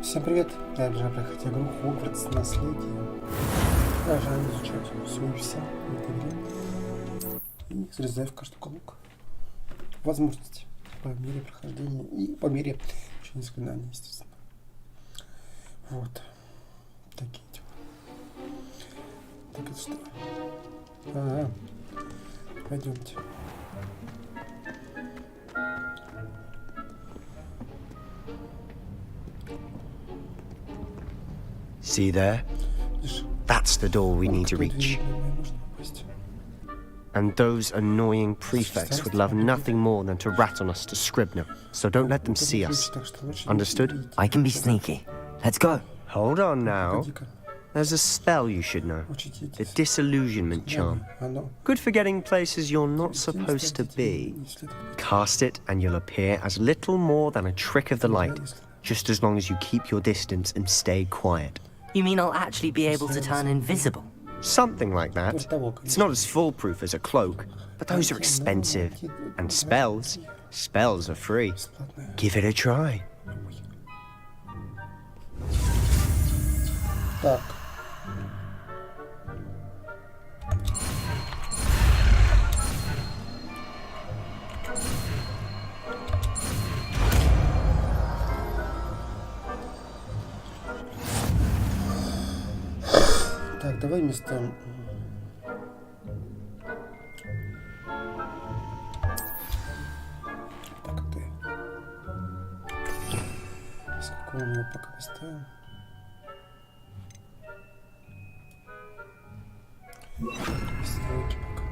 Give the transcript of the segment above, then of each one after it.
Всем привет! Я обожаю проходить игру Hogwarts наследие. Я обожаю изучать все и вся в этой игре. И срезаю в каждый уголок возможности по мере прохождения и по мере еще несколько знаний, естественно. Вот. Такие дела. Так это что? Ага. Пойдемте. See there? That's the door we need to reach. And those annoying prefects would love nothing more than to rat on us to Scribner, so don't let them see us. Understood? I can be sneaky. Let's go. Hold on now. There's a spell you should know. The disillusionment charm. Good for getting places you're not supposed to be. Cast it and you'll appear as little more than a trick of the light, just as long as you keep your distance and stay quiet. You mean I'll actually be able to turn invisible? Something like that. It's not as foolproof as a cloak, but those are expensive. And spells are free. Give it a try. Так. Так, давай вместо... Так, ты... С какого мы его пока поставим? Стройки пока.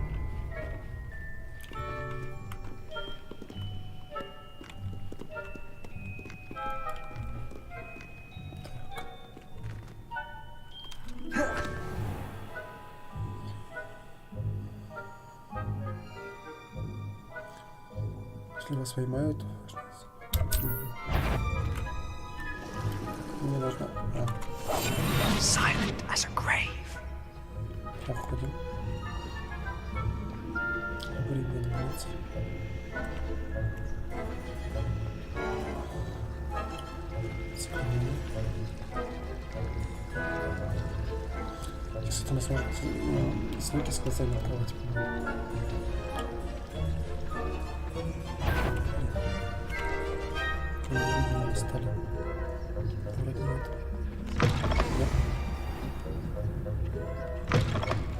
Если вас поймают, мне нужно... Silent as a grave. Проходим. Временный лица. Сохранение. Сейчас это мы сможем ссылки с глазами открывать. Не стали. Вроде нет.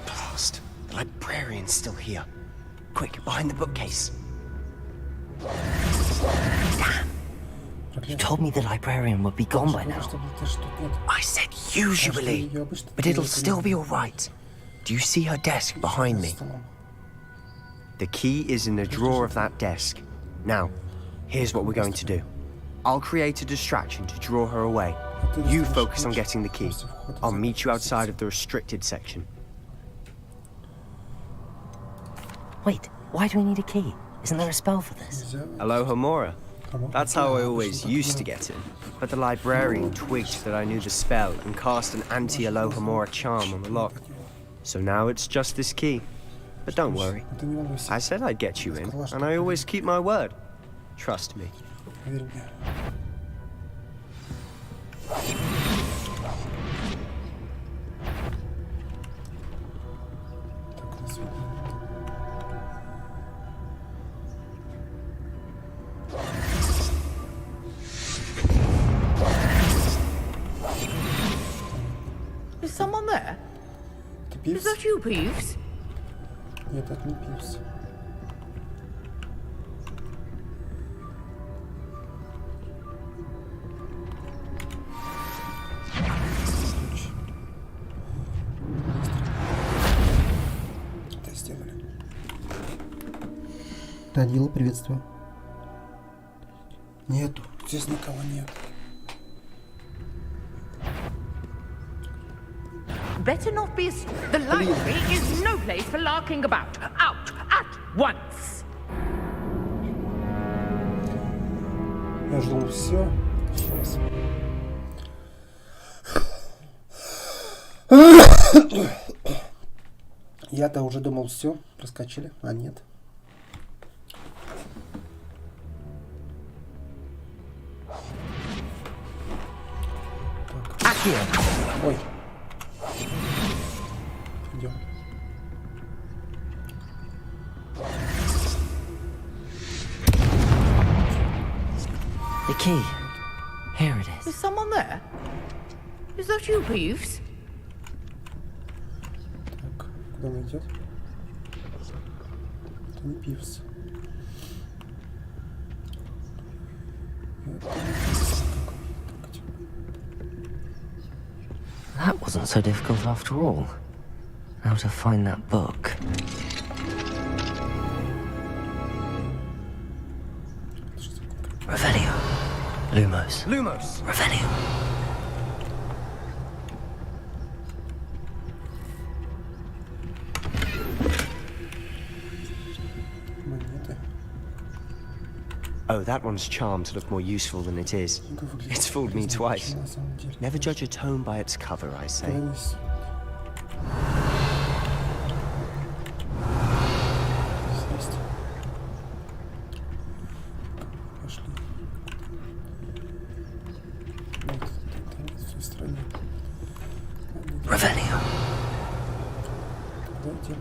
Blast. The librarian's still here. Quick, behind the bookcase. Damn. You told me the librarian would be gone by now. I said usually, but it'll still be all right. Do you see her desk behind me? The key is in the drawer of that desk. Now, here's what we're going to do. I'll create a distraction to draw her away. You focus on getting the key. I'll meet you outside of the restricted section. Wait, why do we need a key? Isn't there a spell for this? Alohomora. That's how I always used to get in. But the librarian twigged that I knew the spell and cast an anti-Alohomora charm on the lock. So now it's just this key. But don't worry. I said I'd get you in, and I always keep my word. Trust me. Is someone there? Is that you, Peeves? Нет, это не Пивс. Это сделали. Данила, приветствую. Нету. Здесь никого нет. Better not be. The library is no place for larking about. Out at once. Я жду все. Сейчас. Я-то уже думал, все, проскочили, а нет. here. Ой. Идем. The key. Here it Is is. someone there? Is that you, Peeves? Так, куда он идет? Это не Пивс. Это не Пивс какой. That wasn't so difficult after all. How to find that book. Revelio. Lumos. Lumos! Revelio. Монеты. Oh, that one's charmed to look more useful than it is. Книга выглядит It's fooled me полезно, twice. чем на самом деле. Never judge a tome by its cover, I say. Денис. Есть. Пошли. Вот, там в той стороне. Revelio. Тогда идем.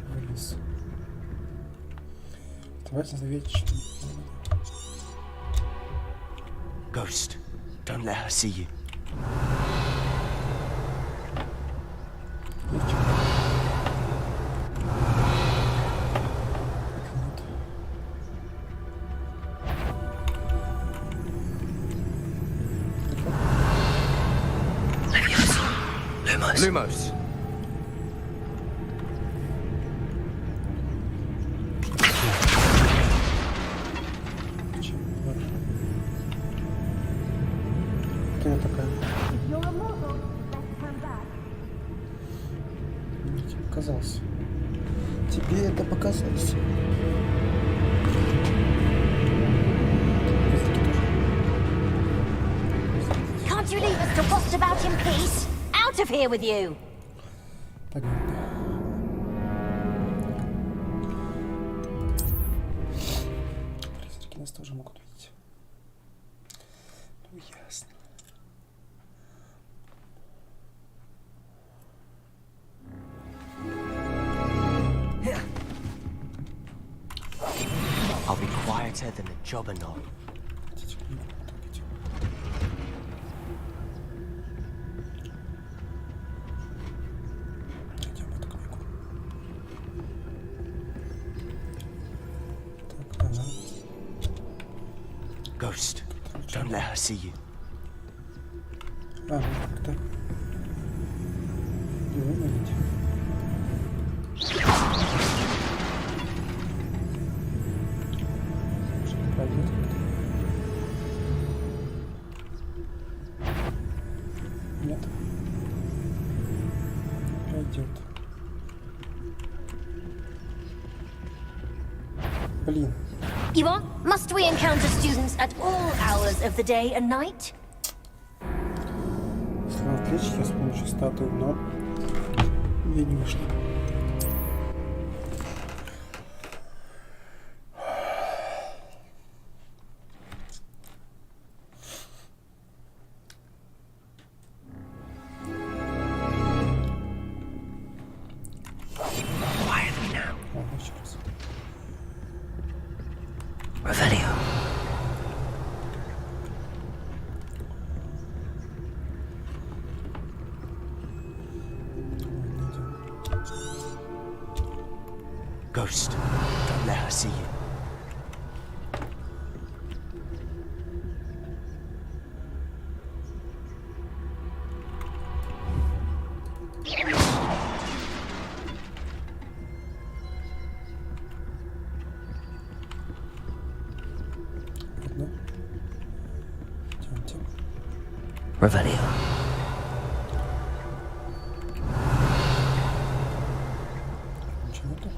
Вниз. Давайте назовите что-нибудь. Ghost, don't let her see you. Lumos. Lumos! Кто я такая? Мне тебе показалось. Тебе это показалось. Can't you leave us to rot about in peace? Out of here with you! Понятно. Призраки нас тоже могут видеть. Ну, ясно. I'll be quieter than a jobberknoll. Идите книгу, так идем. Найдем эту книгу. Так, она. Ghost, don't let her see you. А, вот как-то. Его найти. Может, пройдет как-то? Нет. Пройдет. Блин. Иван, must we encounter students at all hours of the day and night? Если отвлечь я с помощью статуи, но я не вышло. Quietly now. Ладно, еще раз. Revelio. Ghost, don't let her see you. Одно. Идемте. Revelio. Ничего нету.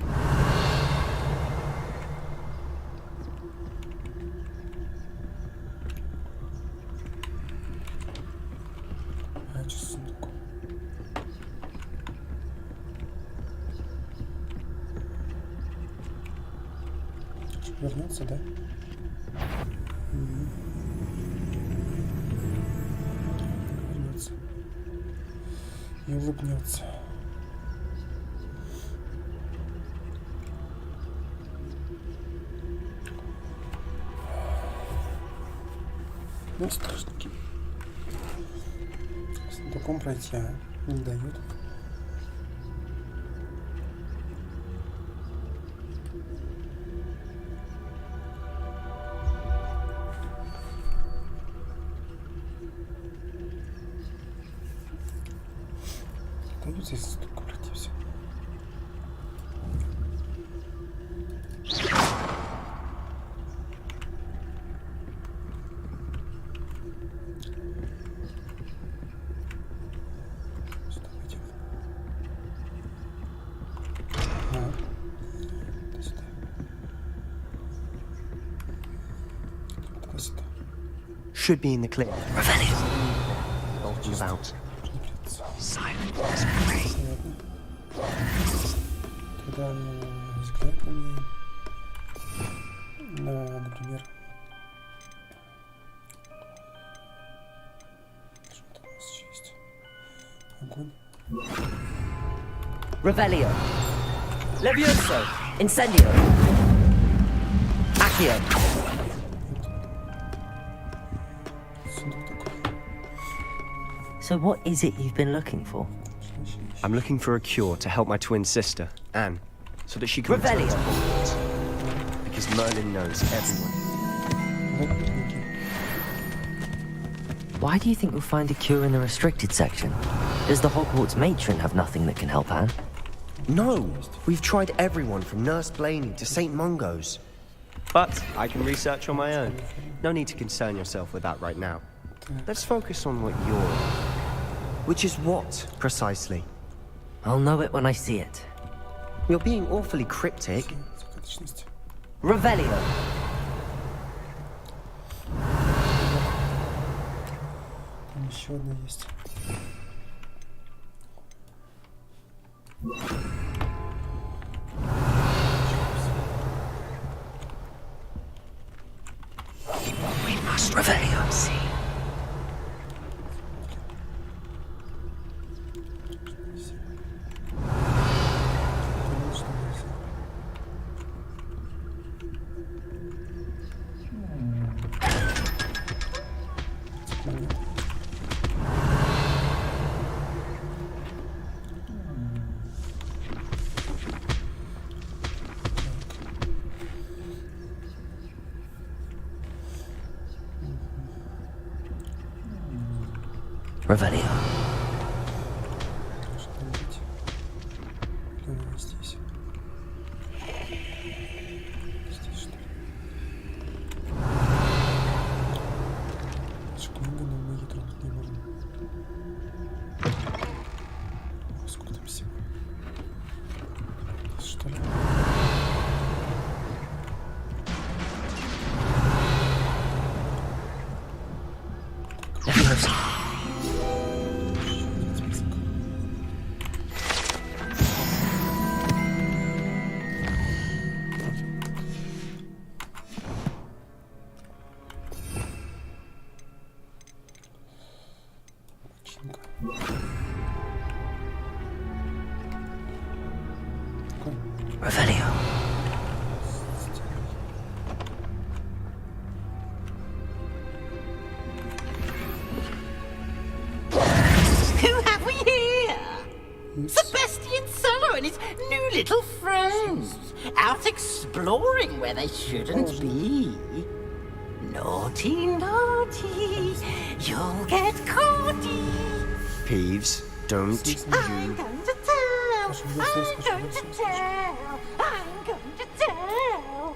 А что сундук? Вернуться, да? и улыбнется. Ну, страшненький. С таком пройти, не дает. Дают здесь столько пройти все. Should be in the clear. Bolting about. Silent as prey. Когда взгляд поменяем на, например, что-то у нас есть. Огонь. Revelio. Levioso. Incendio. Accio. So what is it you've been looking for? I'm looking for a cure to help my twin sister, Anne, so that she can return to Hogwarts. Because Merlin knows everyone. Why do you think you'll find a cure in the restricted section? Does the Hogwarts matron have nothing that can help Anne? No! We've tried everyone from Nurse Blaney to St. Mungo's. But I can research on my own. No need to concern yourself with that right now. Let's focus on what you're... Which is what, precisely? I'll know it when I see it. You're being awfully cryptic. Revelio. Там еще одна есть. We must Revelio. See. Revelio. Здесь. Здесь что ли? Книга, но мы ее трогать не можем. Сколько там всего? Здесь что ли? Revelio. Who have we here? Sebastian Solo and his new little friends. Out exploring where they shouldn't be. Naughty, naughty. You'll get caughty. Peeves, don't you... I'm going to tell. I'm going to tell. I'm going to tell.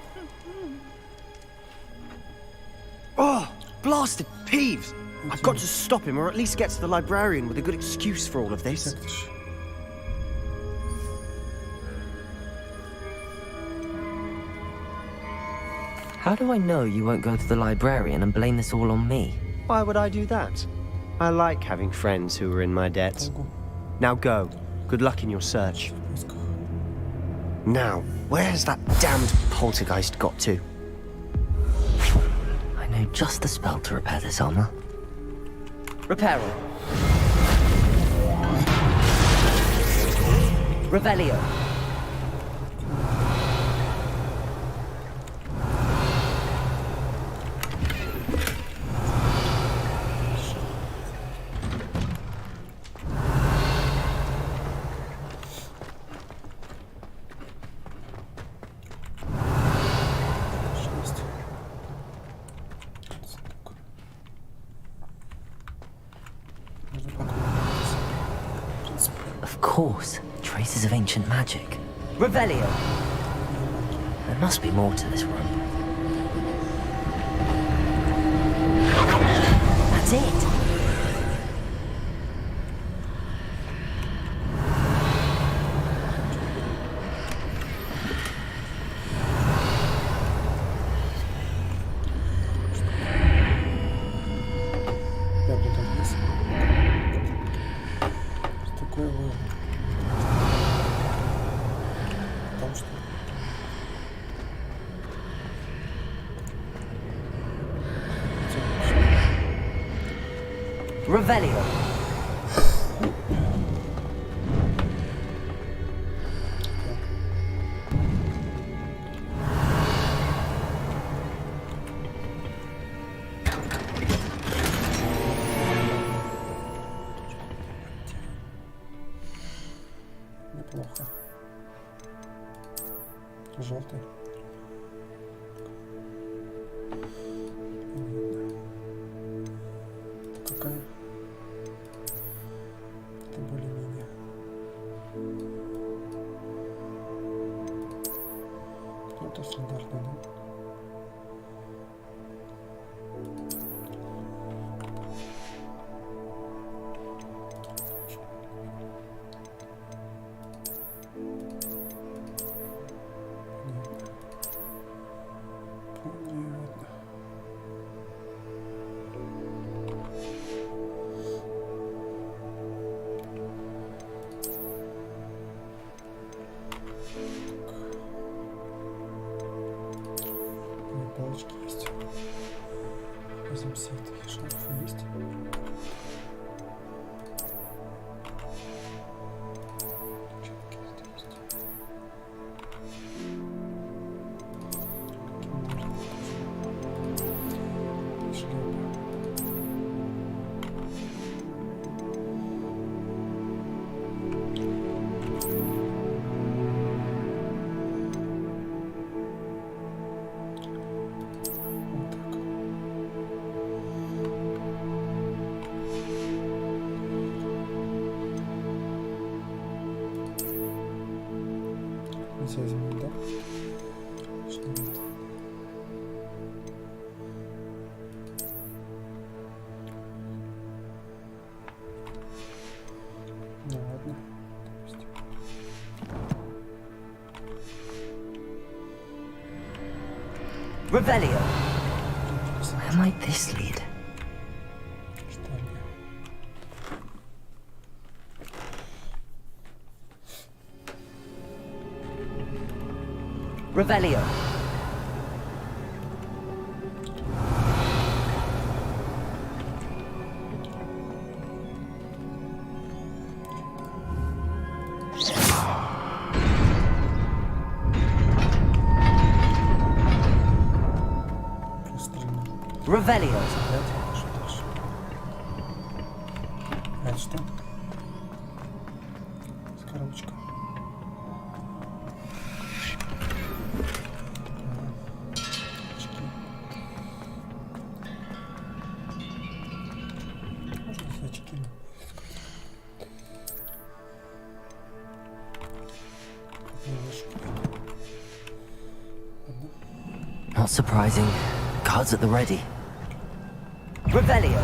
Oh, blasted Peeves! I've got to stop him, or at least get to the librarian with a good excuse for all of this. How do I know you won't go to the librarian and blame this all on me? Why would I do that? I like having friends who are in my debt. Now go. Good luck in your search. Now, where's that damned poltergeist got to? I know just the spell to repair this armor. Repair it. Revelio. Of course, traces of ancient magic. Revelio. There must be more to this room. That's it. Revelio. Неплохо. Желтый. Какая? Это более-менее. Это стандартно, да? Палочки есть. Возьмем все такие шарфы есть. Перчатки есть. Шляпа. Нельзя изменить, да? Что нет? Ну ладно, допустим. Revelio. Where might this lead? Revelio. Revelio. Это что? С коробочка. Not surprising. Cards at the ready. Revelio.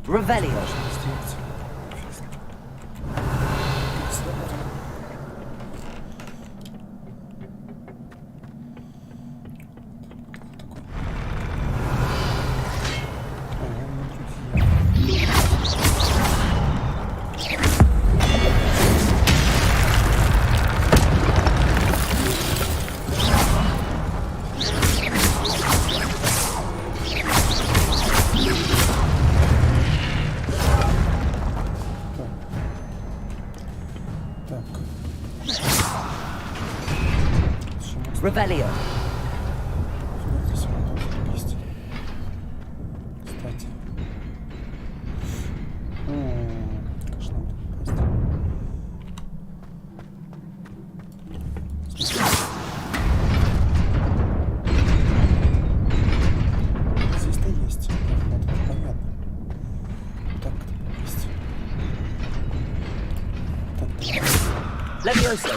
Revelio. Revelio. Кстати. Как же нам тут попасть? Здесь-то есть. Вот это понятно. Так, есть. Так, Levioso.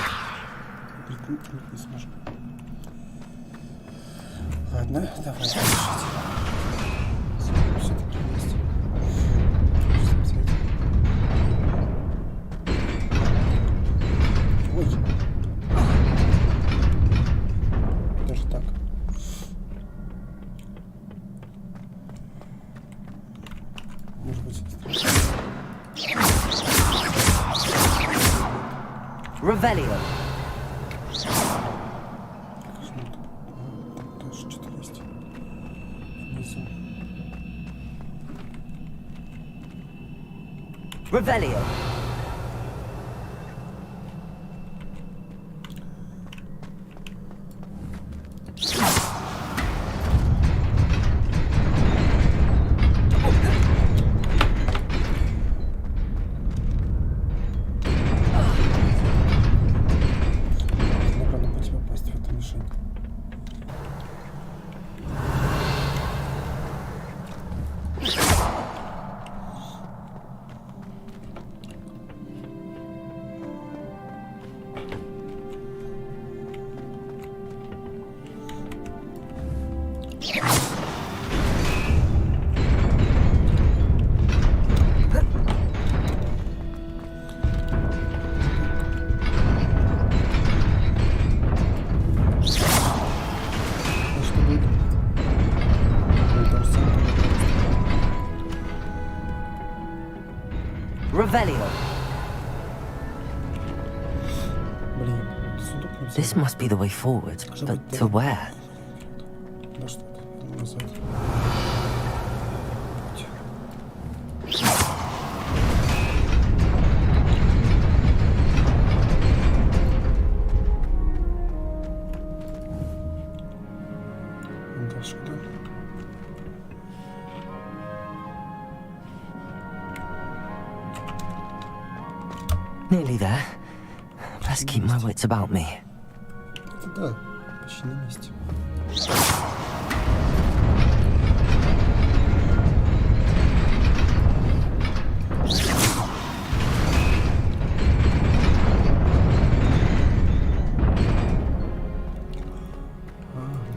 не сможем. Ладно, давай решить. Все-таки есть. Ой. Даже так. Может быть, Revelio. Revelio. Наверное, по тебе попасть в эту мишень. Revelio. Блин, сундук не взял. This must be the way forward, but to where? Да что это? Назад. Дальше куда? Nearly there. Best keep my wits about me. Это да, почти на месте.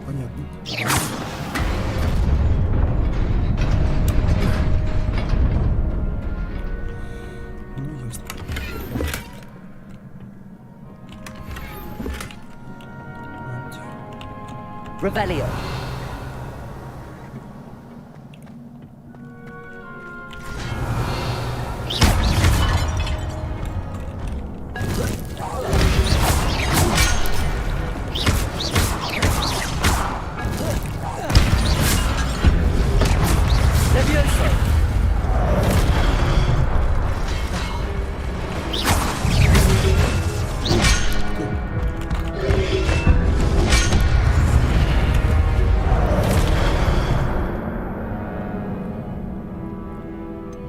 Понятно. Ну, ясно. Revelio. Levioso.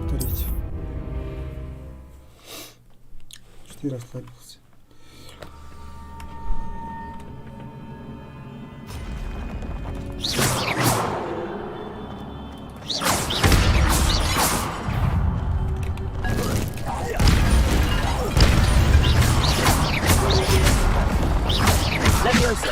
Повторить. Что ты расслабился? Levioso.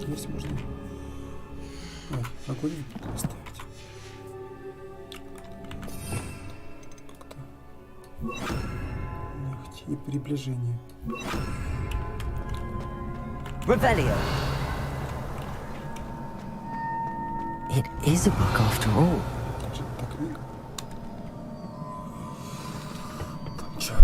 есть, можно... Ой, огонь поставить. Как-то... И приближение. Revelio. It is a book after all. Как же это книга? Там чё?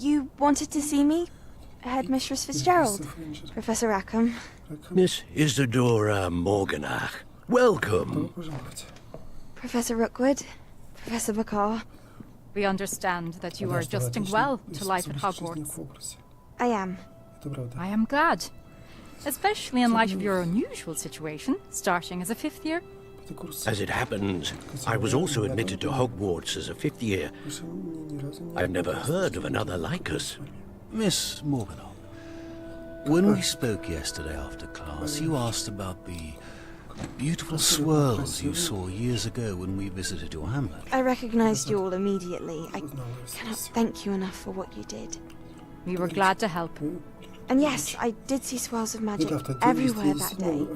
You wanted to see me? Headmistress Fitzgerald? Professor Rackham? Miss Isadora Morganach, welcome. Professor Rookwood? Professor Bakar? We understand that you are adjusting well to life at Hogwarts. I am. I am glad. Especially in light of your unusual situation, starting as a 5th year. As it happens, I was also admitted to Hogwarts as a 5th year. I've never heard of another like us. Miss Morganach, when we spoke yesterday after class, you asked about the beautiful swirls you saw years ago when we visited your hamlet. I recognized you all immediately. I cannot thank you enough for what you did. We were glad to help. And yes, I did see swirls of magic everywhere that day.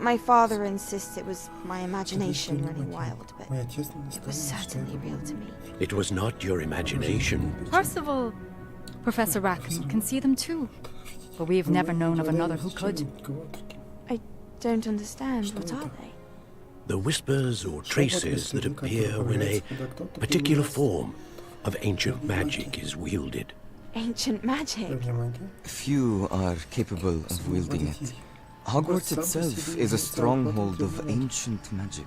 My father insists it was my imagination running wild, but it was certainly real to me. It was not your imagination. Percival, Professor Rackham can see them too. But we've never known of another who could. I don't understand. What are they? The whispers or traces that appear when a particular form of ancient magic is wielded. Ancient magic? Few are capable of wielding it. Hogwarts itself is a stronghold of ancient magic.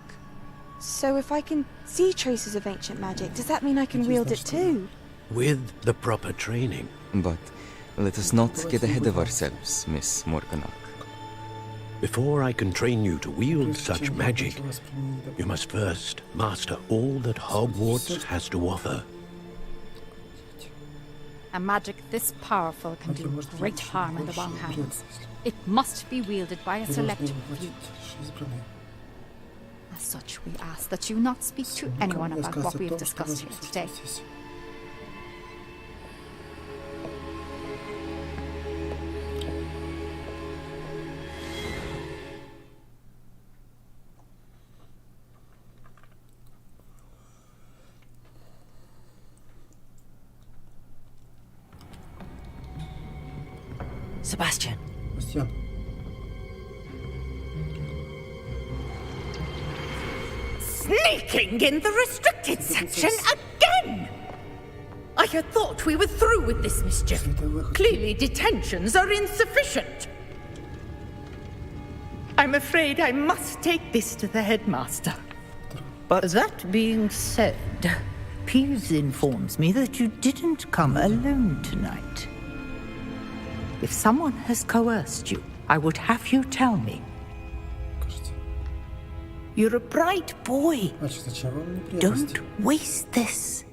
So if I can see traces of ancient magic, does that mean I can wield it too? With the proper training. But let us not get ahead of ourselves, Miss Morganach. Before I can train you to wield such magic, you must first master all that Hogwarts has to offer. A magic this powerful can do great harm in the wrong hands. It must be wielded by a select few. As such, we ask that you not speak to anyone about what we have discussed here today. Sebastian, Где? Sneaking in the restricted section again! I had thought we were through with this mischief. Clearly detentions are insufficient. I'm afraid I must take this to the headmaster. But that being said, Peeves informs me that you didn't come alone tonight. If someone has coerced you, I would have you tell me. You're a bright boy. Don't waste this.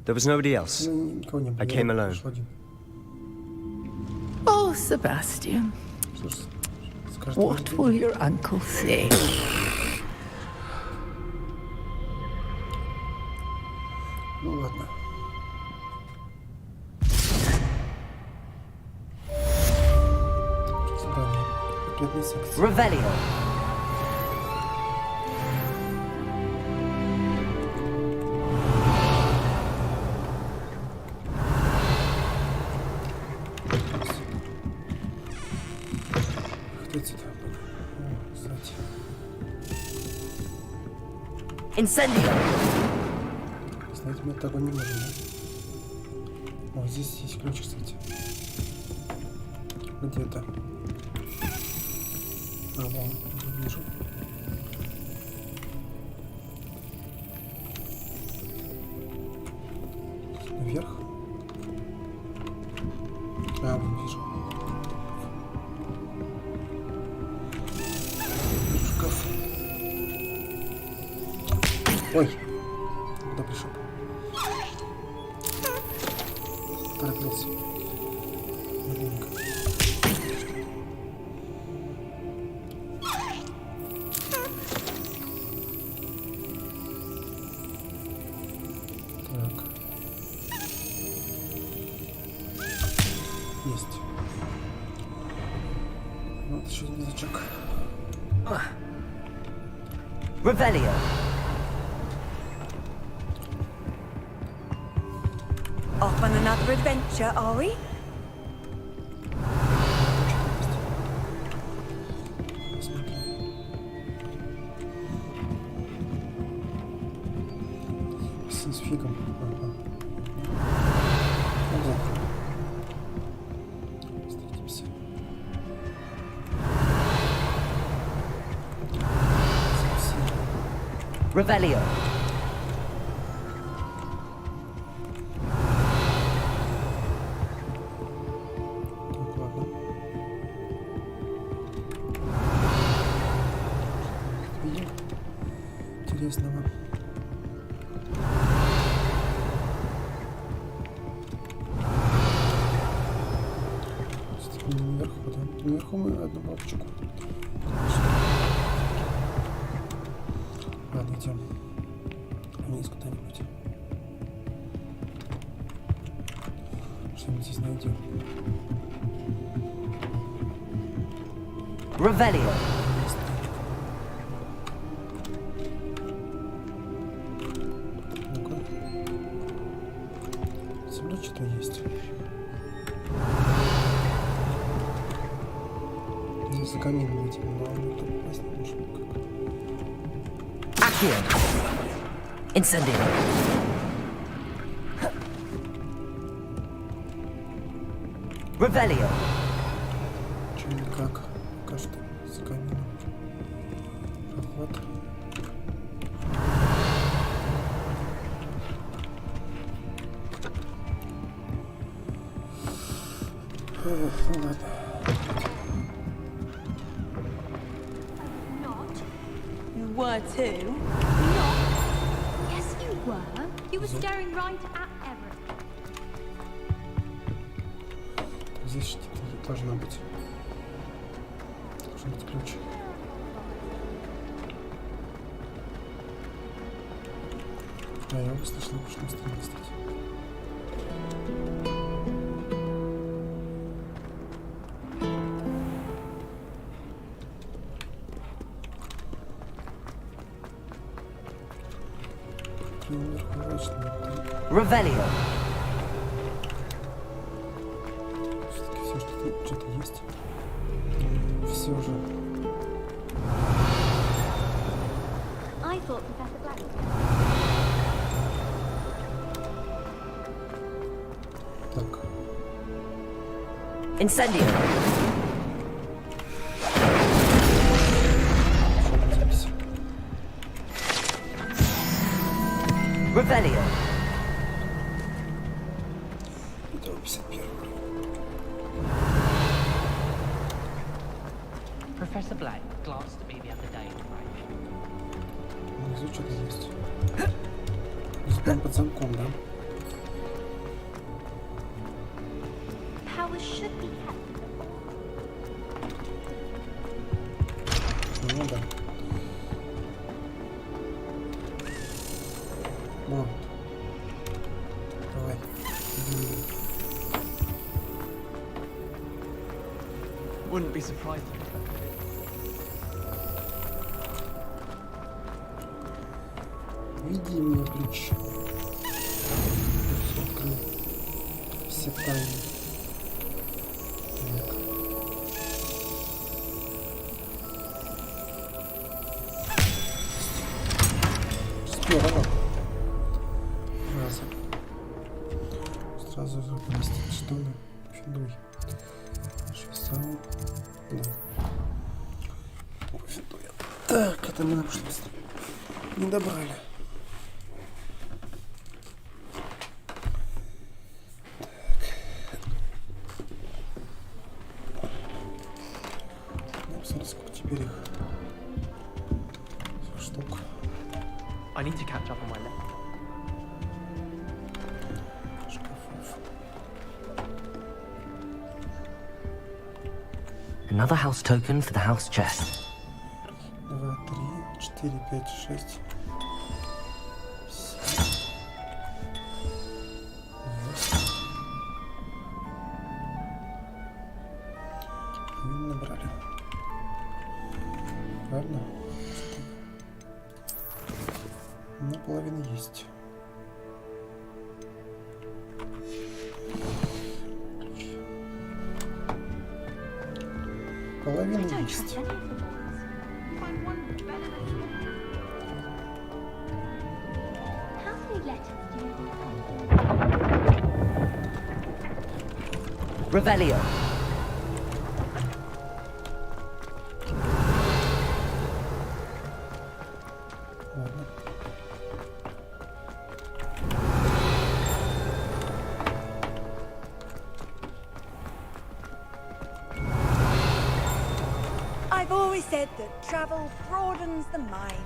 There was nobody else. I came alone. Oh, Sebastian. What will your uncle say? Ну ладно. Revelio. Incendio. Знаете, мы так не можем, да? О, здесь есть ключ, кстати. Где-то. А, вон, вижу. Наверх. А, вон, вижу. Вижу шкаф. Ой, куда пришел? Торопился. Маленько. Так. Есть. Вот еще один язычок. Revelio. Off on another adventure, are we? С фигом. Встретимся. Revelio. Интересного. Наверху, да? Наверху мы одну бабочку. Ладно, идем вниз куда-нибудь. Что-нибудь здесь найдем. Revelio. Ну-ка. Земля что-то есть. Здесь за камином этим, но он тут попасть не может никак. Accio. Incendio. Revelio. Че никак. Пока что за камином. Проход. Ну ладно. You were too. Yes, you were. You were staring right at Everett. Здесь что-то должно быть. Должен быть ключ. Да, я его слышал, что на стороне, кстати. Revelio. Что-то есть. Все же. I thought Professor Black. Так. Incendio. Revelio. Это 51. Professor Black glanced at me the other day and raged. Внизу что-то есть. Внизу там под замком, да? Powers should be kept. Ну да. Вон. Давай. Wouldn't be surprised. Веди меня ключ. Все открыл. Все тайны. Так. Здорово. Сразу запустить, что ли? Фидуй. Шоссе. Да. Фидуй. Так, это мы на прошлом не добрали. I need to catch up on my left. Another house token for the house chest. 2, 3, 4, 5, 6. 7. Набрали. Правильно? Наполовину есть. Половина есть. Revelio. I've always said that travel broadens the mind.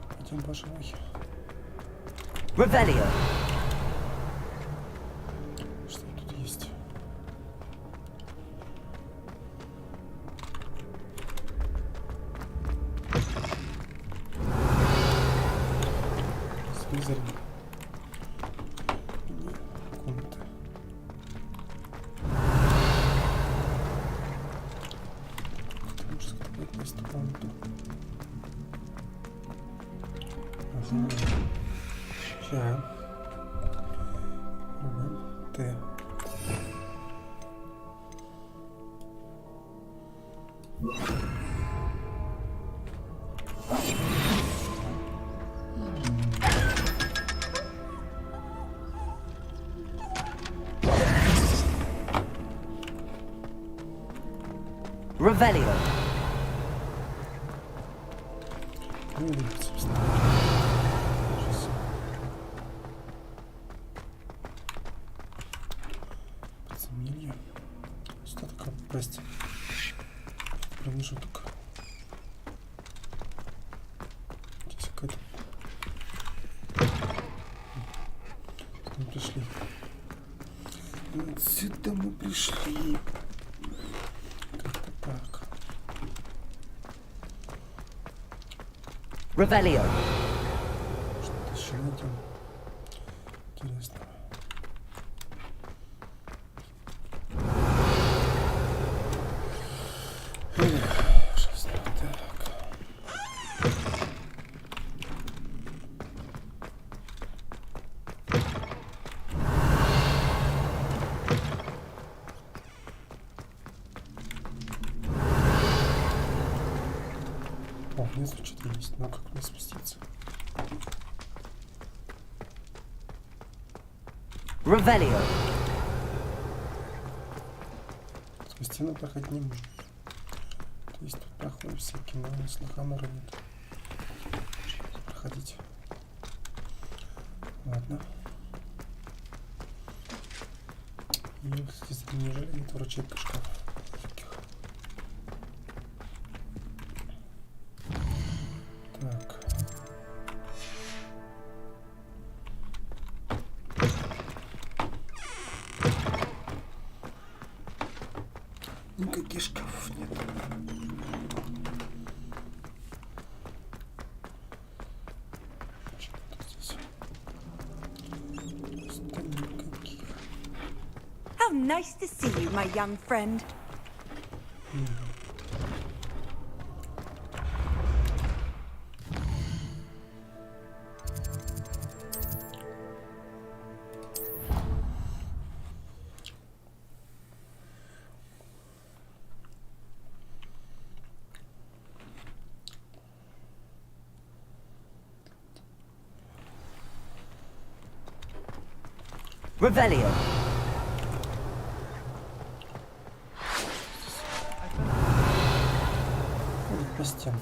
Пойдем, пожалуй. Revelio. Что тут есть? Слизерин. Комната. Может, кто-то попасть в комнату. Сейчас. Т. Revelio. Подземелье. Что такое? Прости. Промежуток. Здесь какая-то... Мы пришли. Отсюда мы пришли. Как-то так. Revelio. Что-то еще найдем. Интересно. Ужасно. Так. О, внизу что-то есть, но как мне спуститься? Revelio. Сквозь стену проходить не можно. То есть тут проходят всякие, но с лохомора нет. Проходить. Ладно. И неужели нет вручек шкафов всяких? Так. Никаких шкафов нет. How nice to see you, my young friend. Revelio. По стенам.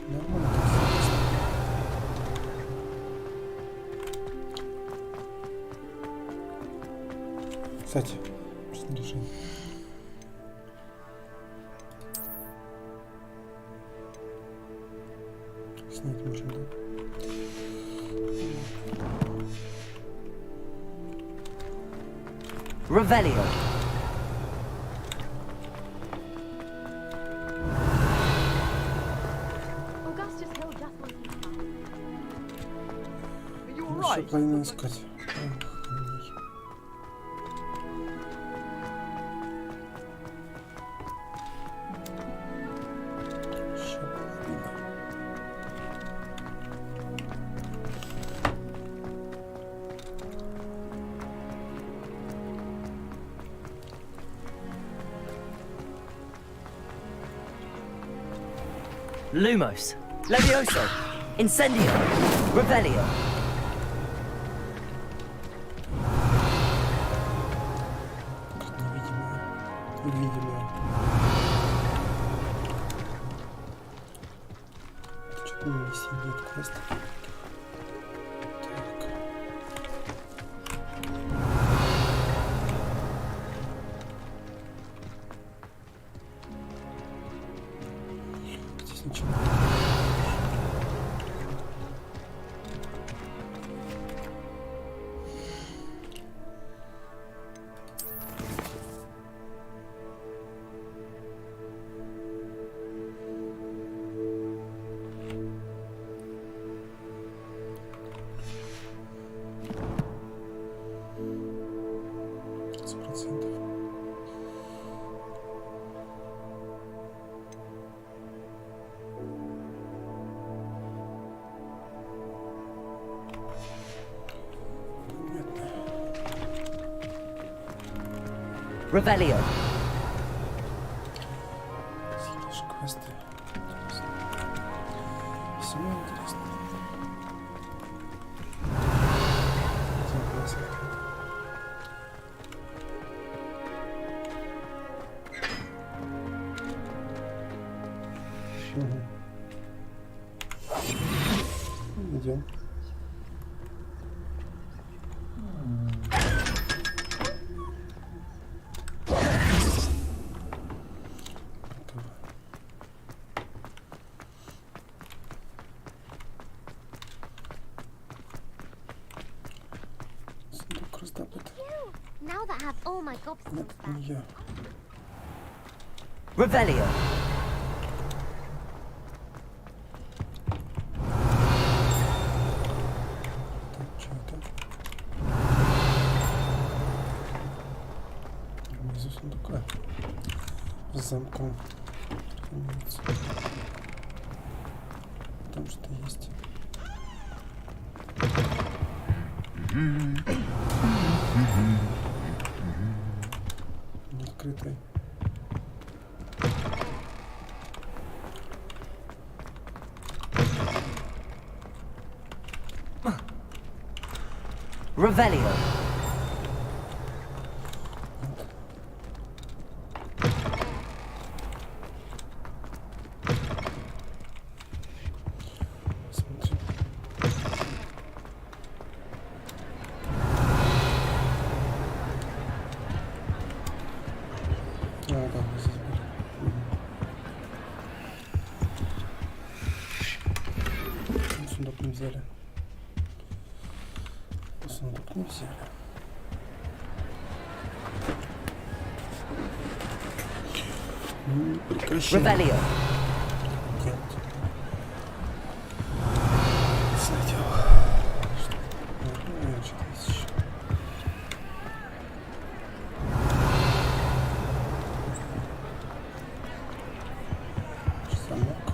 Нормально. Кстати, снаряжение. Снять можем, да? Revelio. Еще половину искать. Еще половина. Lumos. Levioso. Incendio. Revelio. Невидимая. Что-то не сидит квест. Так. Здесь ничего. Revelio. Съедешь квесты. Все интересно. Идем. Now that I have all my gobstones back. Я. Revelio. Так, что это? Внизу сундука. С замком. Разумеется. Там что есть. Не открытый. Revelio. Сундук не взяли. Сундук не взяли. Прекращай. Revelio. Делать. Сойдем. Что-то есть еще. Замок.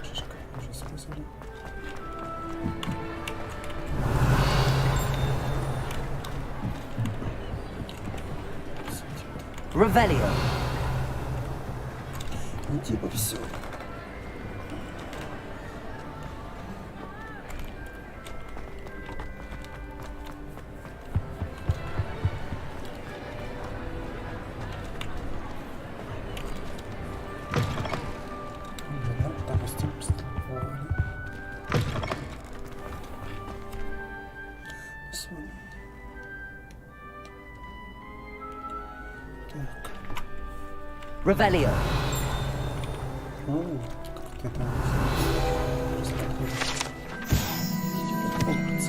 Шишка уже сказали. Revelio. Ну типа все. Допустим, поступали. Так. Revelio. Как ты там распроходишь? Хогвартс.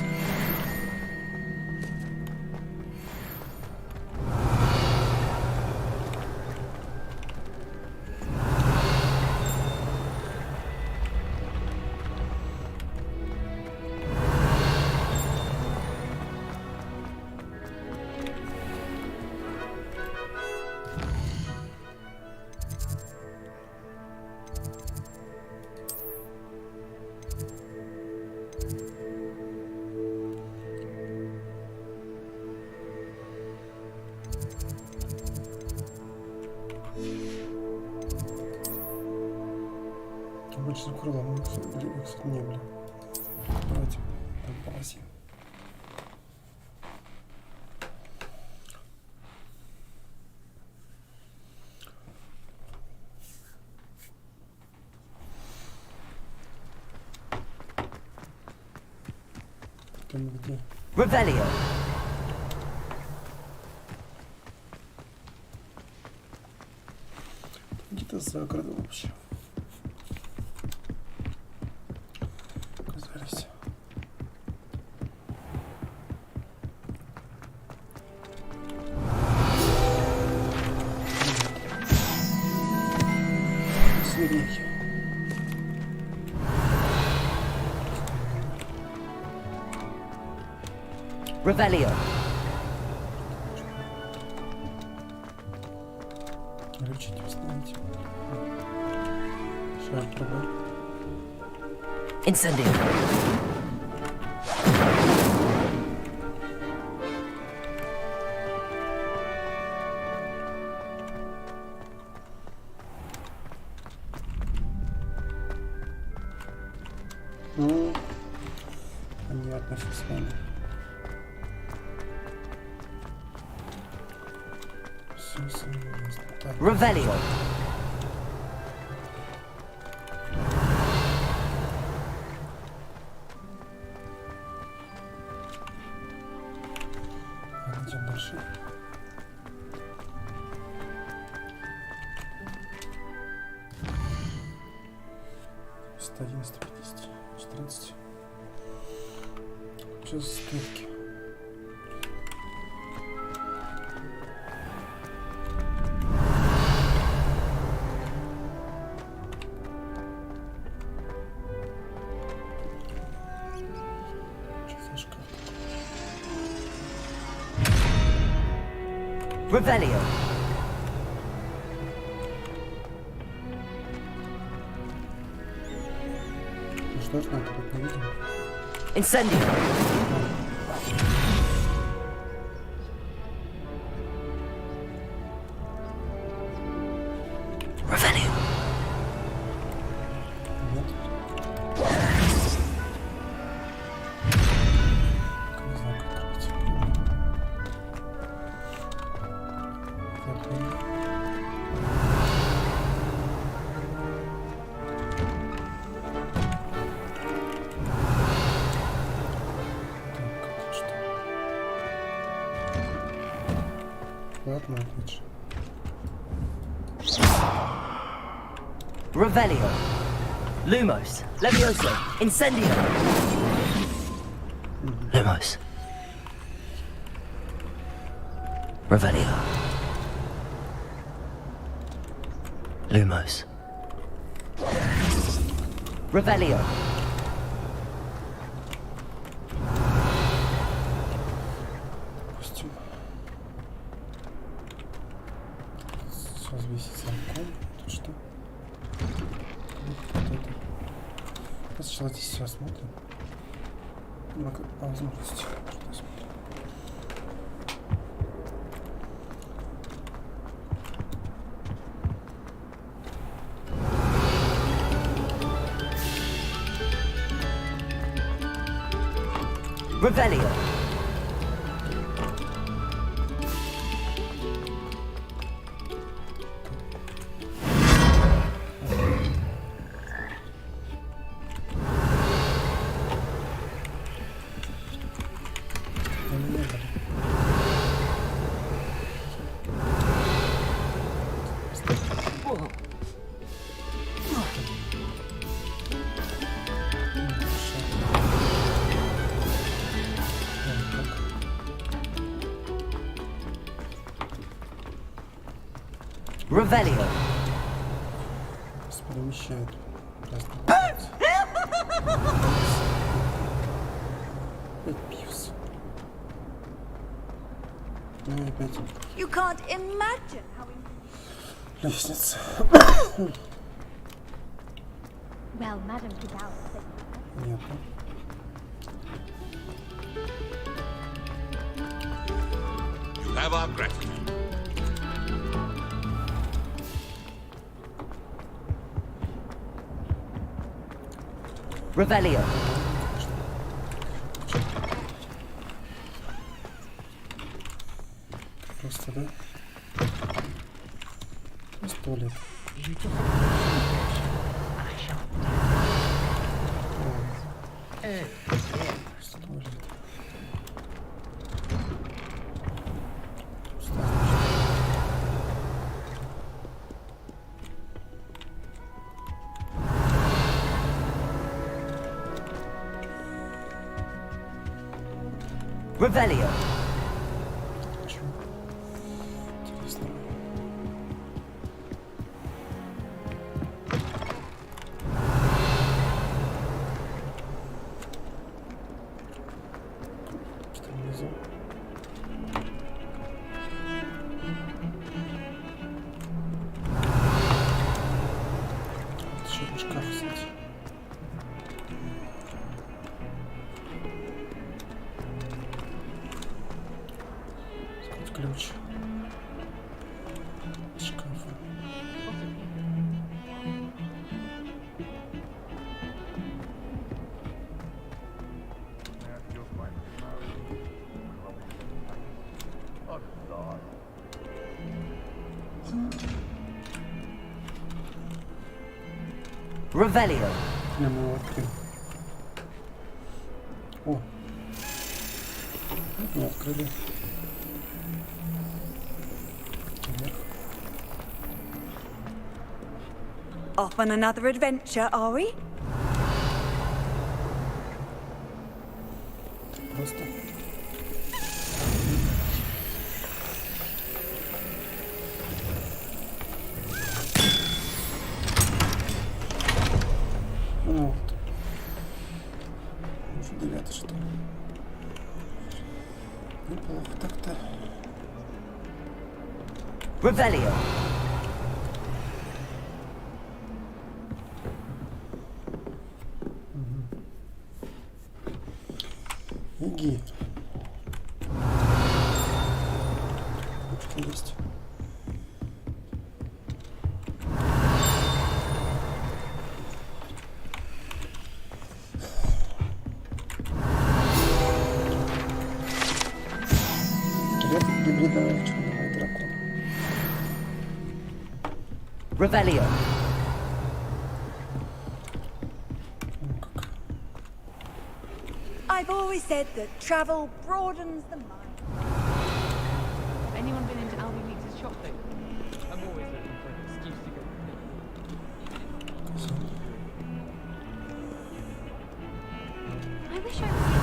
Больше закрыла, мы, кстати, не были. Давайте там полоси. Там где? Revelio. Где-то за городом вообще. Оказались. Сверники. Revelio. Лечите, установите. Шаг пробой. Incendio. Ну, понятно, что с вами. Все ясно. Так. Revelio. Идем дальше. $111, $150, $14. Сейчас скидки. Revelio. Ну что ж, надо тут не видим. Incendio. Revelio. Ладно, отлично. Revelio. Lumos. Levioso. Incendio. Lumos. Revelio. Lumos. Revelio. Костюм. Сейчас висит замком. Тут что? Сначала здесь все осмотрим. Ну, как по возможности. Что осмотрим. Revelio. Revelio. Перемещает. Опять пьюс. Ну и опять. You can't imagine how Лестница. Well, Madam Vidal said Понятно. You have our gratitude. Revelio. Просто, да? Просто туалет. Просто туалет. Revelio. Интересно. Что внизу? Еще один шкаф, кстати. Ключ. Шкафа. Revelio. Я мы его открыл. О. Мы открыли. off on another adventure, are we? Просто. Ну вот. Уже 9, что ли? Неплохо так-то. Revelio. Иги. Ручка есть. Редкий гибридного черного дракона. Revelio. I've always said that travel broadens the mind. Anyone been into Albie Meeks' shop lately? I'm always looking for an excuse to go. I wish I was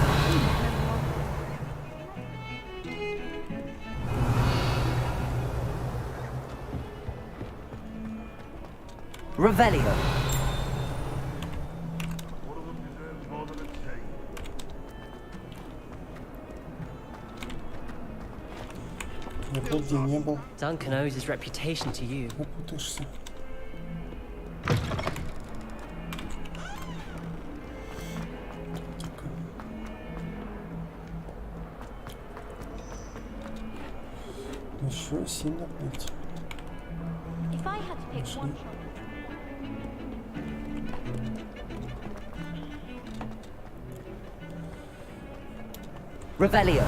Revelio. Duncan owes his reputation to you. Еще сильно плыть. If I had to pick one shot. Revelio.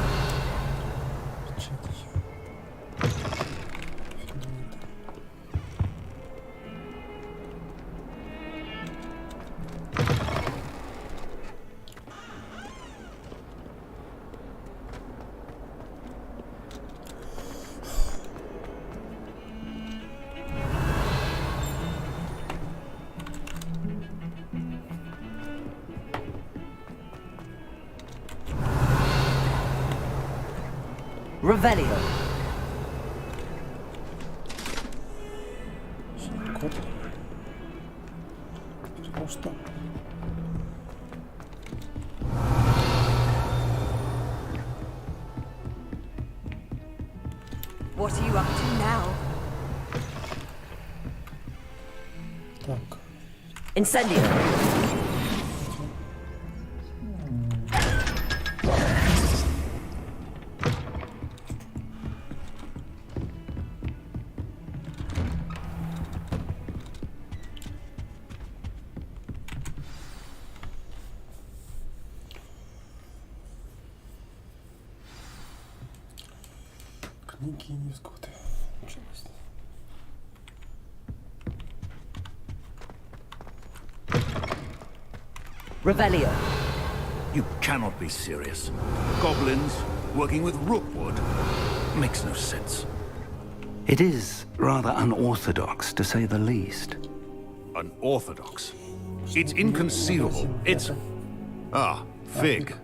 Revelio. What are you up to now? Так. Incendio. Книги не скоты. Revelio. You cannot be serious. Goblins working with Rookwood makes no sense. It is rather unorthodox, to say the least. Unorthodox? It's inconceivable. It's... Ah, Fig.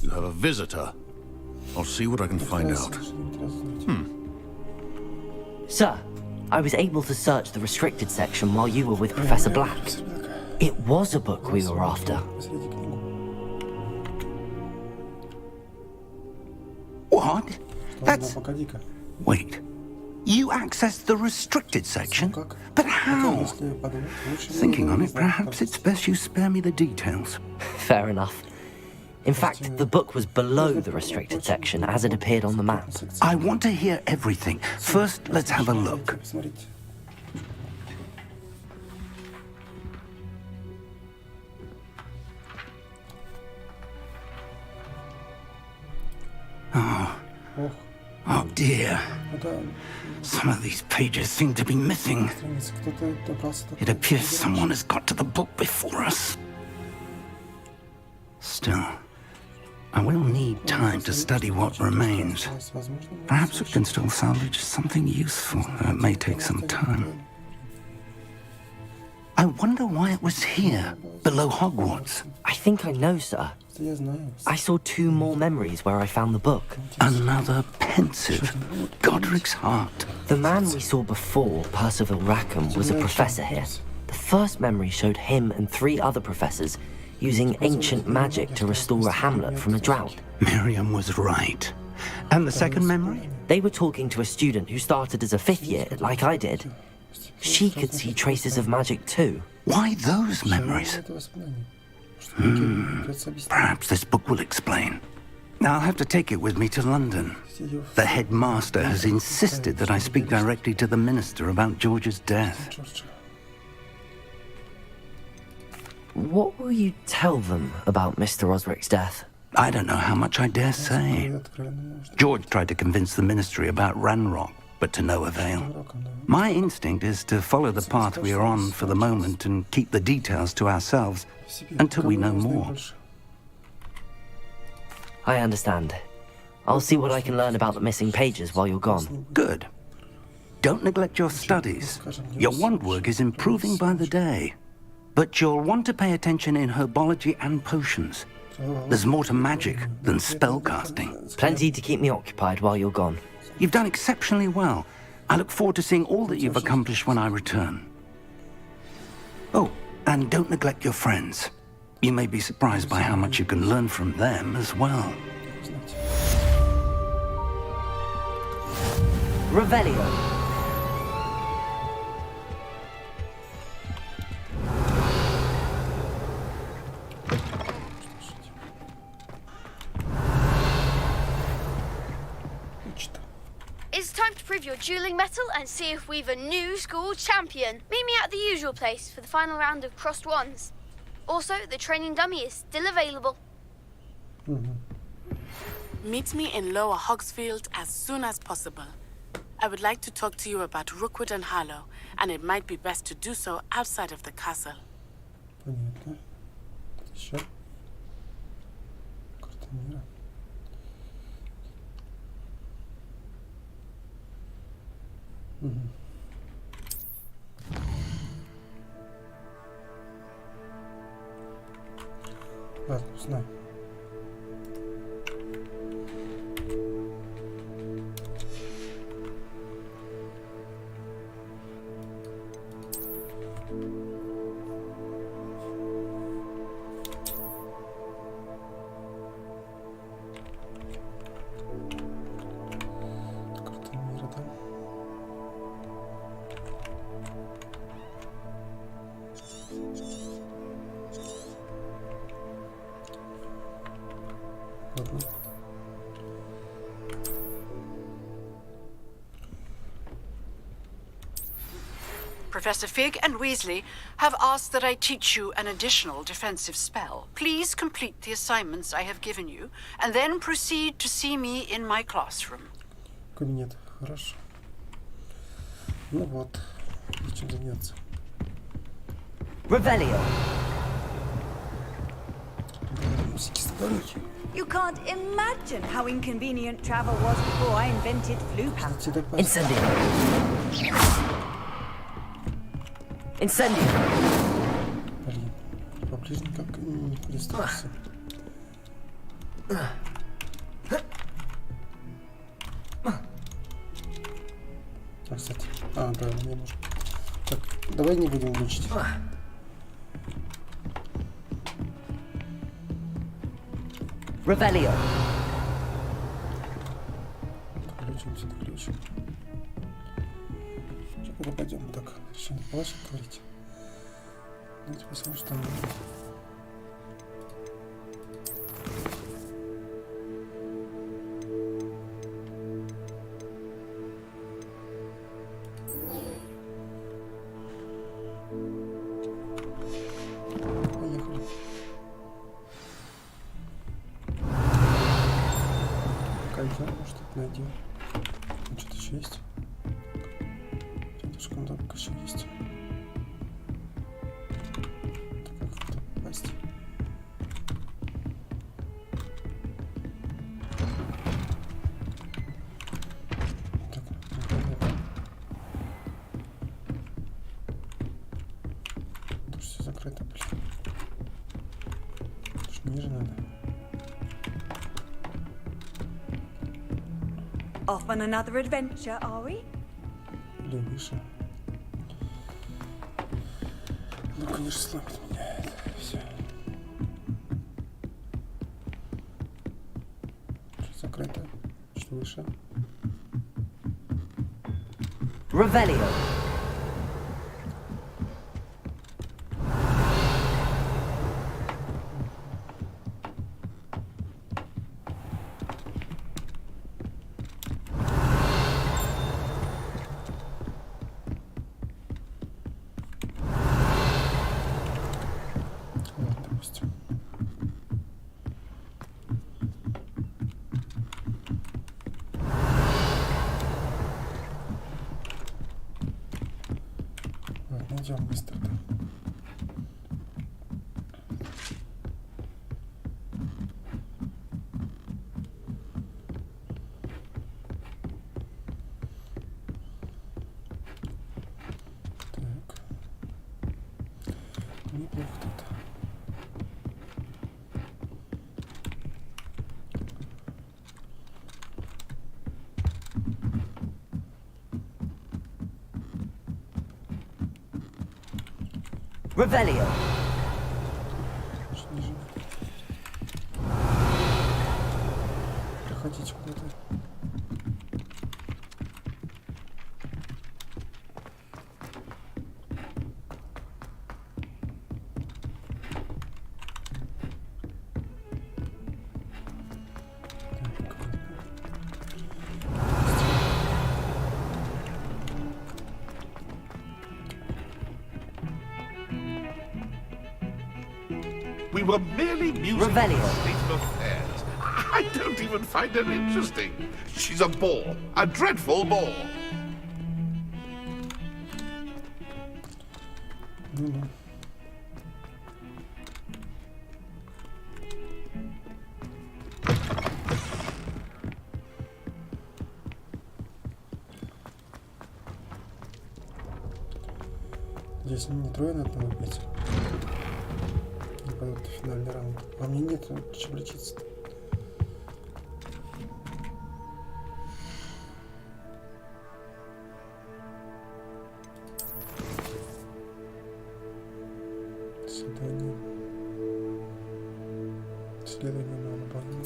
You have a visitor. I'll see what I can find out. Sir, I was able to search the restricted section while you were with Professor Black. It was a book we were after. What? That's... Wait. You accessed the restricted section? But how? Thinking on it, perhaps it's best you spare me the details. Fair enough. In fact, the book was below the restricted section as it appeared on the map. I want to hear everything. First, let's have a look. Oh dear. Some of these pages seem to be missing. It appears someone has got to the book before us. Still, I will need time to study what remains. Perhaps we can still salvage something useful, though it may take some time. I wonder why it was here, below Hogwarts. I think I know, sir. I saw 2 more memories where I found the book. Another pensive, Godric's heart. The man we saw before, Percival Rackham, was a professor here. The first memory showed him and 3 other professors using ancient magic to restore a hamlet from a drought. Miriam was right. And the second memory? They were talking to a student who started as a 5th year, like I did. She could see traces of magic too. Why those memories? Perhaps this book will explain. I'll have to take it with me to London. The headmaster has insisted that I speak directly to the minister about George's death. What will you tell them about Mr. Osric's death? I don't know how much I dare say. George tried to convince the ministry about Ranrock, but to no avail. My instinct is to follow the path we are on for the moment and keep the details to ourselves until we know more. I understand. I'll see what I can learn about the missing pages while you're gone. Good. Don't neglect your studies. Your wand work is improving by the day. But you'll want to pay attention in herbology and potions. There's more to magic than spellcasting. Plenty to keep me occupied while you're gone. You've done exceptionally well. I look forward to seeing all that you've accomplished when I return. Oh, and don't neglect your friends. You may be surprised by how much you can learn from them as well. Revelio. It's time to prove your dueling mettle and see if we've a new school champion. Meet me at the usual place for the final round of crossed wands. Also, the training dummy is still available. Meet me in Lower Hogsfield as soon as possible. I would like to talk to you about Rookwood and Harlow, and it might be best to do so outside of the castle. Понятно. Еще. Карта мира. Ладно, знаю. Карта мира, да? Ладно. Professor Fig and Weasley have asked that I teach you an additional defensive spell. Please complete the assignments I have given you, and then proceed to see me in my classroom. Кабинет. Хорошо. Ну вот. Чем заняться? Revelio. You can't imagine how inconvenient travel was before I invented flu pants. Incendio. Incendio. Блин, поближе никак не пристроился. А, кстати. А, да, мне нужно. Так, давай не будем лечить. Revelio. Включимся, включим. Что, куда пойдем? Так, решили палашек говорить. Давайте посмотрим, что там будет. Поехали. Кайфа, может, найдем. Что-то еще есть. Рядышком, да, пока еще есть. Так, как это попасть? Так, непонятно. Тут все закрыто, блин. Тут ж ниже надо. Off on another adventure, are we? Или выше. Ну, конечно, слабит меня это все. Что закрыто? Что выше? Revelio. Ладно, допустим. Идем быстро-то. Так. Неплохо тут. Revelio. Проходите куда-то. We were merely musing on Revelio. the state of affairs. I don't even find her interesting. She's a bore. A dreadful bore. Здесь не трое на одного пять. Не пойдут в финальный раунд. А мне нет, чем лечиться-то. Свидание. Следование на лобанию.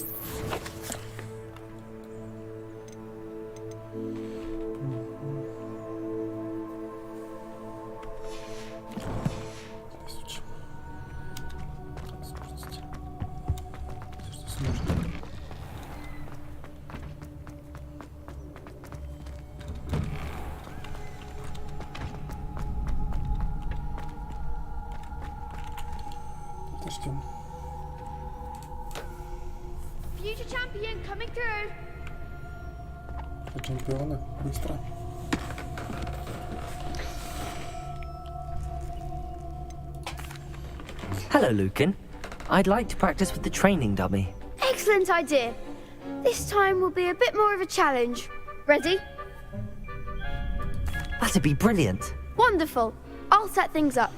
Ждем. Future champion coming through. Чемпиона, быстро. Hello, Lucan. I'd like to practice with the training dummy. Excellent idea. This time will be a bit more of a challenge. Ready? That'd be brilliant. Wonderful. I'll set things up.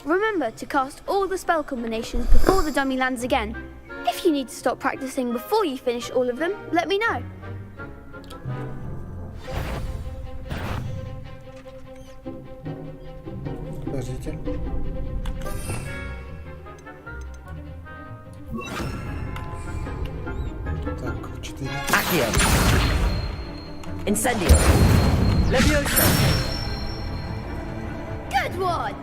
Remember to cast all the spell combinations before the dummy lands again. If you need to stop practicing before you finish all of them, let me know. Подождите. Так, 4. Accio. Incendio. Leviosa. Good one.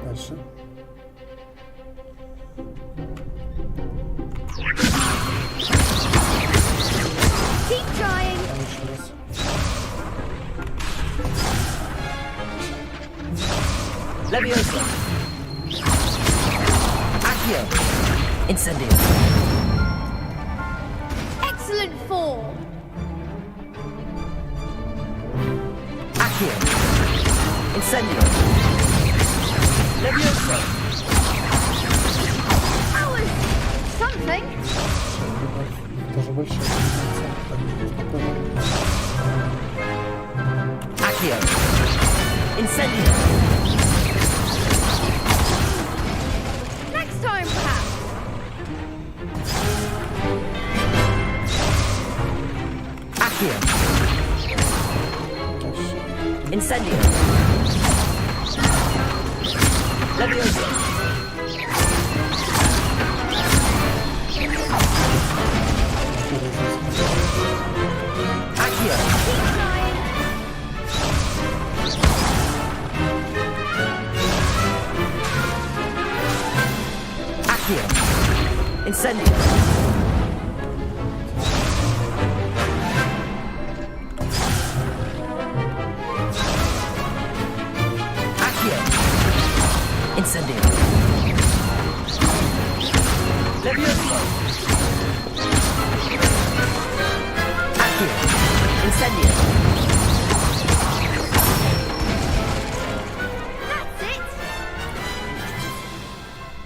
Дальше. Keep trying. Еще раз. Leviosa. Accio. Incendio. Excellent form. Accio. Incendio. Leviosa. That was something. Тоже больше. Accio. Incendio. Next time, perhaps. Accio. Incendio. Leviosa. Accio. Accio. Incendio. Accio. Incendio. Leviosa. Accio.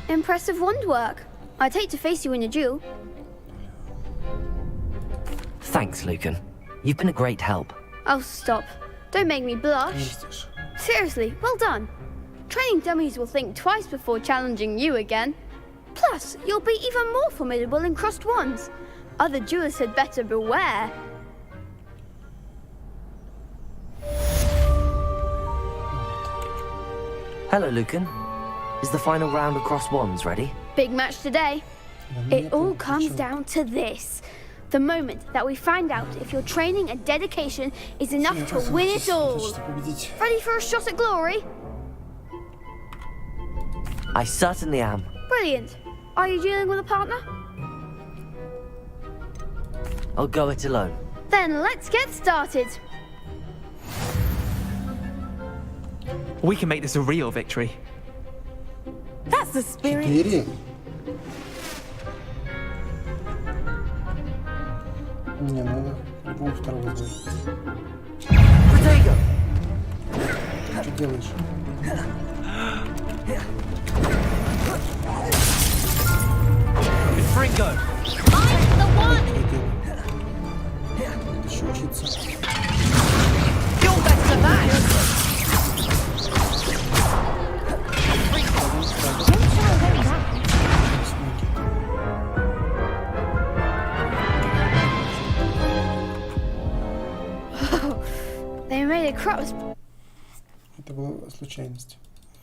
Impressive wand work. I'd hate to face you in a duel. Thanks, Lucan. You've been a great help. Oh, stop. Don't make me blush. Seriously, well done. Training dummies will think twice before challenging you again. Plus, you'll be even more formidable in crossed wands. Other duelists had better beware. Hello, Lucan. Is the final round of crossed wands ready? Big match today. It all comes down to this. The moment that we find out if your training and dedication is enough to win it all. Ready for a shot at glory? I certainly am. Brilliant. Are you dealing with a partner? I'll go it alone. Then let's get started. We can make this a real victory. That's the spirit. 4. Не, надо по-любому второго сделать. Что делаешь? Fringo! I'm the one! Надо еще учиться. You're better than that! They made a cross. Это была случайность.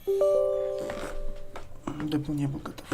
Да был не был готов.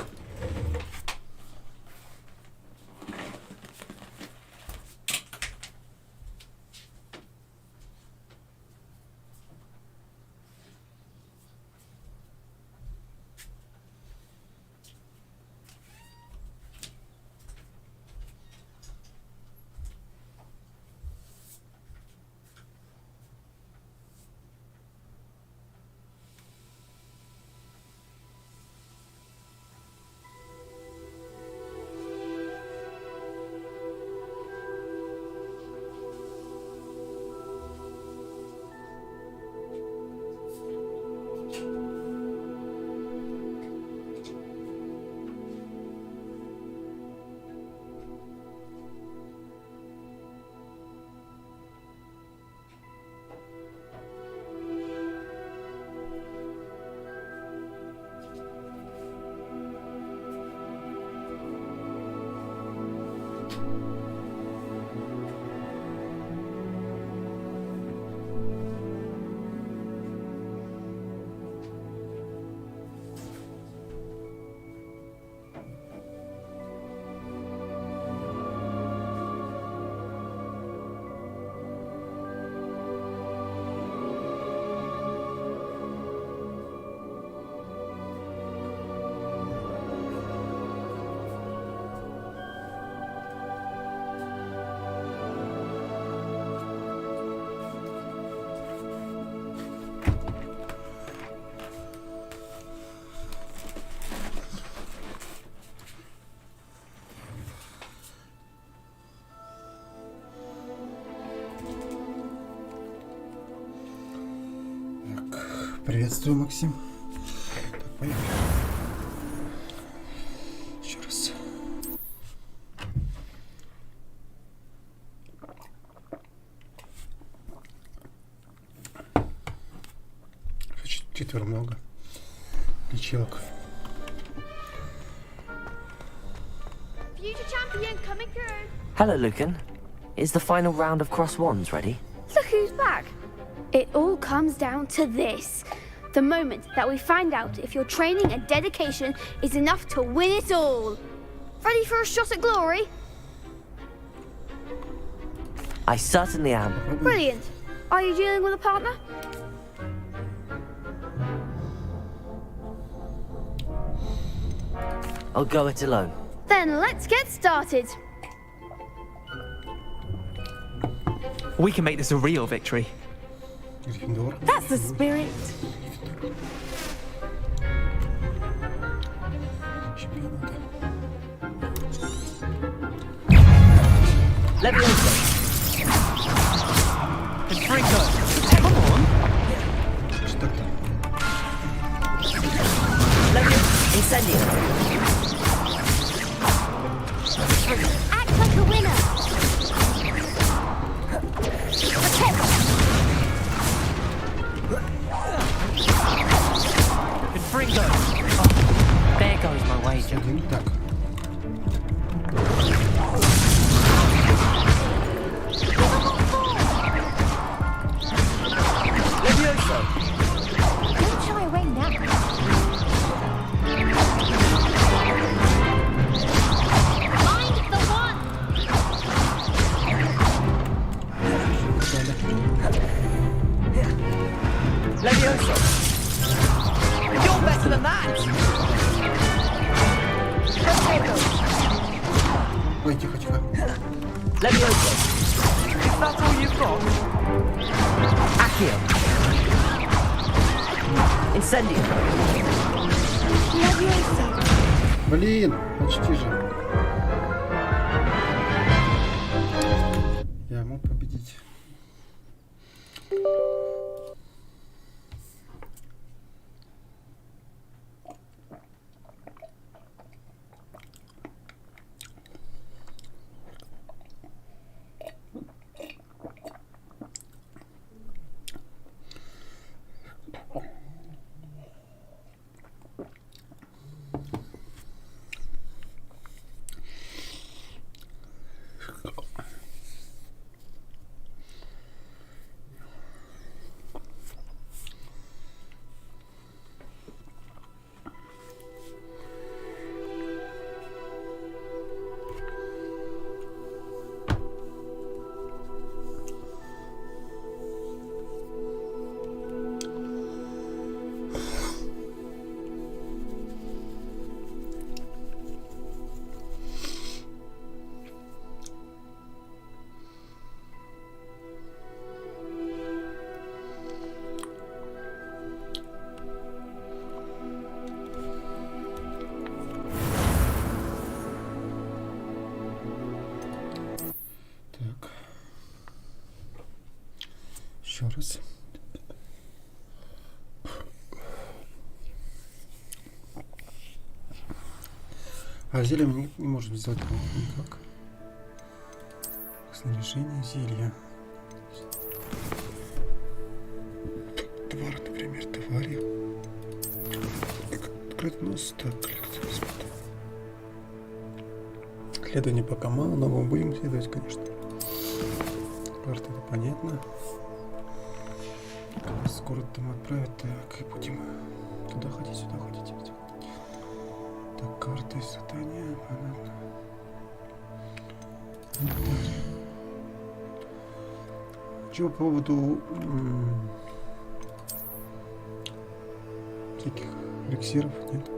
Приветствую, Максим. Так, поехали. Еще раз. Четверо много. Лечилок. Future champion coming through. Hello, Lucan. Is the final round of crossed wands ready? Look who's back. It all comes down to this. The moment that we find out if your training and dedication is enough to win it all. Ready for a shot at glory? I certainly am. Brilliant. Are you dealing with a partner? I'll go it alone. Then let's get started. We can make this a real victory. That's the spirit. Leviosa. Fringo! Come on! Leviosa. Incendio. Act like a winner. Confringo. Oh, there goes my wager. Levioso. Don't shy away now. Mind the one. Levioso. You're better than that. Ой, тихо, тихо. Levioso. Is that all you've got? Accio. Incendio. Блин, почти же. Я мог победить. Еще раз. А зелье мы не можем сделать никак. Снаряжение зелья. Тварь, например, твари. Открыть нос, так, следование пока мало, но мы будем следовать, конечно. Карта, это понятно. Скоро там отправят, так, и будем туда ходить, сюда ходить. Так, карты задания, понятно. Чего по поводу всяких эликсиров, нет?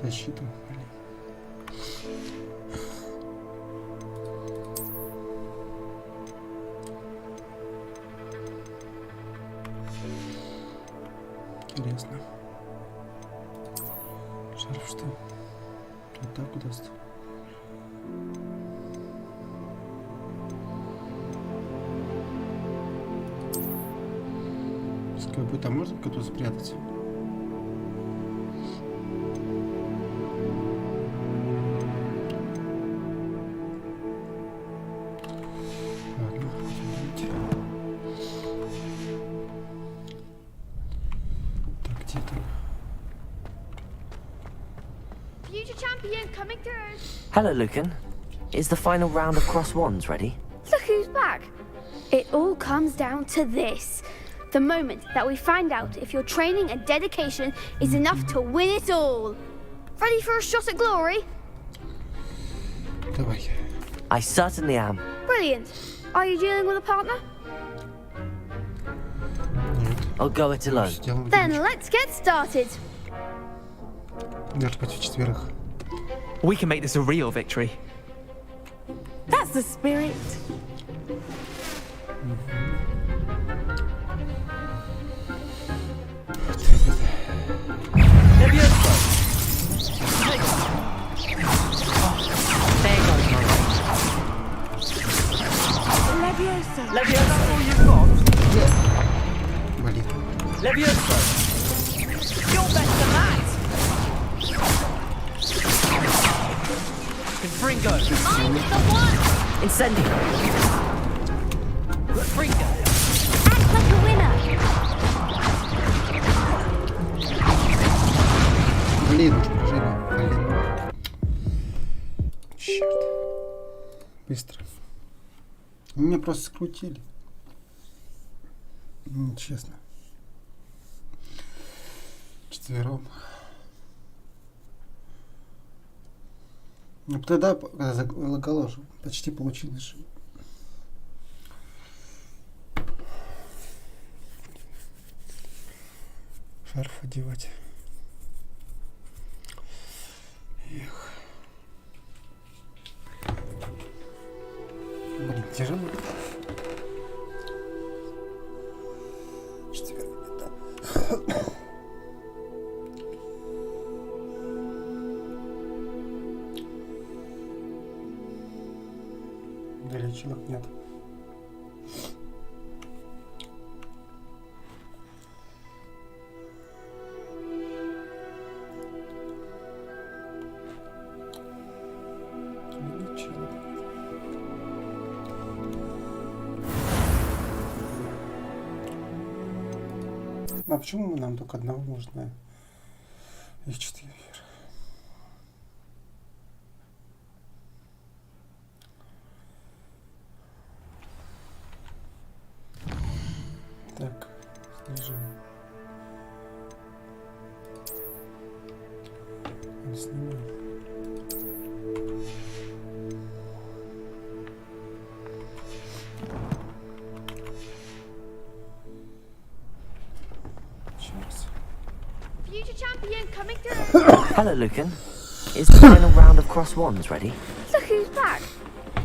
Защиту, блин. Интересно. Шарф что? Вот так удастся. Как бы там можно кто-то спрятать? Ладно, идите. Так, где там? Future champion coming through. Hello, Lucan. Is the final round of Cross Wands ready? Look who's back. It all comes down to this. The moment that we find out if your training and dedication is enough to win it all. Ready for a shot at glory? Давай. I certainly am. Brilliant. Are you dealing with a partner? I'll go it alone. Then let's get started. Даже против четверых. We can make this a real victory. That's the spirit. Levioso. There goes my Leviosa. Leviosa. All you've got. Блин. Leviosa. Incendio. Freaker. Act like a winner. Блин, Женя, блин. Черт. Быстро. Меня просто скрутили. Честно. Четвером. Ну тогда, когда залагало, почти получилось. Шарф одевать. Эх. Блин, тяжело. Да лечилок нет. А почему нам только одного нужно? Их 4. Так, снижаем. Снимаем. Future champion coming through. Hello, Lucan. Is the final round of cross wands ready? Look who's back.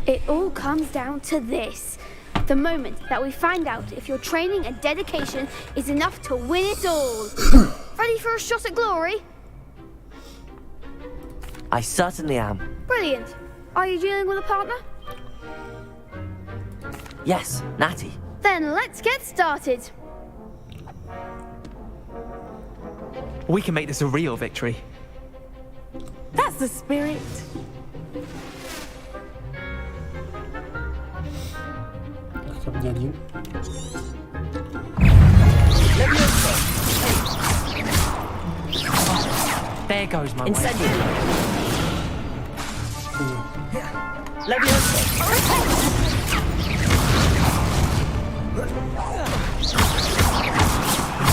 It all comes down to this. The moment that we find out if your training and dedication is enough to win it all. Ready for a shot at glory? I certainly am. Brilliant. Are you dealing with a partner? Yes, Natty. Then let's get started. We can make this a real victory. That's the spirit. There goes my Incendio.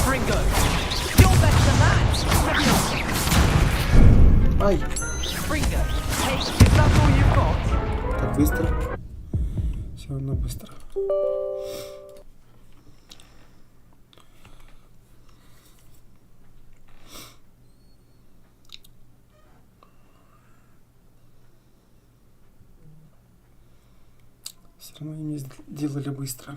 Ringo. You're better than that. Ай. Ringo. Hey, is that all you've got? Так быстро. Все равно быстро. Все равно им не сделали быстро.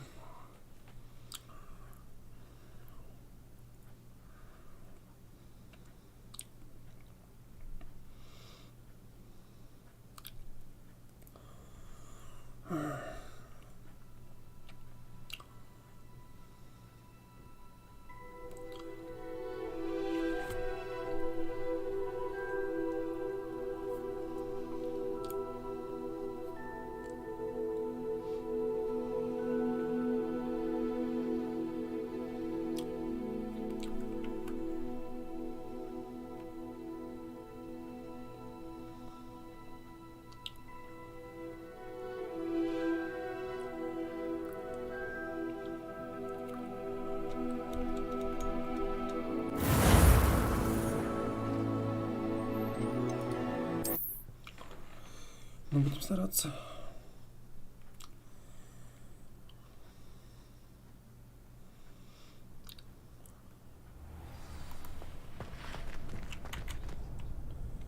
Мы будем стараться.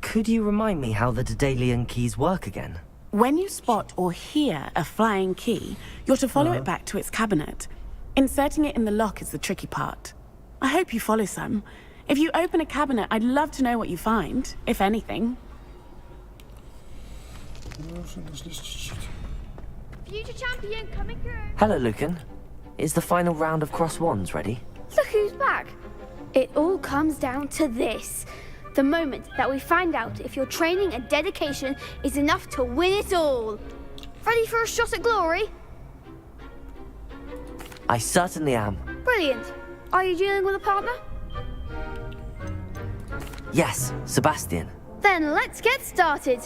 Could you remind me how the Daedalian keys work again? When you spot or hear a flying key, you're to follow it back to its cabinet. Inserting it in the lock is the tricky part. I hope you follow some. If you open a cabinet, I'd love to know what you find, if anything. Future champion coming through. Hello, Lucan. Is the final round of cross wands ready? Look who's back. It all comes down to this. The moment that we find out if your training and dedication is enough to win it all. Ready for a shot at glory? I certainly am. Brilliant. Are you dealing with a partner? Yes, Sebastian. Then let's get started.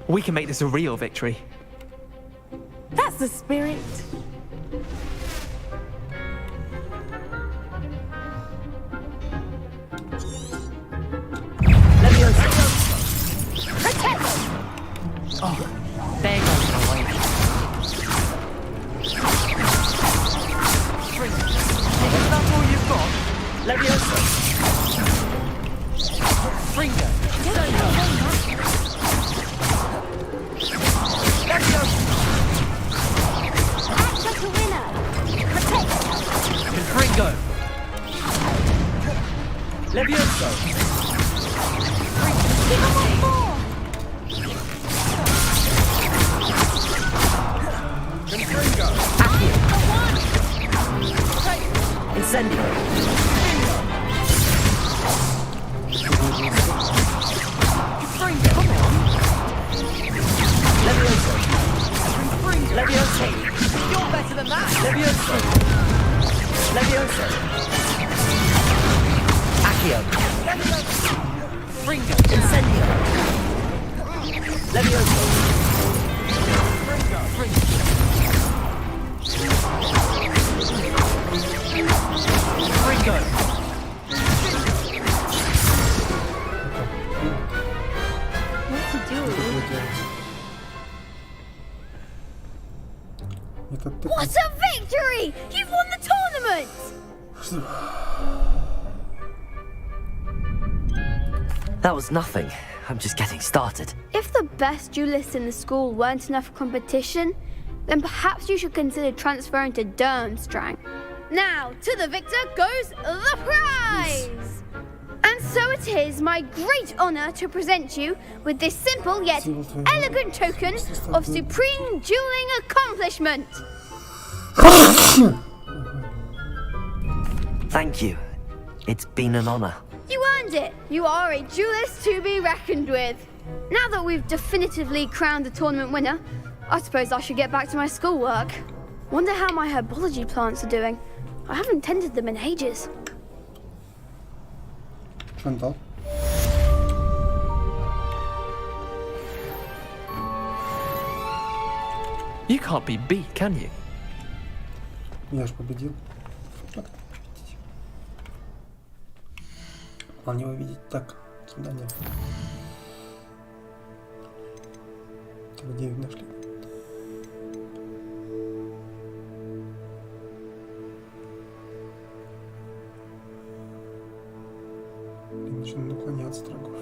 We can make this a real victory. That's the spirit. Oh, there goes my way. Is that all you've got? Leviosa. Fringo. Leviosa. Act like a winner. Protect. Fringo. Leviosa. Give him one more. Incendio. Leviosa. Leviosa. You're better than that. Leviosa. Leviosa. Accio. Fringo. Incendio. Leviosa. Fringo. Fringo. What's he doing? What a victory! You've won the tournament! That was nothing. I'm just getting started. If the best duelists in the school weren't enough for competition, then perhaps you should consider transferring to Durmstrang. Now, to the victor goes the prize! And so it is my great honor to present you with this simple yet elegant token of supreme dueling accomplishment. Thank you. It's been an honor. You earned it. You are a duelist to be reckoned with. Now that we've definitively crowned the tournament winner, I suppose I should get back to my schoolwork. Wonder how my herbology plants are doing. I haven't tended them in ages. Шандал. You can't be beat, can you? Я ж победил. Как это победить? Вполне увидеть так. Кидание. Так, 9 нашли. Начну наклоняться трагов.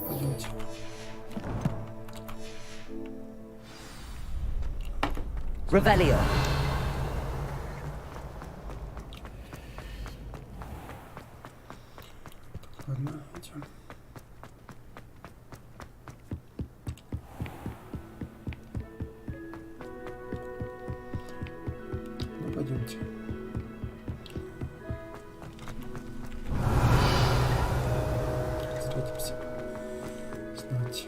Пойдемте. Revelio. Ладно, идем. Ну, пойдемте. Встретимся. Знаете.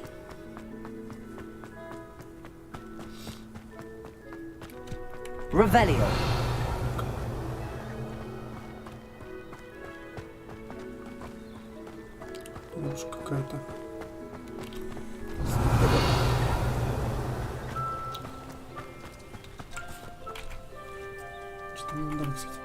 Revelio. Уж какая-то. Что мне надо рисовать?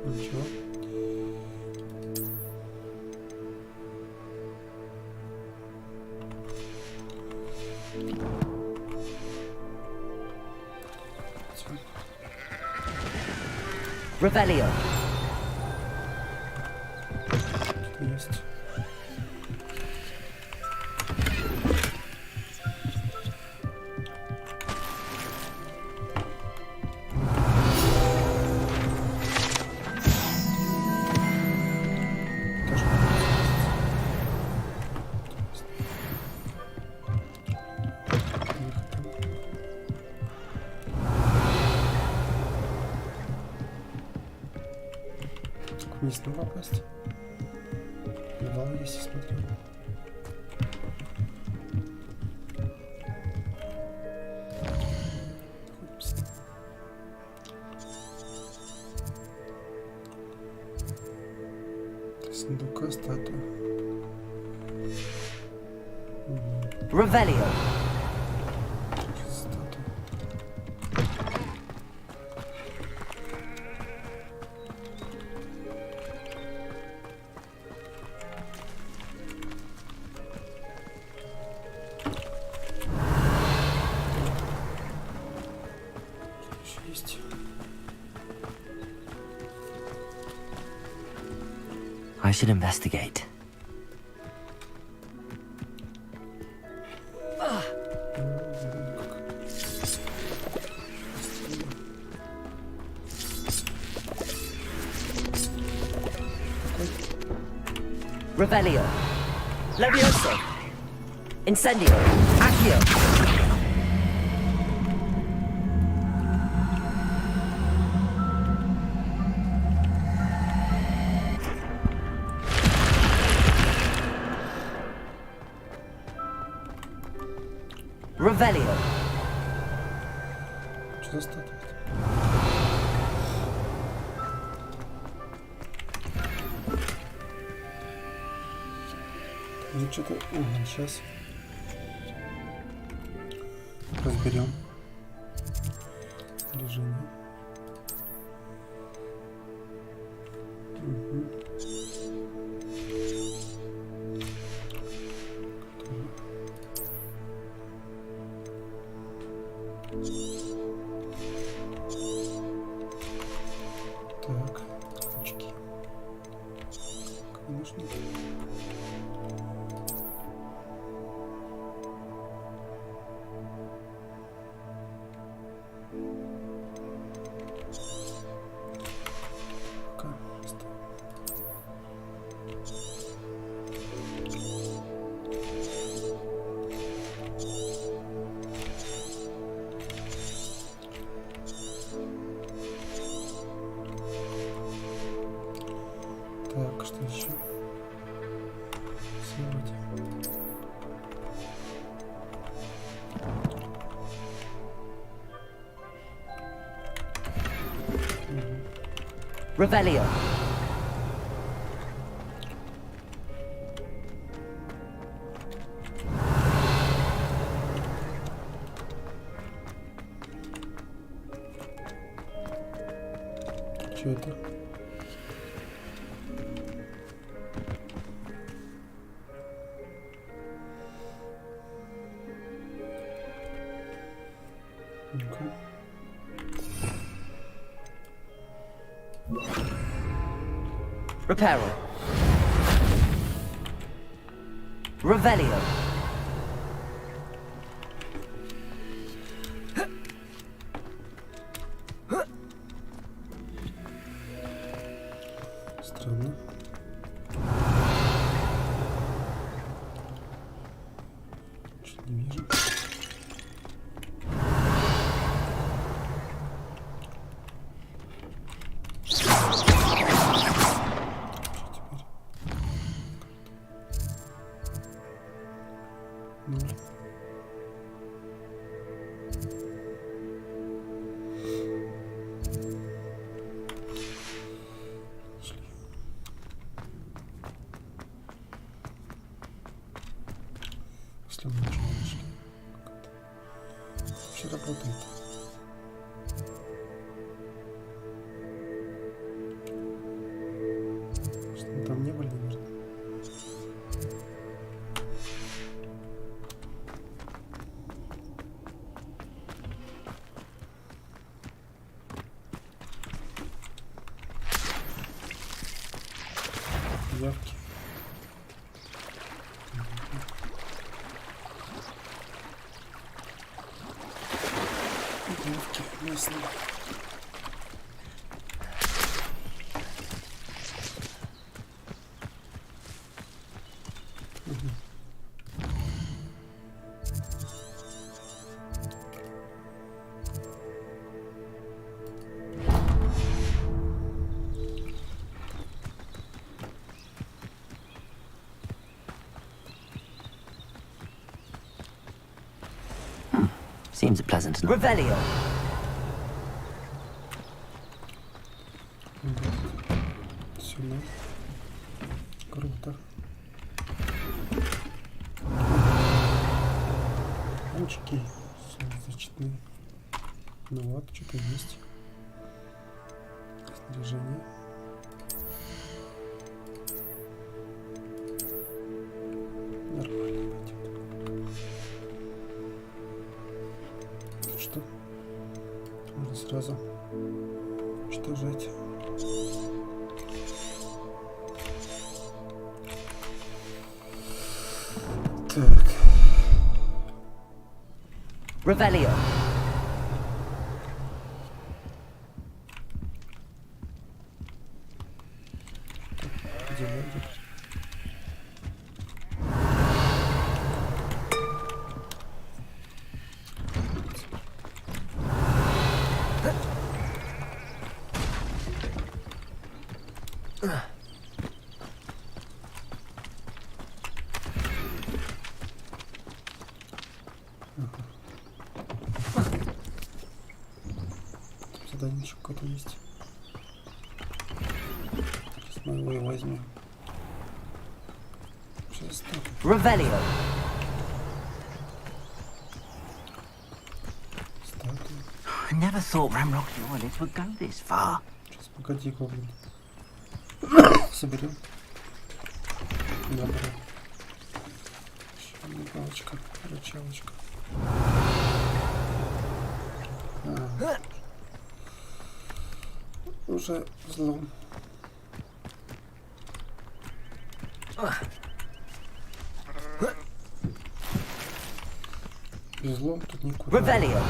Ничего. Revelio. Есть. Тоже. Вниз надо попасть. Бывало, если смотрел. Сундука, статуя. Revelio. I should investigate. Revelio. Levioso. Incendio. Accio. Revelio. Что за статуя? Ну что-то... сейчас разберем движение. Так, ручки. Конечно. Так, что еще? Сегодня. Revelio. Что это? Reparo. Revelio. Странно. Чуть не вижу. Если мы ничего не нашли. Вообще работает. Что мы там не были, наверное. Явки. Явки местные. Seems a pleasant enough. Revelio. Сюда. Круто. Очки солнцезащитные. Ну вот, что-то есть. Снаряжение. Нормально пойдет. Что? Можно сразу уничтожать. Так. Revelio. Где найдет? Задание еще какое-то есть. Сейчас мы его и возьмем. Сейчас так. Revelio. I never thought Ramrock's loyalists would go this far. Сейчас, погоди, гоблин. Соберем. Добро. Еще одна палочка, рычалочка. Уже взлом. Взлом тут никуда. Revelio.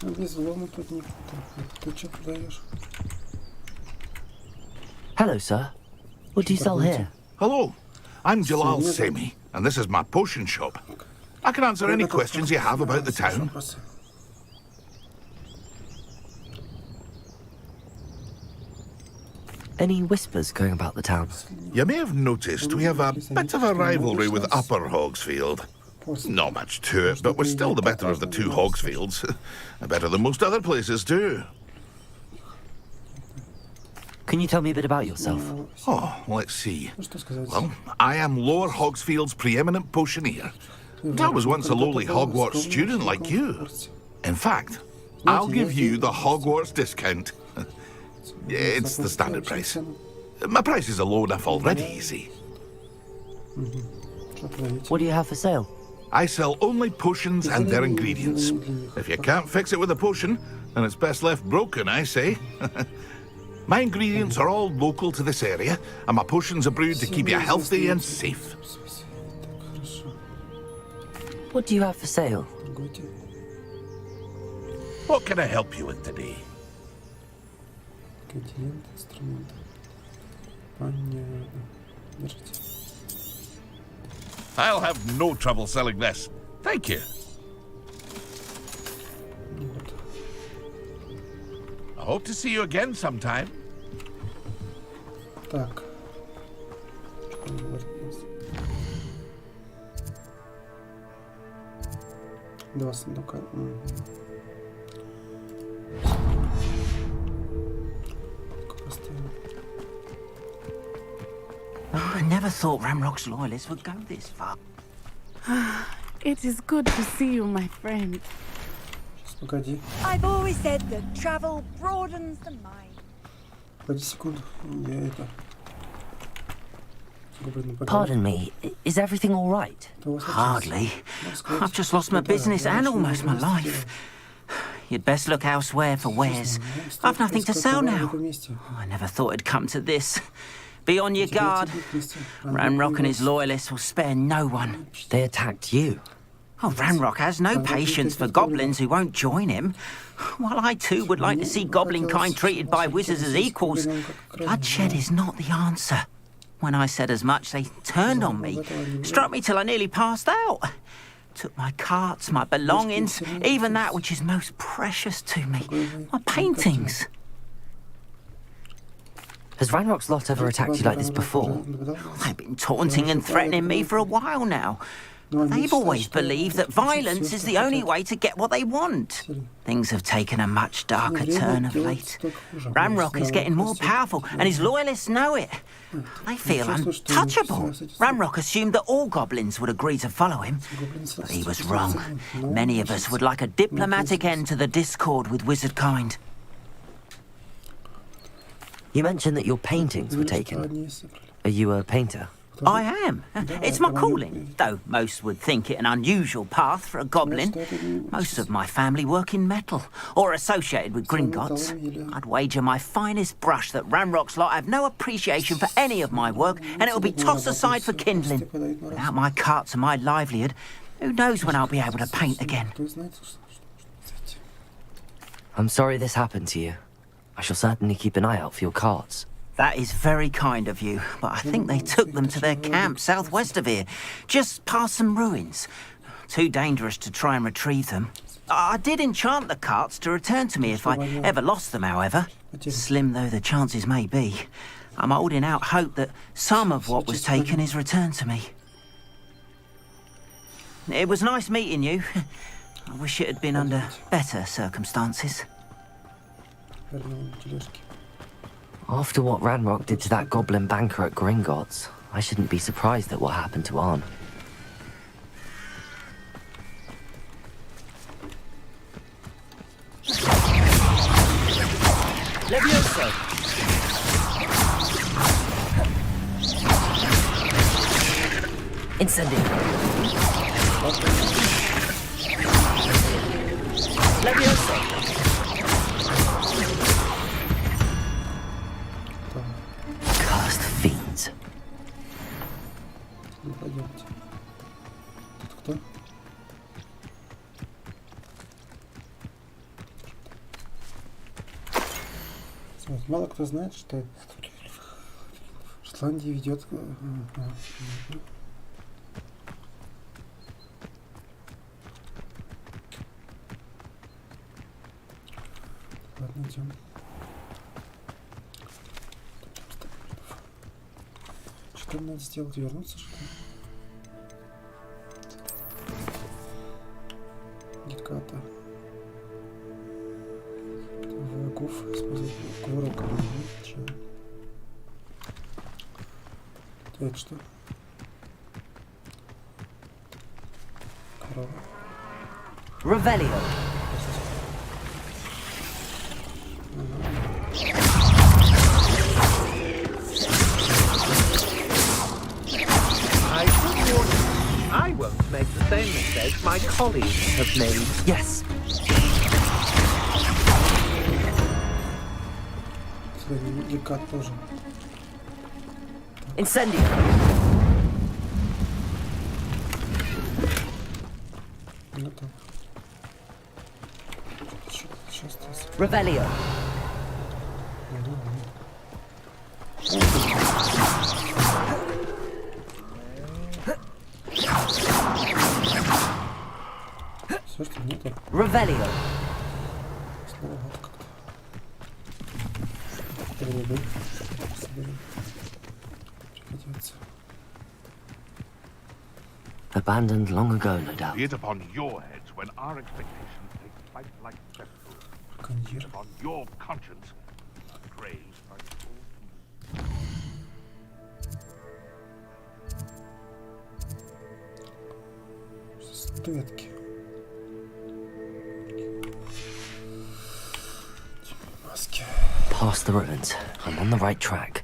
Без взлома тут никуда. Ты что продаешь? Hello, sir. What do you sell here? Hello, I'm Jalal Semi, and this is my potion shop. I can answer any questions you have about the town. Any whispers going about the town? You may have noticed we have a bit of a rivalry with Upper Hogsfield. Not much to it, but we're still the better of the two Hogsfields. Better than most other places, too. Can you tell me a bit about yourself? Oh, let's see. Well, I am Lower Hogsfield's preeminent potioneer. I was once a lowly Hogwarts student like you. In fact, I'll give you the Hogwarts discount. It's the standard price. My prices are low enough already, you see. What do you have for sale? I sell only potions and their ingredients. If you can't fix it with a potion, then it's best left broken, I say. My ingredients are all local to this area, and my potions are brewed to keep you healthy and safe. What do you have for sale? What can I help you with today? I'll have no trouble selling this. Thank you. I hope to see you again sometime. Так. Два сундука. I never thought Ramrock's loyalists would go this far. It is good to see you, my friend. Погоди. I've always said that travel broadens the mind. Погоди секунду. Я это... Pardon me, is everything all right? Hardly. I've just lost my business and almost my life. You'd best look elsewhere for wares. I've nothing to sell now. I never thought it'd come to this. Be on your guard. Ramrock and his loyalists will spare no one. They attacked you. Oh, Ramrock has no patience for goblins who won't join him. While I too would like to see goblin kind treated by wizards as equals, bloodshed is not the answer. When I said as much, they turned on me, struck me till I nearly passed out. Took my carts, my belongings, even that which is most precious to me, my paintings. Has Ranrock's lot ever attacked you like this before? They've been taunting and threatening me for a while now. They've always believed that violence is the only way to get what they want. Things have taken a much darker turn of late. Ranrock is getting more powerful, and his loyalists know it. They feel untouchable. Ranrock assumed that all goblins would agree to follow him, but he was wrong. Many of us would like a diplomatic end to the discord with wizard kind. You mentioned that your paintings were taken. Are you a painter? I am. It's my calling, though most would think it an unusual path for a goblin. Most of my family work in metal, or associated with Gringotts. I'd wager my finest brush that Ranrock's lot have no appreciation for any of my work, and it'll be tossed aside for kindling. Without my carts and my livelihood, who knows when I'll be able to paint again. I'm sorry this happened to you. I shall certainly keep an eye out for your carts. That is very kind of you, but I think they took them to their camp southwest of here, just past some ruins. Too dangerous to try and retrieve them. I did enchant the carts to return to me if I ever lost them, however. Slim though the chances may be, I'm holding out hope that some of what was taken is returned to me. It was nice meeting you. I wish it had been under better circumstances. After what Ranrock did to that goblin banker at Gringotts, I shouldn't be surprised at what happened to Arn. Levioso! Incendio! Levioso! Cursed fiends. Пойдемте. Тут кто? Смотрите, мало кто знает, что в Шотландии ведет... Ладно, идем. Что надо сделать? Вернуться, что ли? Гитката. Врагов использовать урок. Это что? Корова. Revelio. I won't make the same mistake my colleagues have made. Yes. Гекат тоже. Incendio. Готов. Сейчас. Revelio. Все, что нету. Revelio. Снова вот как-то. Переведу. Соберем. Пригодится. Abandoned long ago, no doubt. Be it upon your heads when our expectations take flight like festivals. Be it upon your conscience, graves are full. Статуэтки. Маски. Past the ruins. I'm on the right track.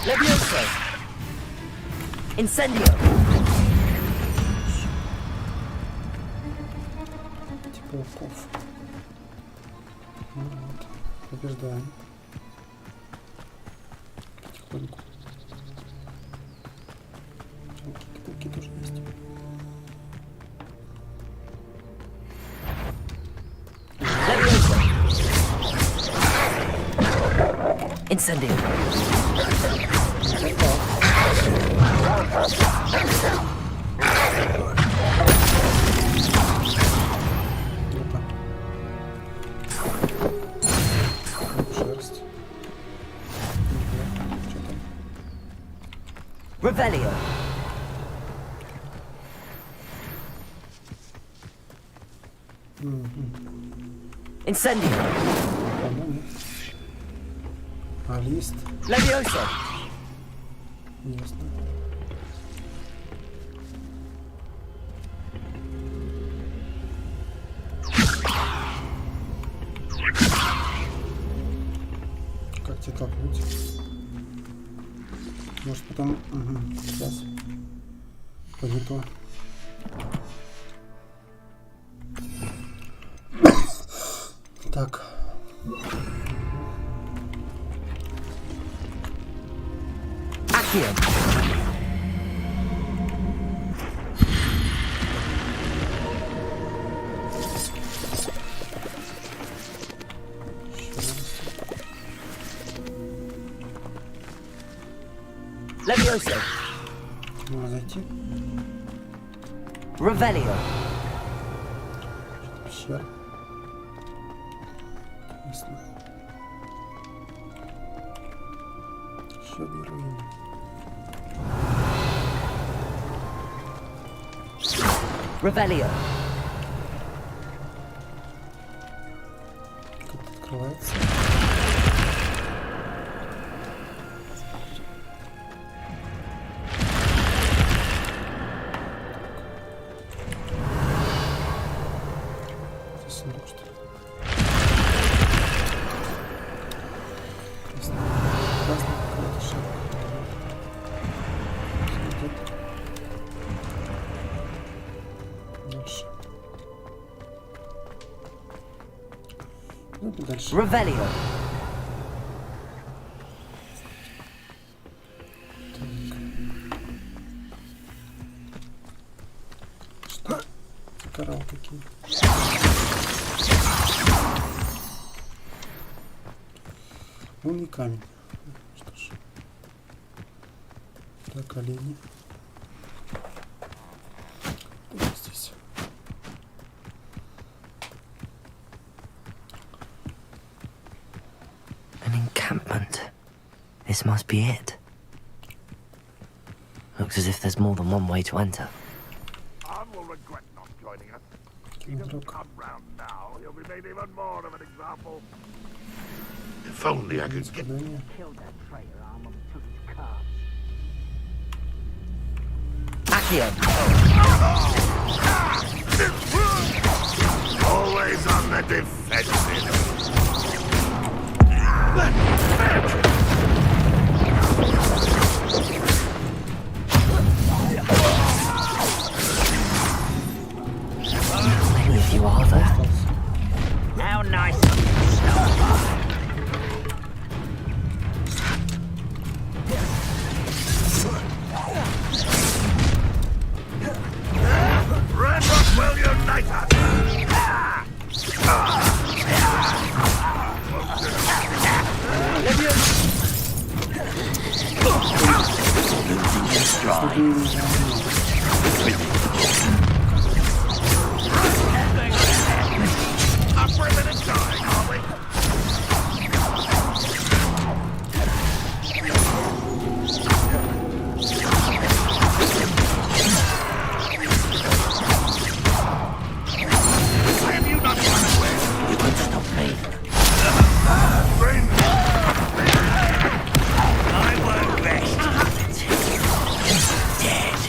Levioso! Incendio! Типа уков. Ну вот. Побеждаем. Потихоньку. Такие тоже есть. Incendio! Revelio. Incendio. А лист? Levioso. Ясно. Как тебя толкнуть? Может потом... Угу. Сейчас. Не то. Так. Accio. Levioso. Можно зайти. Revelio. Пещера. Ясно. Еще одни руины. Revelio. Как это открывается? Это сундук, что ли? Красный какой-то шапка. Дальше. Ну, дальше. Revelio. Что? Коралл какие. Лунный камень. Что ж. Так, олени. Вот здесь. An encampment. This must be it. Looks as if there's more than one way to enter. Anne will regret not joining us. He doesn't come round now. He'll be made even more of an example. If only I could get... Killed that traitor armor and took his cars. Accio. Always on the defensive. Many of you are there. How nice of you to stop by. Red Rockwell United! Losing your stride. Up ribbon and dying, are we? Why have you not run away? You won't stop me. I work best. Dead.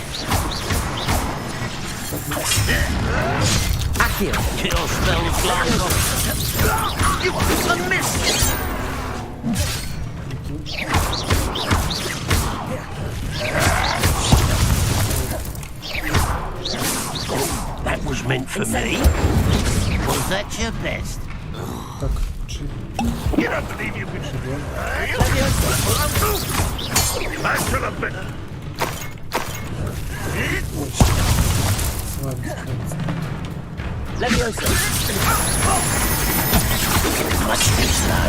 Accio. Kill spells long. You are a miss! That was meant for me. Was that your best? Так, You don't believe you can... I should have been... Levioso. Much too slow.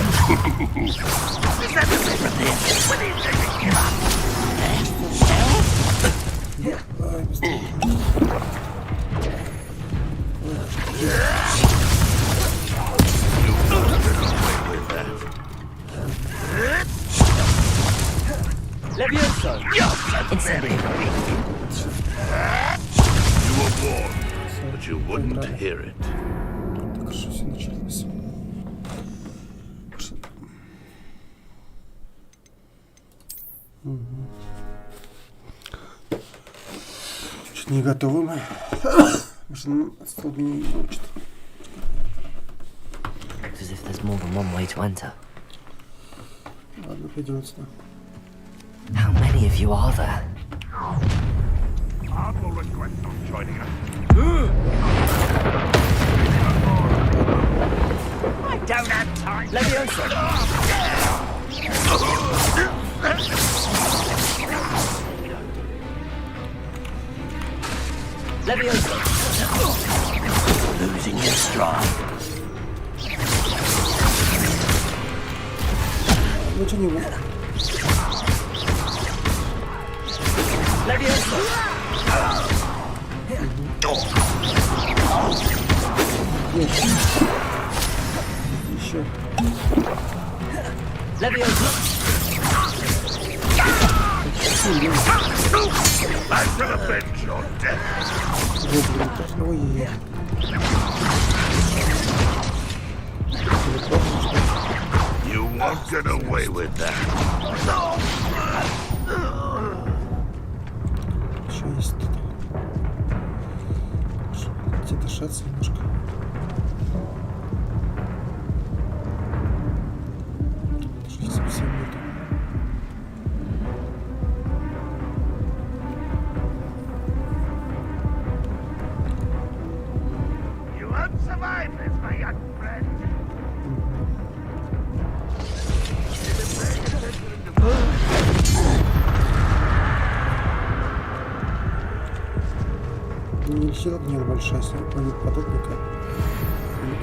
Is that the best of this? When are you taking him up? Levioso! Incendio! You were warned, but you wouldn't hear it. Так хорошо все началось. Чуть не готовы мы. Машина столбни не учат. As if there's more than one way to enter. Ладно, пойдем сюда. How many of you are there? I will regret not joining us. I don't have time! Levioso! Levioso! Losing your stride. Ничего не было. Levioso! Еще. Levioso! I shall avenge your death. Ой-ой-ой. You won't get away with that. Что есть тут? Где дышаться немножко. Дышать совсем нету. You won't survive this, my young friend. Не сила гнева большая, память подобника.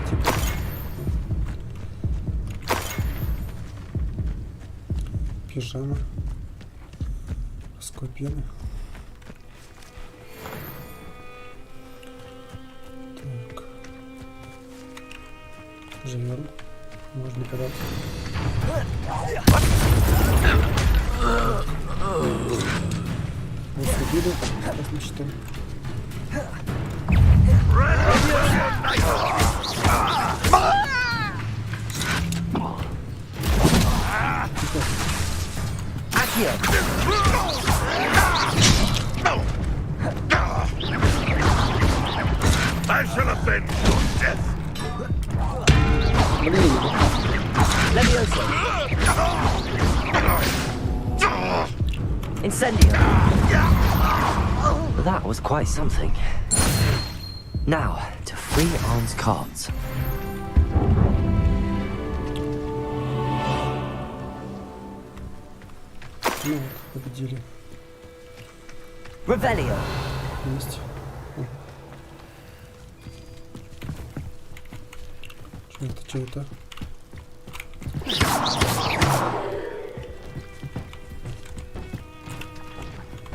Типа. Пижама. Морской пены. Так. Живем. Можно податься. Вот убили, отлично. I shall avenge your death. Levioso! Incendio! That was quite something. Now, to free Arn's cards. Ну вот, победили. Revelio! Есть. Что это?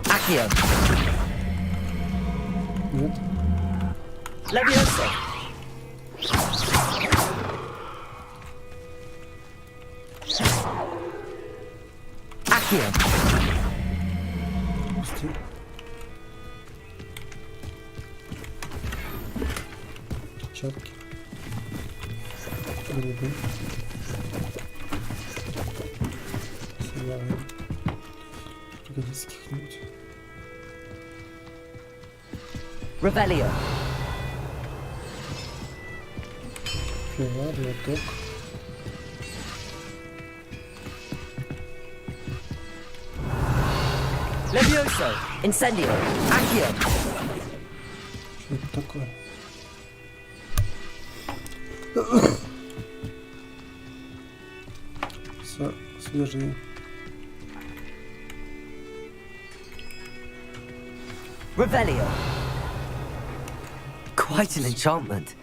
Accio! Нет. Levioso! Accio! Пусти. Перчатки. Грибы. Силовые. Пригодится каких-нибудь. Revelio! Пила, глоток. Levioso! Incendio! Accio! Что это такое? Свежие. Revelio! Quite an enchantment.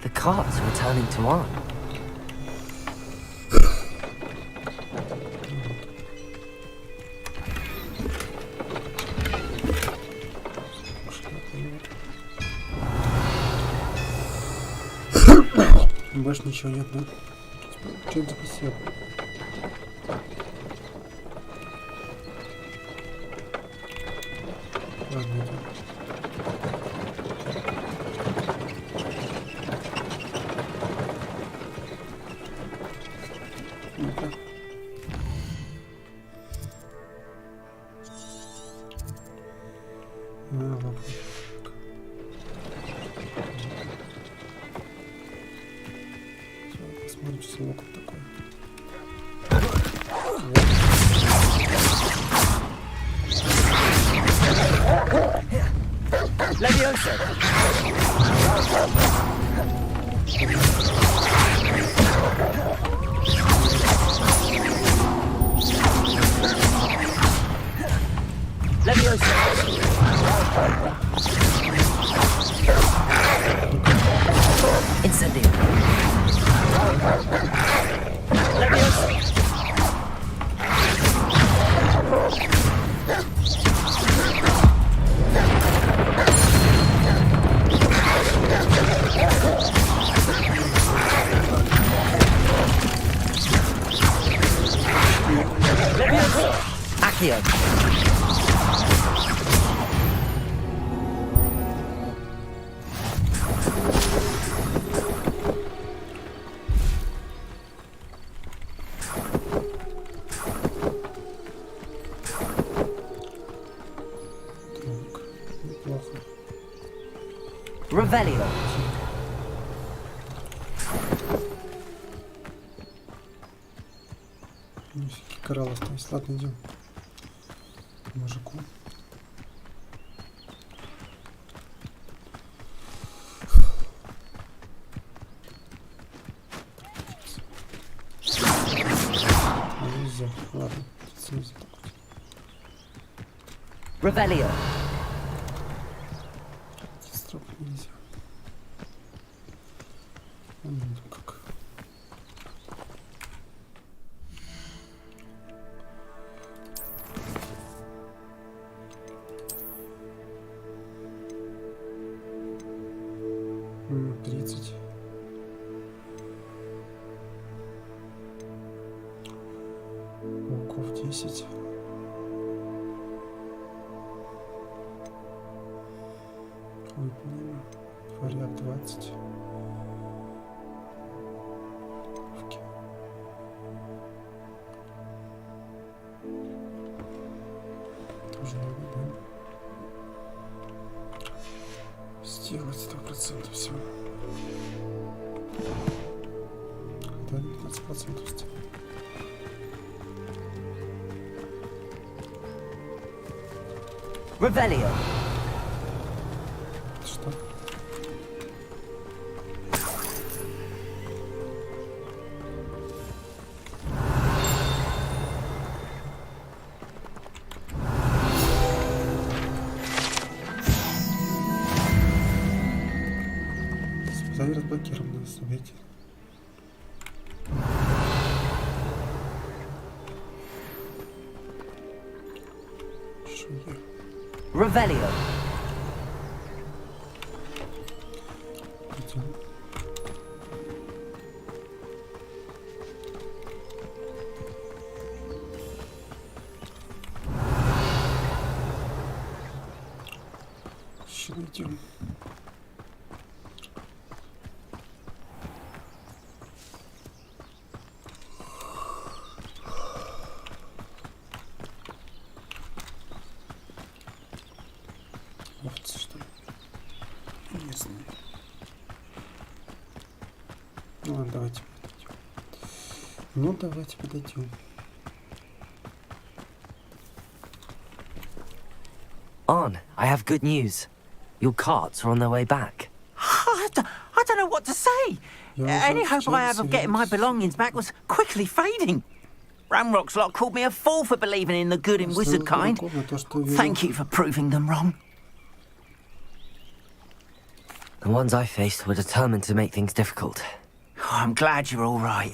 The cards are returning to Arn. Больше ничего нет, да? Что это запустил? Ну-ка. Посмотрим, что звук такой. Leviosa! Leviosa! Incendio! Leviosa! Accio. Revelio. Коралл осталось. Ладно, идем. Мужику. Нельзя. Ладно. Revelio. Строп нельзя. Как? — 30. Пауков 10. Выполнено. Вариант 20. Тоже не видно. Сделать 100% все. Да, 15% сделать. Revelio. Что? Специально разблокированные события. Revelio. Еще найдем. Овцы, что ли? Не знаю. Ну ладно, давайте подойдем. Ну, давайте подойдем. On, I have good news. Your carts are on their way back. I don't know what to say. Any hope I have of getting my belongings back was quickly fading. Ramrock's lot called me a fool for believing in the good in wizard kind. Thank you for proving them wrong. The ones I faced were determined to make things difficult. Oh, I'm glad you're all right.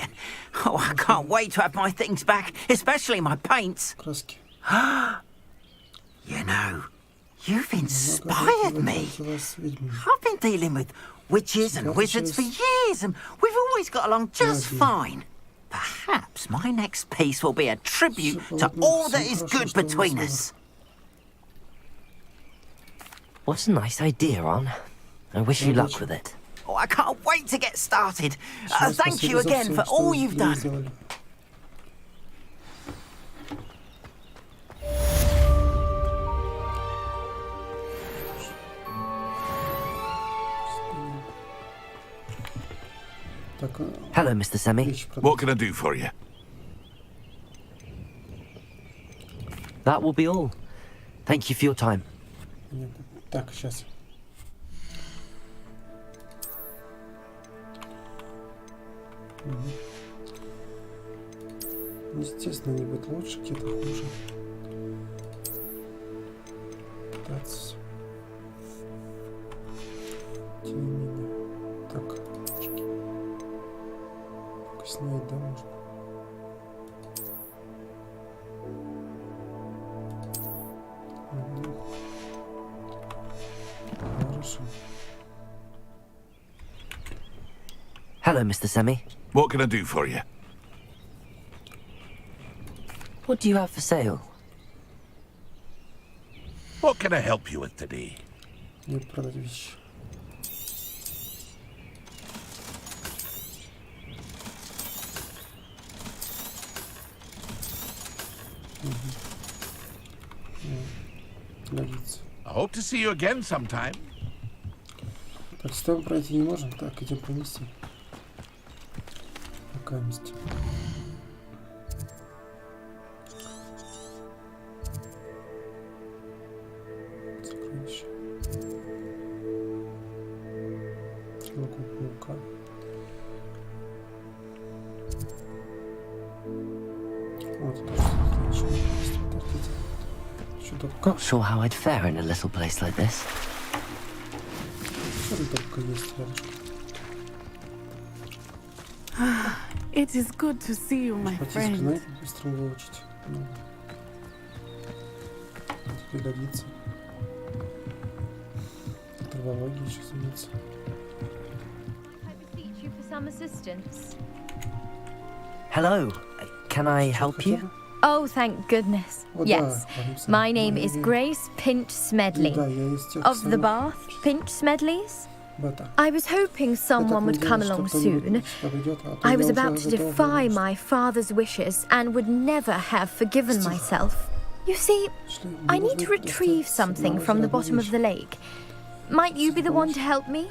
Oh, I can't wait to have my things back, especially my paints. You know, you've inspired me. I've been dealing with witches and wizards for years, and we've always got along just fine. Perhaps my next piece will be a tribute to all that is good between us. What a nice idea, Ron. I wish you luck with it. Oh, I can't wait to get started. Thank you again for all you've done. Hello, Mr. Semi. What can I do for you? That will be all. Thank you for your time. Так, сейчас. Естественно, не будет лучше, где-то хуже. Пытаться. Тем не менее. Так. Снять, да, можно? Хорошо. Hello, Mr. Semi. What can I do for you? What do you have for sale? What can I help you with today? Нет, продать вещи. Годится. I hope to see you again sometime. Так, систему пройти не можем. Так, идем по миссии. Пока миссия. Сокровище. Луку паука. Вот это что Not sure how I'd fare in a little place like this. It is good to see you, my friend. Быстро выучить. Пригодится. Травологии еще заняться. Some assistance. Hello. Can I help you? Oh, thank goodness. Yes. My name is Grace Pinch Smedley. Of the Bath Pinch Smedleys? I was hoping someone would come along soon. I was about to defy my father's wishes and would never have forgiven myself. You see, I need to retrieve something from the bottom of the lake. Might you be the one to help me?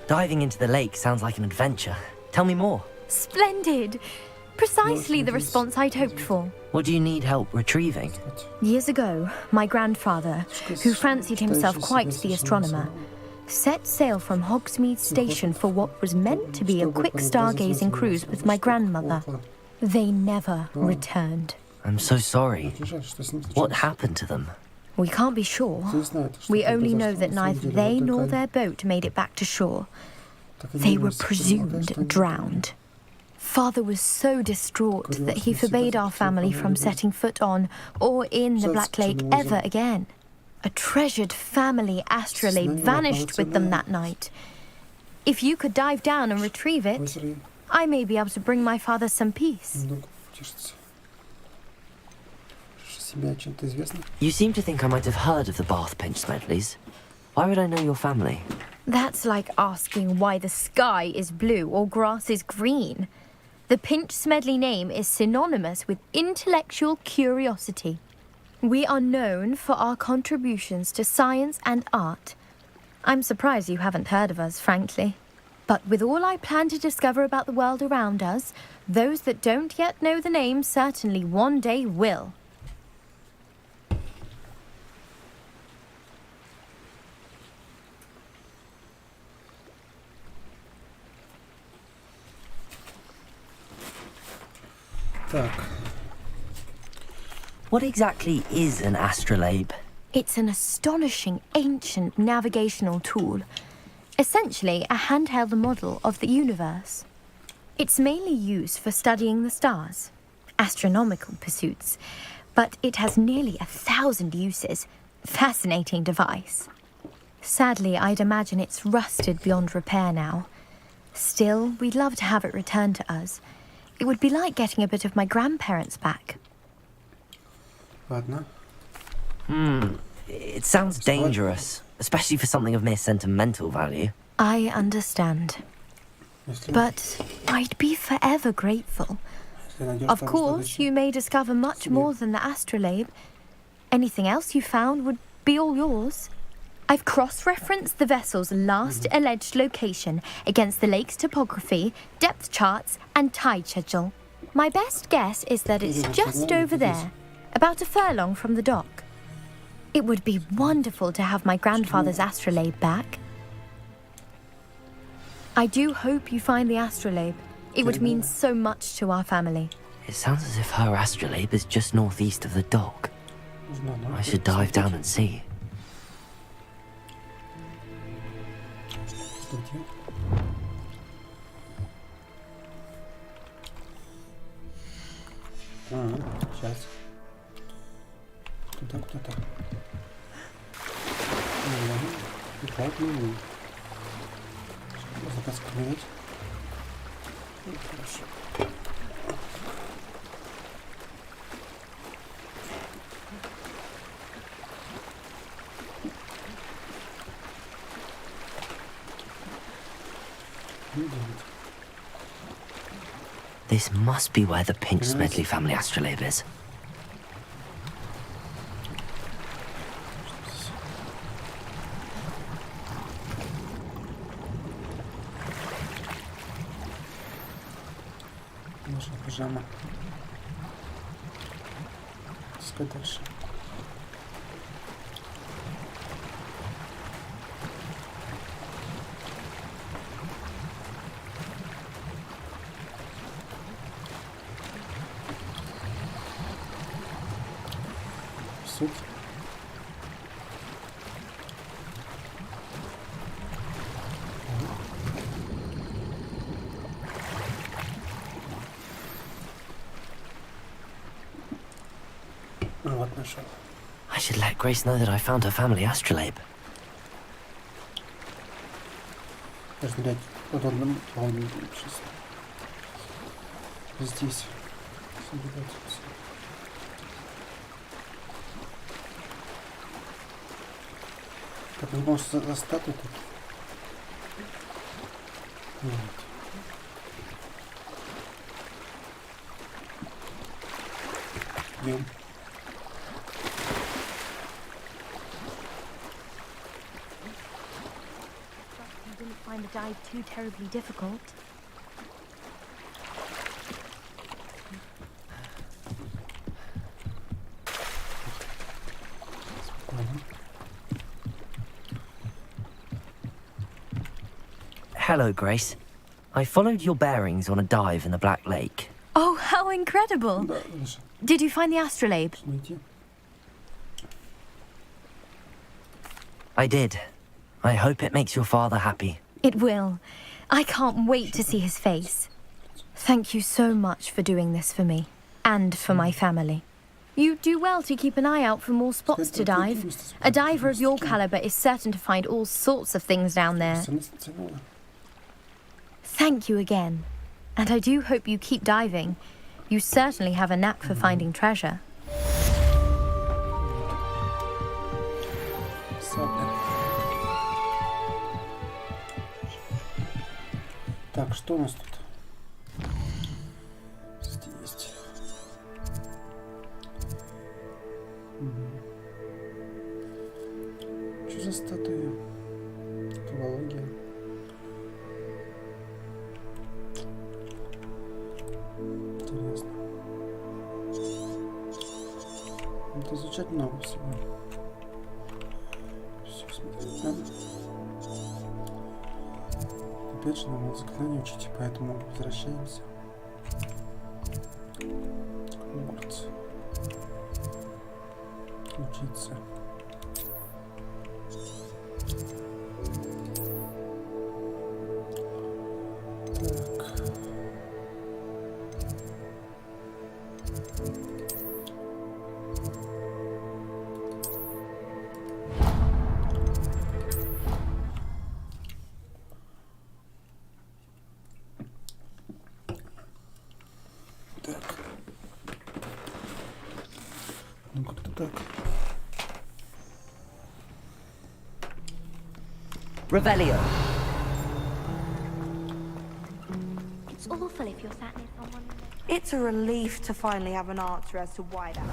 Diving into the lake sounds like an adventure. Tell me more. Splendid! Precisely the response I'd hoped for. What do you need help retrieving? Years ago, my grandfather, who fancied himself quite the astronomer, set sail from Hogsmeade Station for what was meant to be a quick stargazing cruise with my grandmother. They never returned. I'm so sorry. What happened to them? We can't be sure. We only know that neither they nor their boat made it back to shore. They were presumed drowned. Father was so distraught that he forbade our family from setting foot on or in the Black Lake ever again. A treasured family astrolabe vanished with them that night. If you could dive down and retrieve it, I may be able to bring my father some peace. You seem to think I might have heard of the Bath Pinch Smedleys. Why would I know your family? That's like asking why the sky is blue or grass is green. The Pinch Smedley name is synonymous with intellectual curiosity. We are known for our contributions to science and art. I'm surprised you haven't heard of us, frankly. But with all I plan to discover about the world around us, those that don't yet know the name certainly one day will. What exactly is an astrolabe? It's an astonishing ancient navigational tool. Essentially a handheld model of the universe. It's mainly used for studying the stars, astronomical pursuits, but it has nearly 1,000 uses. Fascinating device. Sadly, I'd imagine it's rusted beyond repair now. Still, we'd love to have it returned to us. It would be like getting a bit of my grandparents back. Ладно. It sounds dangerous, especially for something of mere sentimental value. I understand. But I'd be forever grateful. Of course, you may discover much more than the astrolabe. Anything else you found would be all yours. I've cross-referenced the vessel's last alleged location against the lake's topography, depth charts, and tide schedule. My best guess is that it's just over there, about a furlong from the dock. It would be wonderful to have my grandfather's astrolabe back. I do hope you find the astrolabe. It would mean so much to our family. It sounds as if her astrolabe is just northeast of the dock. I should dive down and see. Сейчас. Куда-то. Так, заказ проверять. Хорошо. This must be where the Pinch Smedley family astrolabe is. Наша пижама. Пускай дальше. Суть. Вот нашел. I should let Grace know that I found her family astrolabe. Разделять подобным полным сейчас. Здесь. Так, не можешь застать тут. Вот. Бьем. You didn't find the dive too terribly difficult. Hello, Grace. I followed your bearings on a dive in the Black Lake. Oh, how incredible! Did you find the astrolabe? I did. I hope it makes your father happy. It will. I can't wait to see his face. Thank you so much for doing this for me. And for my family. You do well to keep an eye out for more spots to dive. A diver of your caliber is certain to find all sorts of things down there. Thank you again. And I do hope you keep diving. You certainly have a knack for finding treasure. Так, что у нас тут? Здесь. Что за статуя? Травология. Интересно. Это изучать много всего. Все, смотреть надо. Опять же нам надо заклинание учить, поэтому возвращаемся. Hogwarts. Учиться. Так. Ну как-то так. Revelio. It's awful if you're sat near someone. It's a relief to finally have an answer as to why that.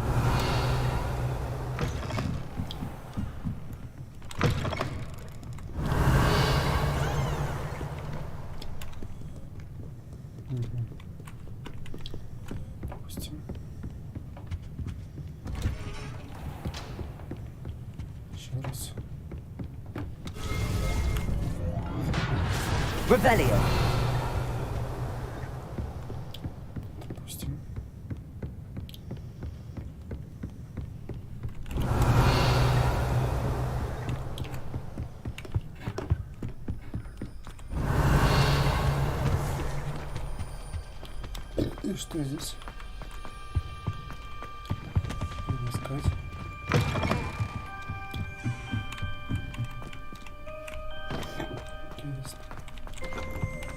Допустим. Еще раз. Revelio. Допустим. И что здесь? Надо искать. Интересно.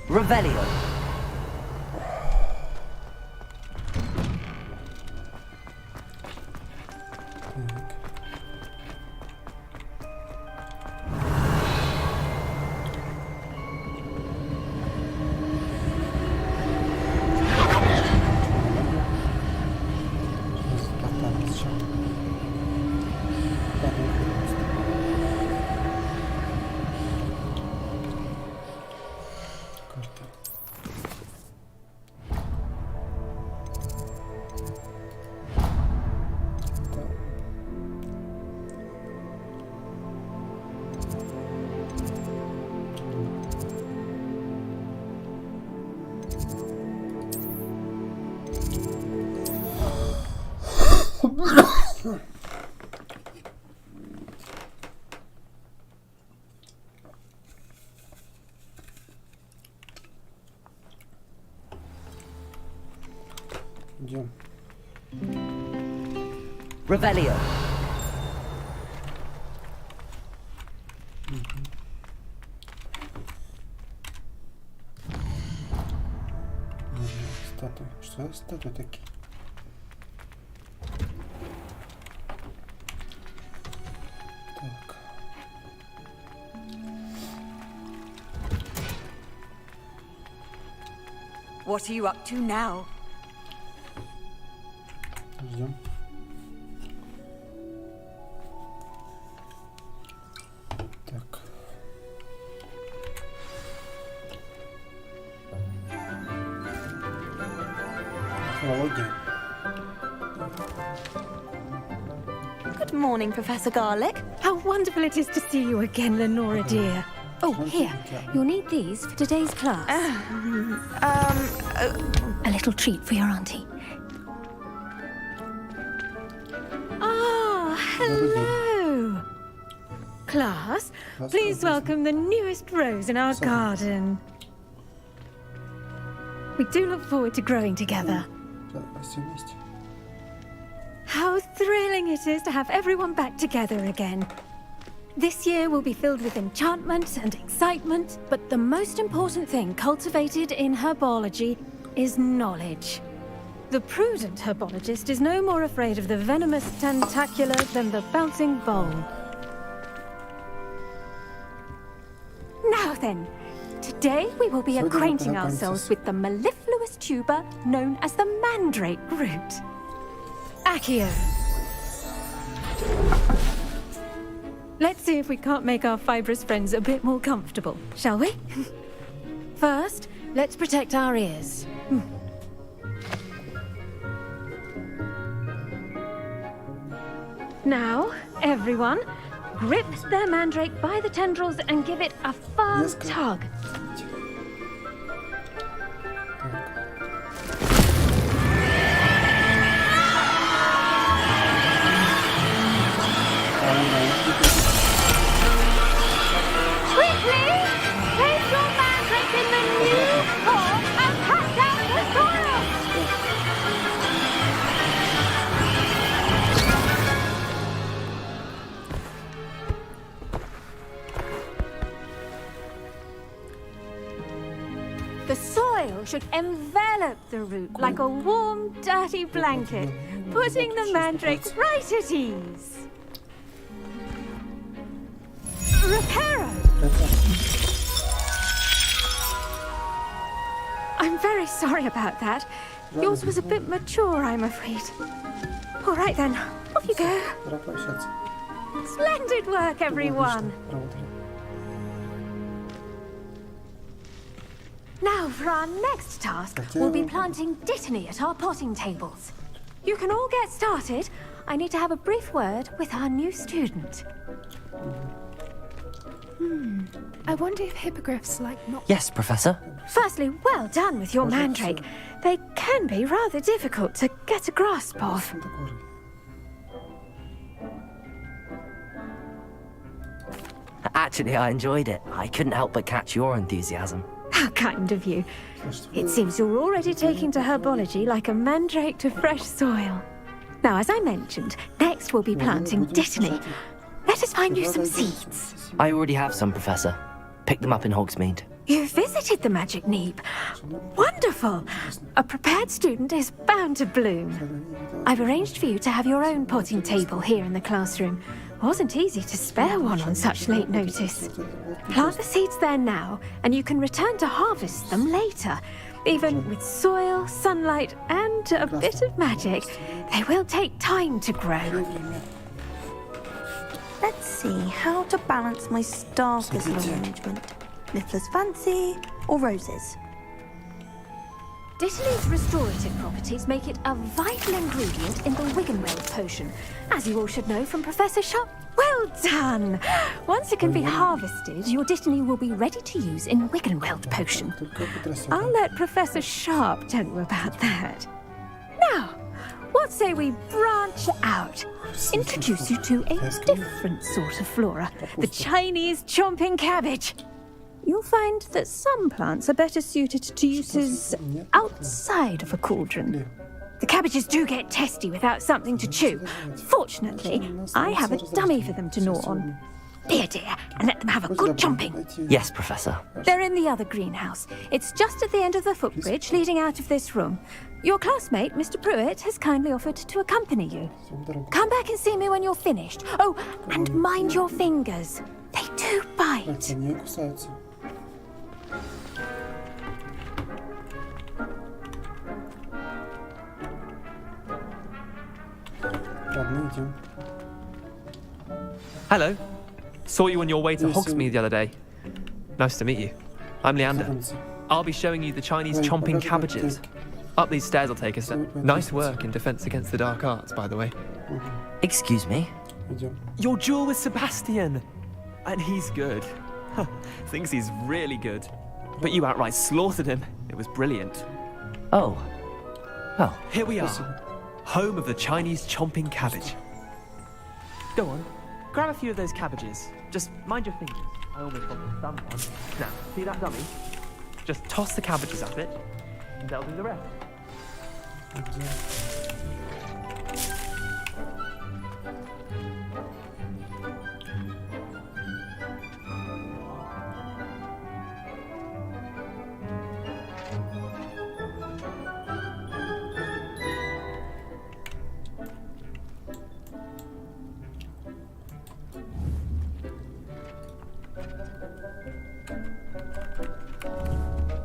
Revelio. Идем. Revelio. Статуи. Что за статуи такие? Так. What are you up to now? Ждем. Так. Травология. Good morning, Professor Garlic. How wonderful it is to see you again, Lenora dear. Oh, here. You'll need these for today's class. A little treat for your auntie. Ah, hello. Class, please welcome the newest rose in our garden. We do look forward to growing together. How thrilling it is to have everyone back together again. This year will be filled with enchantment and excitement, but the most important thing cultivated in herbology is knowledge. The prudent herbologist is no more afraid of the venomous tentacula than the bouncing vole. Now then, today we will be acquainting ourselves with the mellifluous tuber known as the mandrake root. Accio. Let's see if we can't make our fibrous friends a bit more comfortable, shall we? First, let's protect our ears. Now, everyone, grip their mandrake by the tendrils and give it a firm tug. Quickly! Place your mandrake in the new form and cut down the soil! The soil should envelop the root like a warm, dirty blanket, putting the mandrake right at ease. Reparo! I'm very sorry about that. Yours was a bit mature, I'm afraid. All right then, off you go. Splendid work, everyone. Now for our next task, we'll be planting dittany at our potting tables. You can all get started. I need to have a brief word with our new student. I wonder if hippogriffs like not... Yes, Professor. Firstly, well done with your mandrake. They can be rather difficult to get a grasp of. Actually, I enjoyed it. I couldn't help but catch your enthusiasm. How kind of you. It seems you're already taking to herbology like a mandrake to fresh soil. Now, as I mentioned, next we'll be planting dittany. Let us find you some seeds. I already have some, Professor. Picked them up in Hogsmeade. You visited the Magic Neep. Wonderful! A prepared student is bound to bloom. I've arranged for you to have your own potting table here in the classroom. Wasn't easy to spare one on such late notice. Plant the seeds there now, and you can return to harvest them later. Even with soil, sunlight, and a bit of magic, they will take time to grow. Let's see how to balance my star thistle arrangement. Niffler's fancy or roses? Dittany's restorative properties make it a vital ingredient in the Wiggenweld potion, as you all should know from Professor Sharp. Well done! Once it can be harvested, your dittany will be ready to use in Wiggenweld potion. I'll let Professor Sharp tell you about that. Now, what say we branch out? Introduce you to a different sort of flora, the Chinese chomping cabbage. You'll find that some plants are better suited to uses outside of a cauldron. The cabbages do get testy without something to chew. Fortunately, I have a dummy for them to gnaw on. Dear, and let them have a good chomping. Yes, Professor. They're in the other greenhouse. It's just at the end of the footbridge leading out of this room. Your classmate, Mr. Pruitt, has kindly offered to accompany you. Come back and see me when you're finished. Oh, and mind your fingers. They do bite. Hello. Saw you on your way to Hogsmeade the other day. Nice to meet you. I'm Leander. I'll be showing you the Chinese chomping cabbages. Up these stairs will take us. Nice work in defense against the dark arts, by the way. Excuse me? Your duel with Sebastian. And he's good. Thinks he's really good. But you outright slaughtered him. It was brilliant. Oh. Well. Here we are. Home of the Chinese chomping cabbage. Go on. Grab a few of those cabbages. Just mind your fingers. I almost got the thumb one. Now, see that dummy? Just toss the cabbages at it, and they'll do the rest.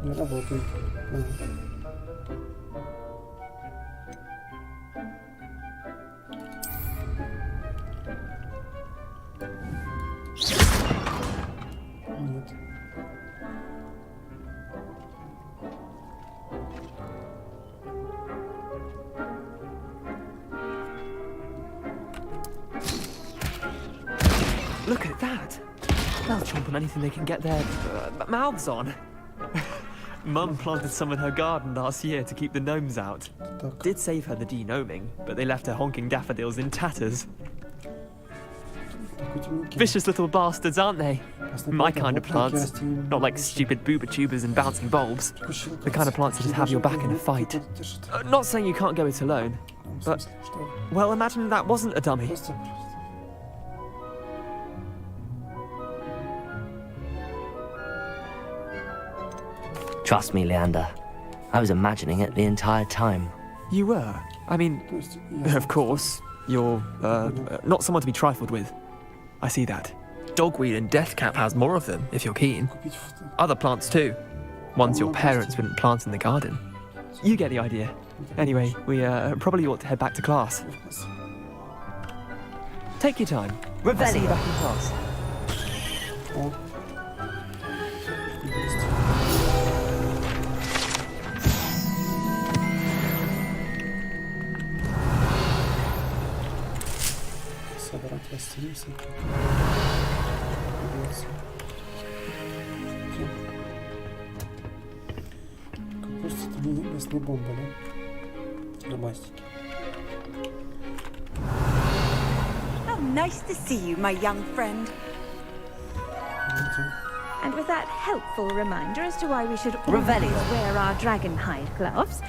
Не работает. Нет. Look at that. They'll chomp on anything they can get their mouths on. Mum planted some in her garden last year to keep the gnomes out. Did save her the de-gnoming, but they left her honking daffodils in tatters. Vicious little bastards, aren't they? My kind of plants. Not like stupid booba tubers and bouncing bulbs. The kind of plants that just have your back in a fight. Not saying you can't go it alone, but... Well, imagine that wasn't a dummy. Trust me, Leander. I was imagining it the entire time. You were? I mean, of course, you're, not someone to be trifled with. I see that. dogweed and deathcap has more of them, if you're keen. Other plants too. Ones your parents wouldn't plant in the garden. You get the idea. Anyway, we probably ought to head back to class. Take your time. I'll see you back in class. Собрать растения. Капуста — это местные бомбы, да? Рыбастики. How nice to see you, my young friend. And with that helpful reminder as to why we should always wear our dragon hide gloves,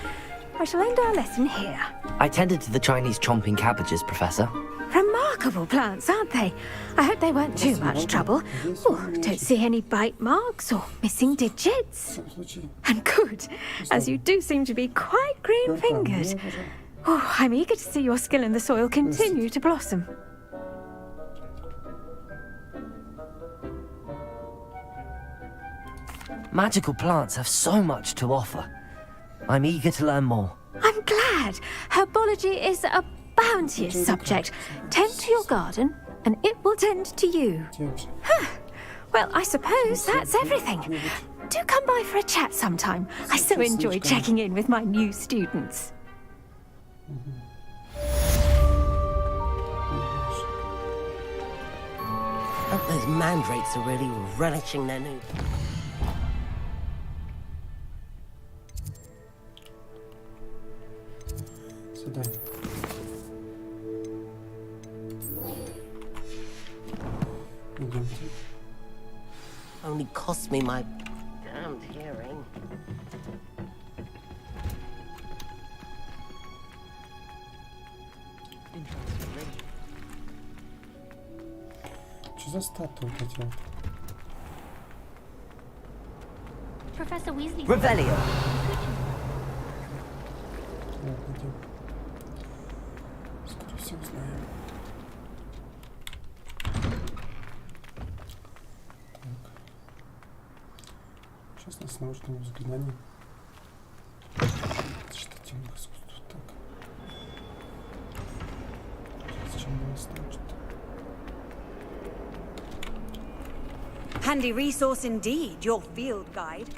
I shall end our lesson here. I tended to the Chinese chomping cabbages, Professor. Remarkable plants, aren't they? I hope they weren't too much trouble. Oh, don't see any bite marks or missing digits. And good, as you do seem to be quite green-fingered. Oh, I'm eager to see your skill in the soil continue to blossom. Magical plants have so much to offer. I'm eager to learn more. I'm glad. Herbology is a bounteous subject. Tend to your garden, and it will tend to you. Well, I suppose that's everything. Do come by for a chat sometime. I so enjoy checking in with my new students. I hope those mandrakes are really relishing their new... Only cost me my damned hearing. Что за статуи вот эти вот? Professor Weasley. Revelio. Скорее всего, знаем. Так. Сейчас нас научное взглянание. Что темное искусство. Так. Зачем нас научат? Handy resource indeed, your field guide.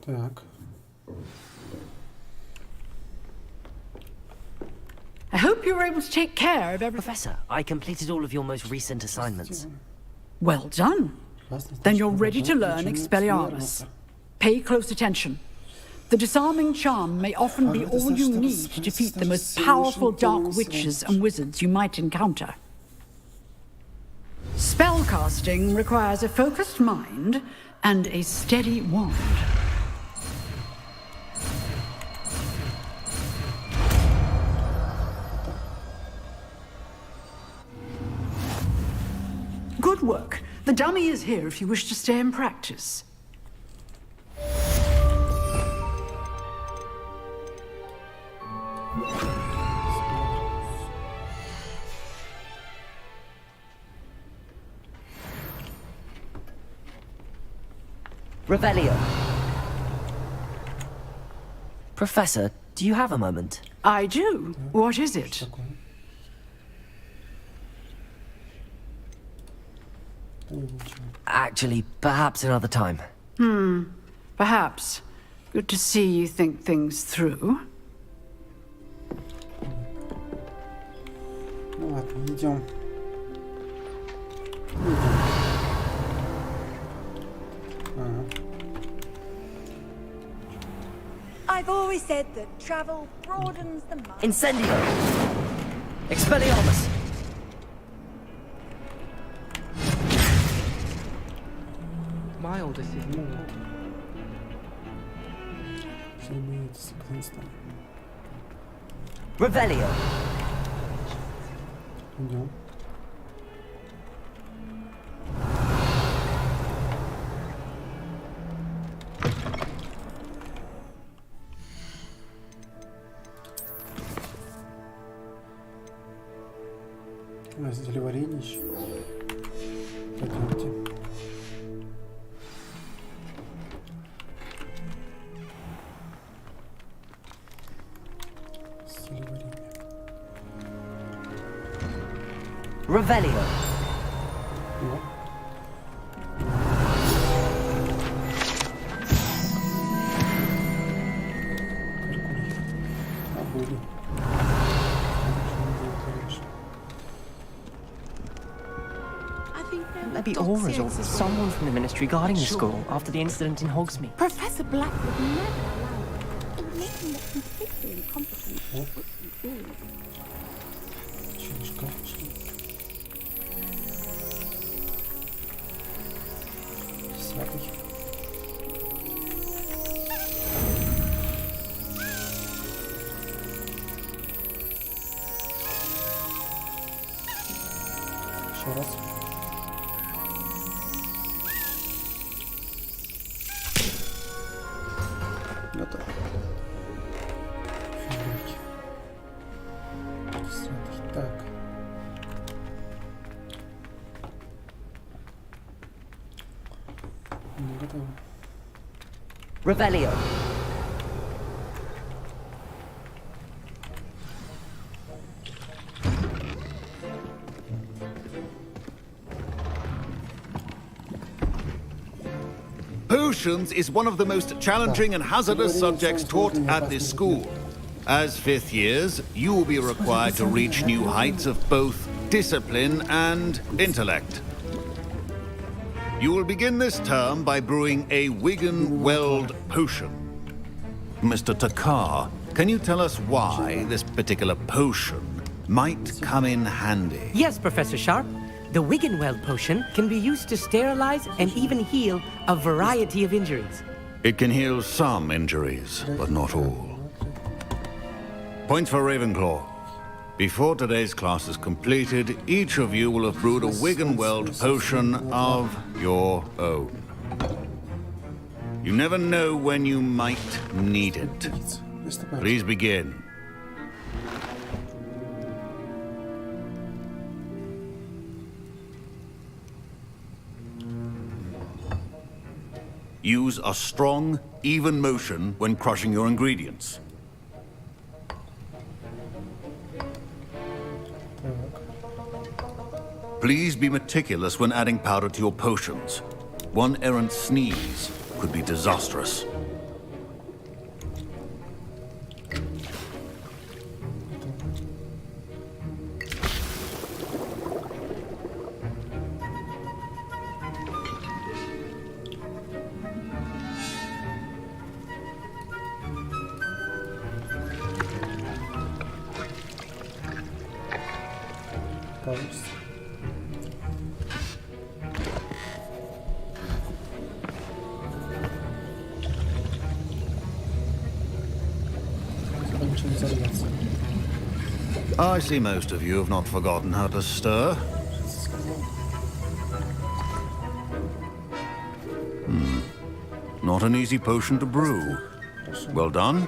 Так. I hope you were able to take care of everything. Professor, I completed all of your most recent assignments. Well done. Then you're ready to learn Expelliarmus. Pay close attention. The disarming charm may often be all you need to defeat the most powerful dark witches and wizards you might encounter. Spellcasting requires a focused mind and a steady wand. Good work. The dummy is here if you wish to stay and practice. Revelio. Professor, do you have a moment? I do. What is it? Actually, perhaps another time. Perhaps. Good to see you think things through. Ну ладно, идем. I've always said that travel broadens the mind. Incendio! Expelliarmus! the city. Revelio. Идем. Взяли варенье еще. Пойдемте. Взяли варенье. Revelio. Ну. Были. Maybe Aura's or someone from the ministry guarding the school after the incident in Hogsmeade. Professor Black would never allow it. It would make him look completely incompetent for what he's doing. Через шкаф пошли. Десятый. Еще раз. Готово. Фигурки. Десятый. Так. Ну, готово. Revelio. Potions is one of the most challenging and hazardous subjects taught at this school. As fifth years, you will be required to reach new heights of both discipline and intellect. You will begin this term by brewing a Wigan-Weld potion. Mr. Takar, can you tell us why this particular potion might come in handy? Yes, Professor Sharp. The Wigan-Weld potion can be used to sterilize and even heal a variety of injuries. It can heal some injuries, but not all. Points for Ravenclaw. Before today's class is completed, each of you will have brewed a Wigan-Weld potion of your own. You never know when you might need it. Please begin. Use a strong, even motion when crushing your ingredients. Please be meticulous when adding powder to your potions. One errant sneeze could be disastrous. I see most of you have not forgotten how to stir. Not an easy potion to brew. Well done.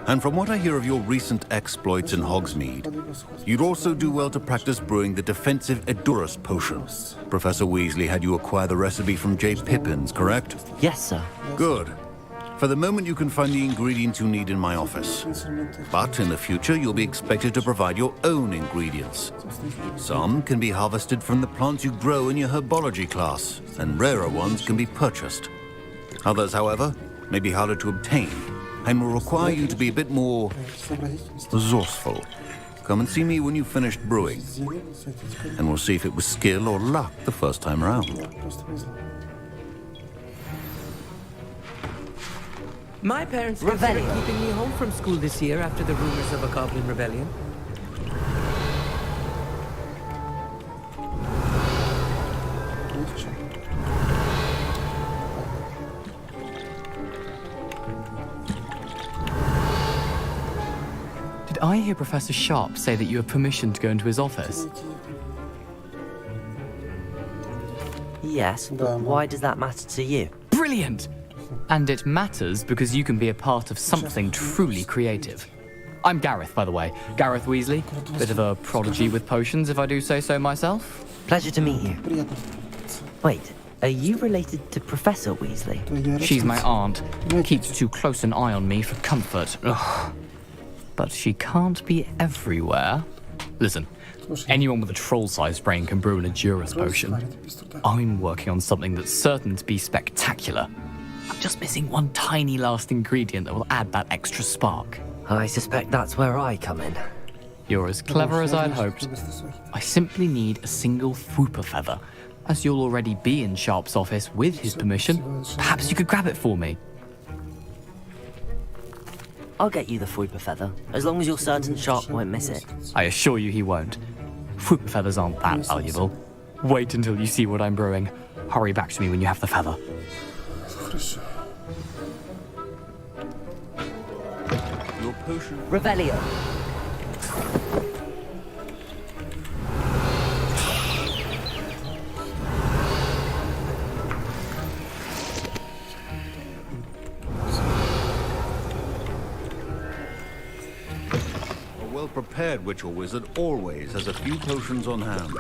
And from what I hear of your recent exploits in Hogsmeade, you'd also do well to practice brewing the defensive Edurus potion. Professor Weasley had you acquire the recipe from J. Pippins, correct? Yes, sir. Good. For the moment, you can find the ingredients you need in my office. But in the future, you'll be expected to provide your own ingredients. Some can be harvested from the plants you grow in your herbology class, and rarer ones can be purchased. Others, however, may be harder to obtain, and will require you to be a bit more resourceful. Come and see me when you've finished brewing, and we'll see if it was skill or luck the first time around. My parents considered keeping me home from school this year after the rumors of a goblin rebellion. I hear Professor Sharp say that you have permission to go into his office? Yes, but why does that matter to you? Brilliant! And it matters because you can be a part of something truly creative. I'm Gareth, by the way. Gareth Weasley. Bit of a prodigy with potions, if I do say so myself. Pleasure to meet you. Wait, are you related to Professor Weasley? She's my aunt. Keeps too close an eye on me for comfort. Ugh. But she can't be everywhere. Listen, anyone with a troll-sized brain can brew an Edurus potion. I'm working on something that's certain to be spectacular. I'm just missing one tiny last ingredient that will add that extra spark. I suspect that's where I come in. You're as clever as I'd hoped. I simply need a single Fwooper feather. As you'll already be in Sharp's office with his permission, perhaps you could grab it for me. I'll get you the Fwooper feather, as long as you're certain Sharp won't miss it. I assure you he won't. Fwooper feathers aren't that valuable. Wait until you see what I'm brewing. Hurry back to me when you have the feather. Your potion. Revelio. A well-prepared witch or wizard always has a few potions on hand.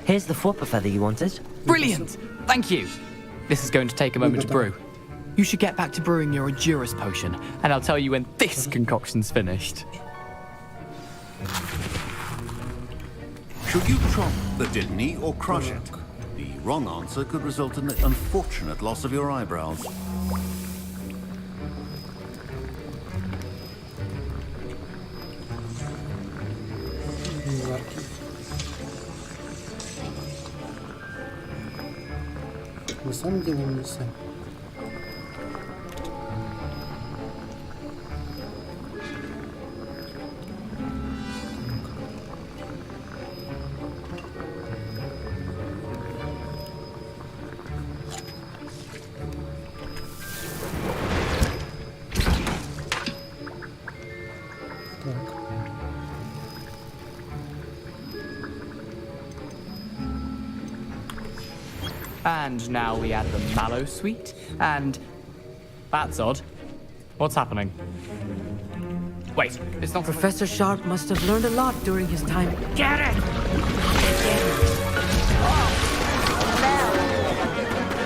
Here's the Fwooper feather you wanted. Brilliant! Thank you! This is going to take a moment to brew. You should get back to brewing your Edurus potion, and I'll tell you when this concoction's finished. Should you chop the Didney or crush it? The wrong answer could result in the unfortunate loss of your eyebrows. На самом деле не сам. And now we add the mallow sweet, and... That's odd. What's happening? Wait, it's not... Professor Sharp must have learned a lot during his time. Get it!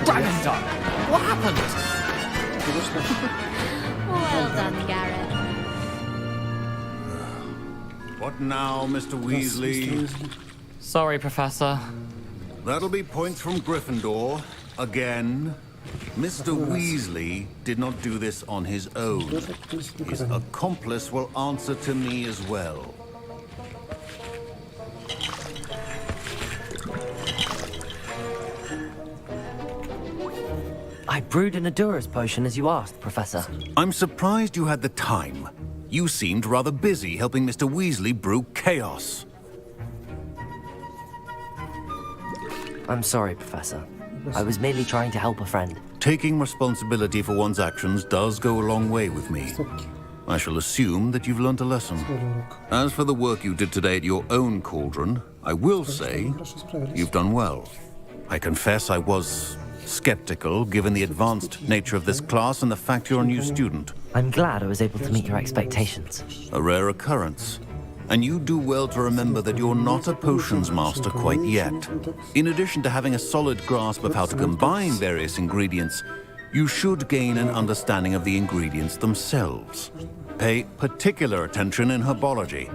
Dragon's Dog! What happened? Well done, Gareth. What now, Mr. Weasley? Sorry, Professor. That'll be points from Gryffindor. Again. Mr. Weasley did not do this on his own. His accomplice will answer to me as well. I brewed an Edurus potion as you asked, Professor. I'm surprised you had the time. You seemed rather busy helping Mr. Weasley brew chaos. I'm sorry, Professor. I was merely trying to help a friend. Taking responsibility for one's actions does go a long way with me. I shall assume that you've learnt a lesson. As for the work you did today at your own cauldron, I will say you've done well. I confess I was skeptical, given the advanced nature of this class and the fact you're a new student. I'm glad I was able to meet your expectations. A rare occurrence. And you do well to remember that you're not a potions master quite yet. In addition to having a solid grasp of how to combine various ingredients, you should gain an understanding of the ingredients themselves. Pay particular attention in herbology.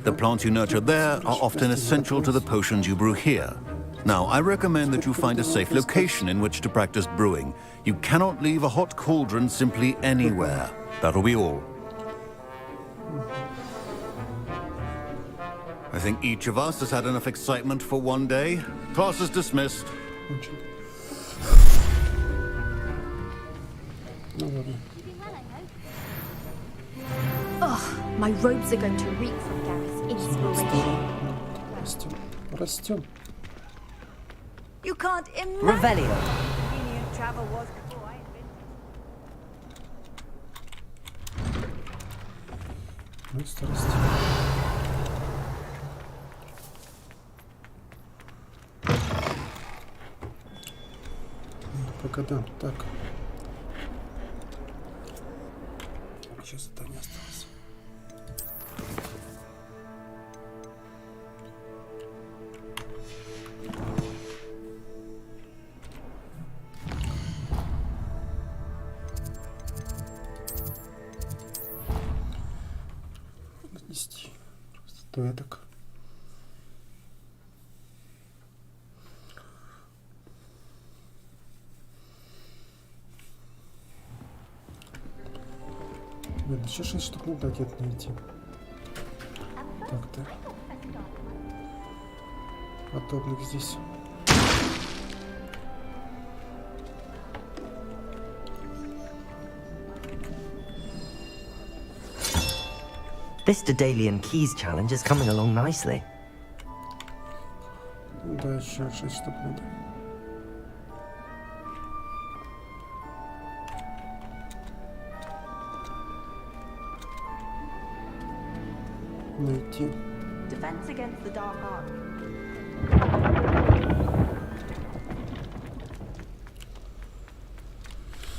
The plants you nurture there are often essential to the potions you brew here. Now, I recommend that you find a safe location in which to practice brewing. You cannot leave a hot cauldron simply anywhere. That'll be all. I think each of us has had enough excitement for one day. Class is dismissed. Ugh, my robes are going to reek from Gareth's inspiration. You can't imagine Revelio. how convenient travel was before I Ну и старости. Пока да, так. Сейчас задание осталось. Нанести статуэток. Блин, еще 6 штук надо где-то найти. Так-то. Подобных здесь. This Daedalian Keys challenge is coming along nicely. Да, еще 6 штук надо. Найти. Defense against the dark art.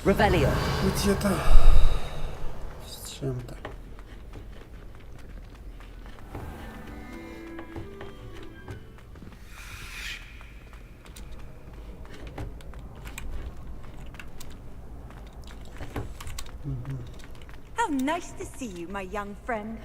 Revelio. Где-то с чем-то. How nice to see you, my young friend.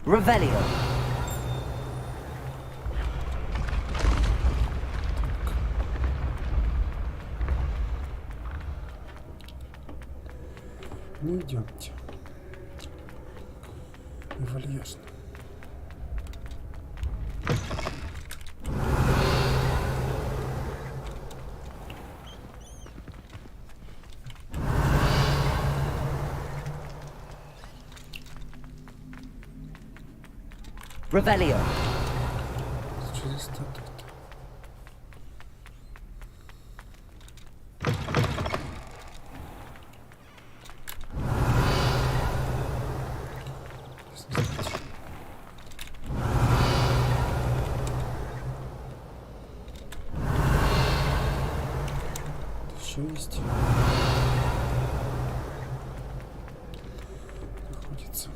Revelio. Ну идемте. И вальяжно. Revelio. Что за статуя? Еще есть. Находится.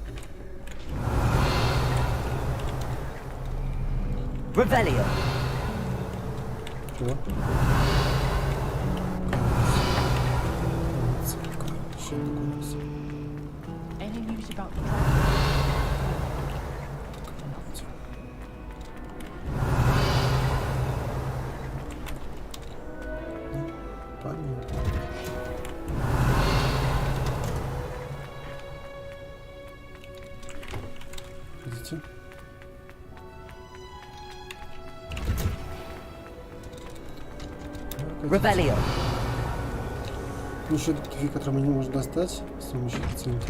Revelio. Чего? Еще докунулся. Any news about the Понятно. Видите? Revelio. Еще две, которые мы не можем достать с помощью пациента.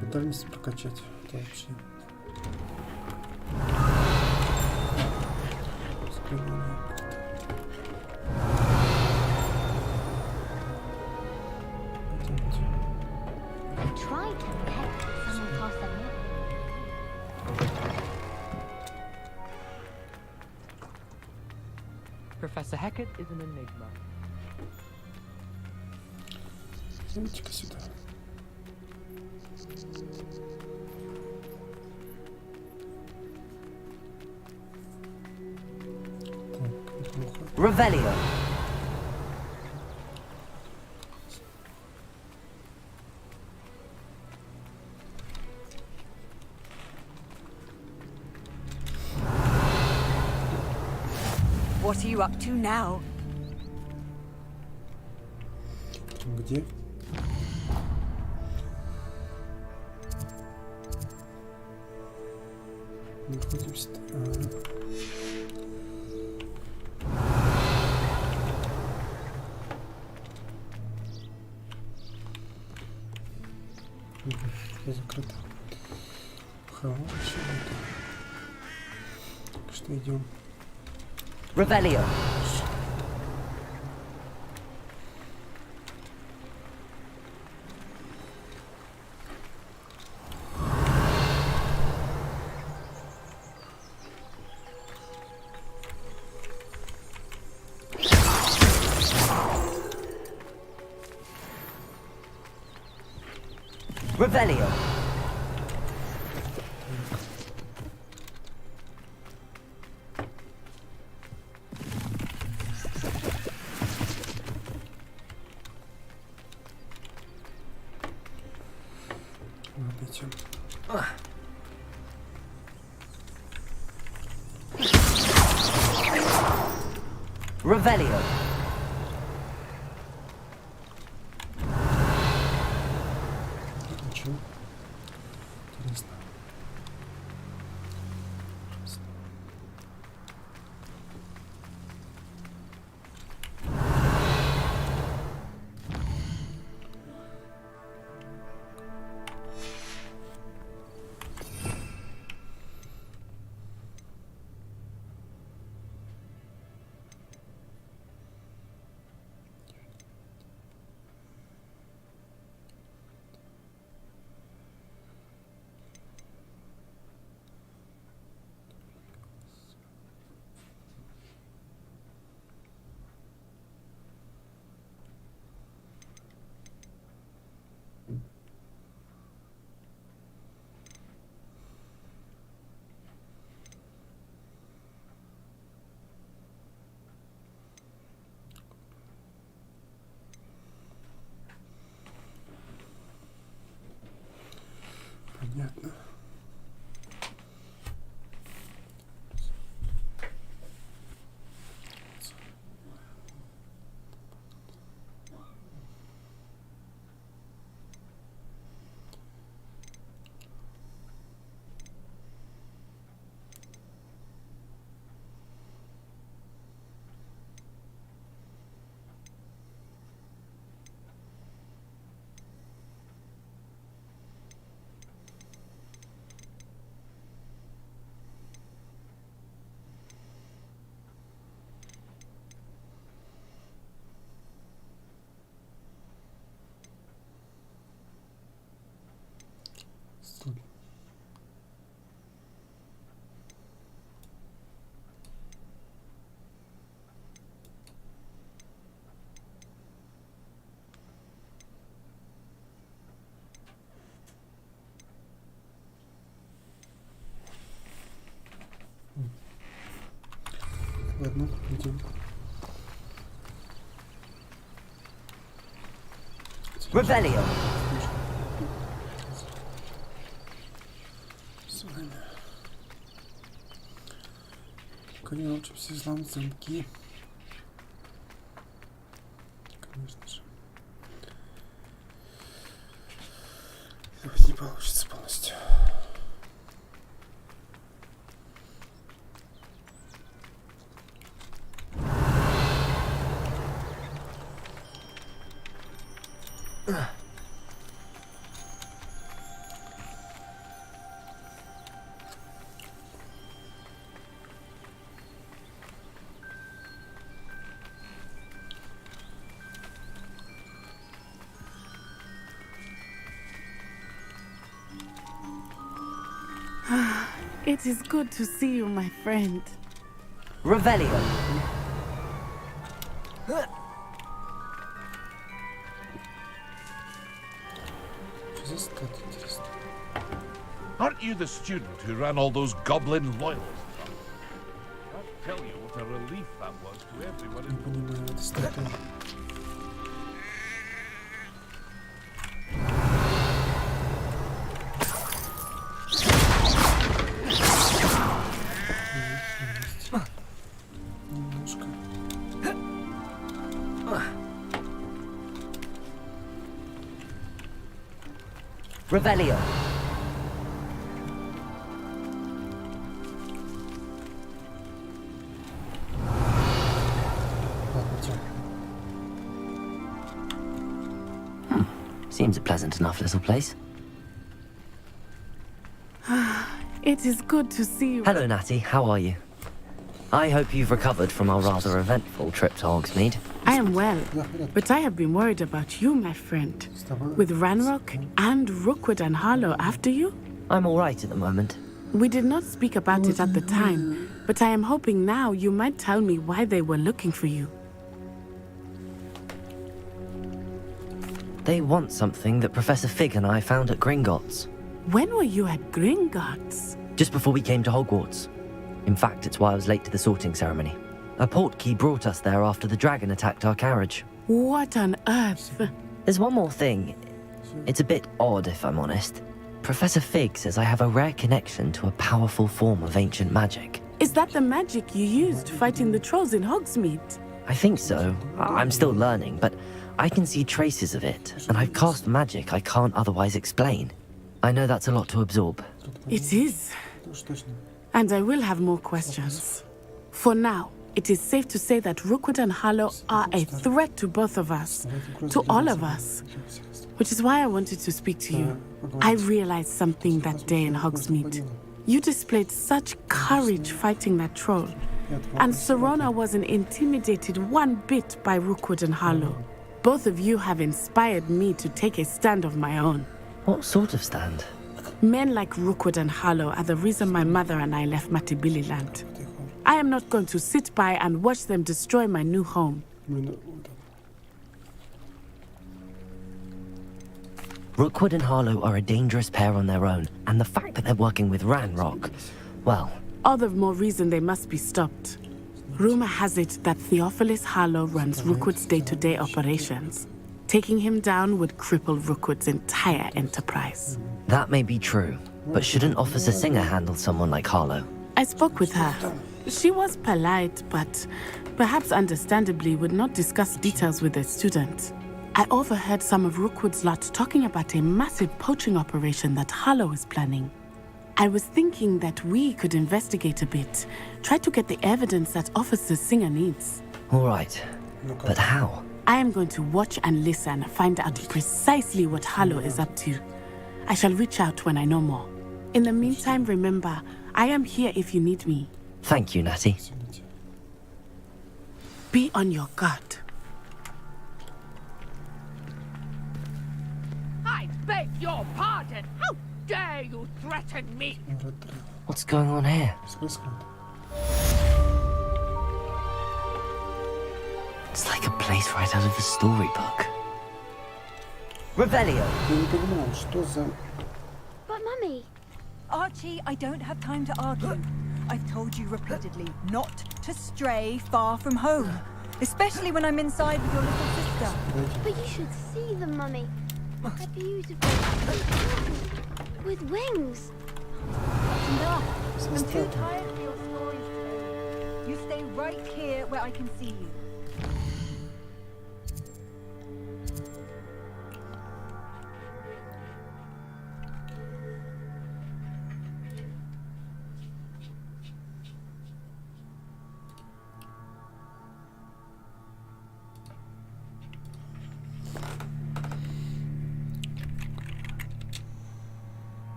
Пытаемся прокачать. Это вообще. Professor Hecat is an enigma. Идите-ка сюда. Revelio. What are you up to now? Где? Находимся. Хорошо. Что идем? Revelio. Revelio. Revelio. Ничего. Интересно. Понятно. Ладно, идем. Revelio. С вами. Пока не научимся взламывать замки. Конечно же. Это не получится полностью. It is good to see you, my friend. Revelio. Aren't you the student who ran all those goblin loyalists? I can't tell you what a relief that was to everyone in Revelio. Seems a pleasant enough little place. It is good to see you. Hello, Natty. How are you? I hope you've recovered from our rather eventful trip to Hogsmeade. I am well, but I have been worried about you, my friend. With Ranrock and Rookwood and Harlow after you? I'm all right at the moment. We did not speak about it at the time, but I am hoping now you might tell me why they were looking for you. They want something that Professor Fig and I found at Gringotts. When were you at Gringotts? Just before we came to Hogwarts. In fact, it's why I was late to the sorting ceremony. A portkey brought us there after the dragon attacked our carriage. What on earth? There's one more thing. It's a bit odd, if I'm honest. Professor Fig says I have a rare connection to a powerful form of ancient magic. Is that the magic you used fighting the trolls in Hogsmeade? I think so. I'm still learning, but I can see traces of it, and I've cast magic I can't otherwise explain. I know that's a lot to absorb. It is. And I will have more questions. For now, it is safe to say that Rookwood and Harlow are a threat to both of us, to all of us. Which is why I wanted to speak to you. I realized something that day in Hogsmeade. You displayed such courage fighting that troll, and Serona wasn't intimidated one bit by Rookwood and Harlow. Both of you have inspired me to take a stand of my own. What sort of stand? Men like Rookwood and Harlow are the reason my mother and I left Matibili land. I am not going to sit by and watch them destroy my new home. Rookwood and Harlow are a dangerous pair on their own, and the fact that they're working with Ranrock, well... All the more reason they must be stopped. Rumor has it that Theophilus Harlow runs Rookwood's day-to-day operations. Taking him down would cripple Rookwood's entire enterprise. That may be true, but shouldn't Officer Singer handle someone like Harlow? I spoke with her. She was polite, but perhaps understandably would not discuss details with a student. I overheard some of Rookwood's lot talking about a massive poaching operation that Harlow is planning. I was thinking that we could investigate a bit, try to get the evidence that Officer Singer needs. All right, but how? I am going to watch and listen, find out precisely what Harlow is up to. I shall reach out when I know more. In the meantime, remember, I am here if you need me. Thank you, Natty. Be on your guard. I beg your pardon! How dare you threaten me? What's going on here? It's like a place right out of a storybook. Revelio! But Mummy... Archie, I don't have time to argue. I've told you repeatedly not to stray far from home. Especially when I'm inside with your little sister. But you should see them, Mummy. They're beautiful. With wings. Enough. I'm too tired for your stories today. You stay right here where I can see you.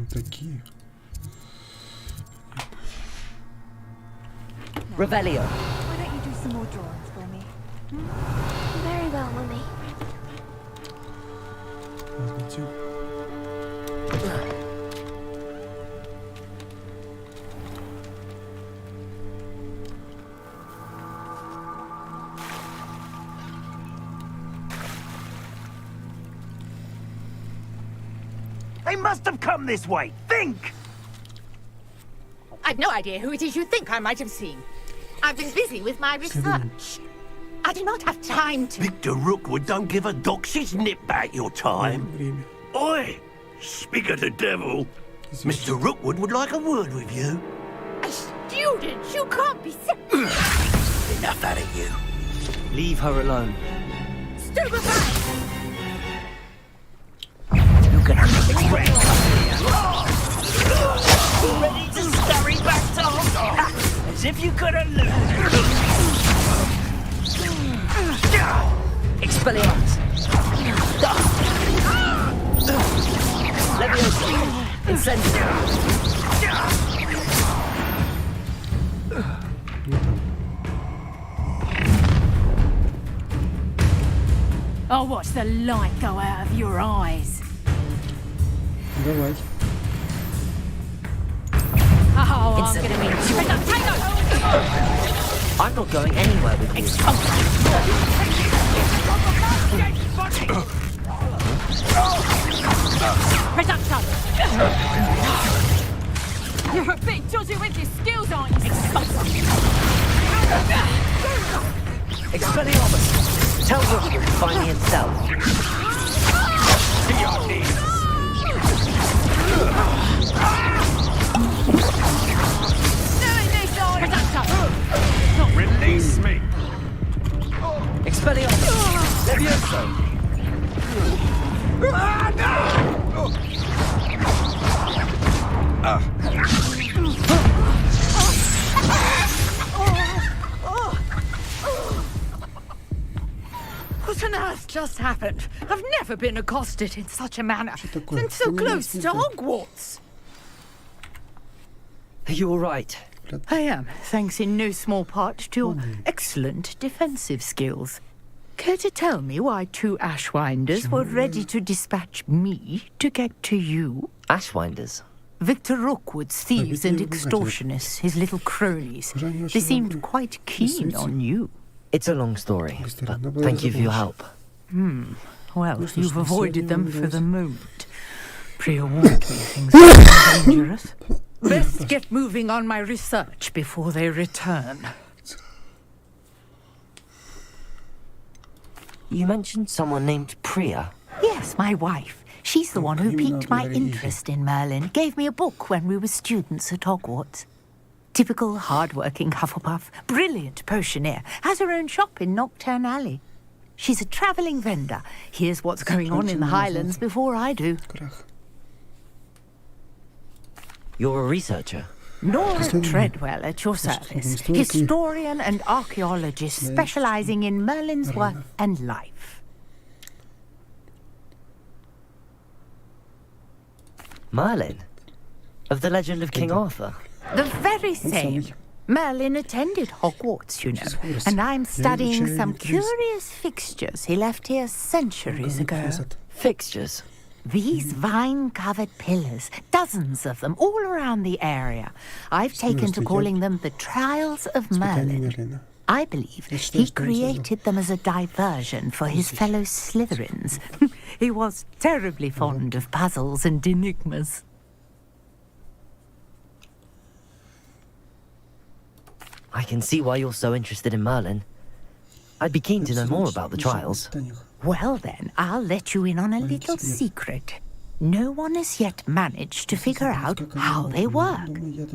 Такие. Revelio. Why don't you do some more drawings for me? Very well, Mummy. They must have come this way. Think! I've no idea who it is you think I might have seen. I've been busy with my research. I do not have time to... Victor Rookwood don't give a doxy's nip back your time. Oi! Speak of the devil. Mr. Rookwood would like a word with you. A student? You can't be Enough out of you. Leave her alone. Stupefy! You're gonna make it great. Ready to scurry back to Hogwarts, as if you could have Expelliarmus! Leviosa! Incendio! I'll watch the light go out of your eyes. Давай. Oh, I'm gonna meet you. I'm not going anywhere with you. Reduction! You're a bit dodgy with your skills, aren't you? Expelliarmus! Tell Rookwood to find me himself. Release me! Expelliarmus! Levioso! What on earth just happened? I've never been accosted in such a manner. And so close to Hogwarts. Are you all right? I am, thanks in no small part to your excellent defensive skills. Care to tell me why two Ashwinders were ready to dispatch me to get to you? Ashwinders? Victor Rookwood's thieves and extortionists, his little cronies. They seemed quite keen on you. It's a long story, but thank you for your help. Well, you've avoided them for the moment. Priya warned me things were dangerous. Best get moving on my research before they return. You mentioned someone named Priya. Yes, my wife. She's the one who piqued my interest in Merlin. Gave me a book when we were students at Hogwarts. Typical hard-working Hufflepuff, brilliant potioneer, has her own shop in Knockturn Alley. She's a travelling vendor. Hears what's going on in the Highlands before I do. You're a researcher? Nora Treadwell at your service. Historian and archaeologist specialising in Merlin's work and life. Merlin? Of the legend of King Arthur? The very same. Merlin attended Hogwarts, you know, and I'm studying some curious fixtures he left here centuries ago. Fixtures? These vine-covered pillars, dozens of them, all around the area. I've taken to calling them the Trials of Merlin. I believe he created them as a diversion for his fellow Slytherins. He was terribly fond of puzzles and enigmas. I can see why you're so interested in Merlin. I'd be keen to know more about the trials. Well then, I'll let you in on a little secret. No one has yet managed to figure out how they work.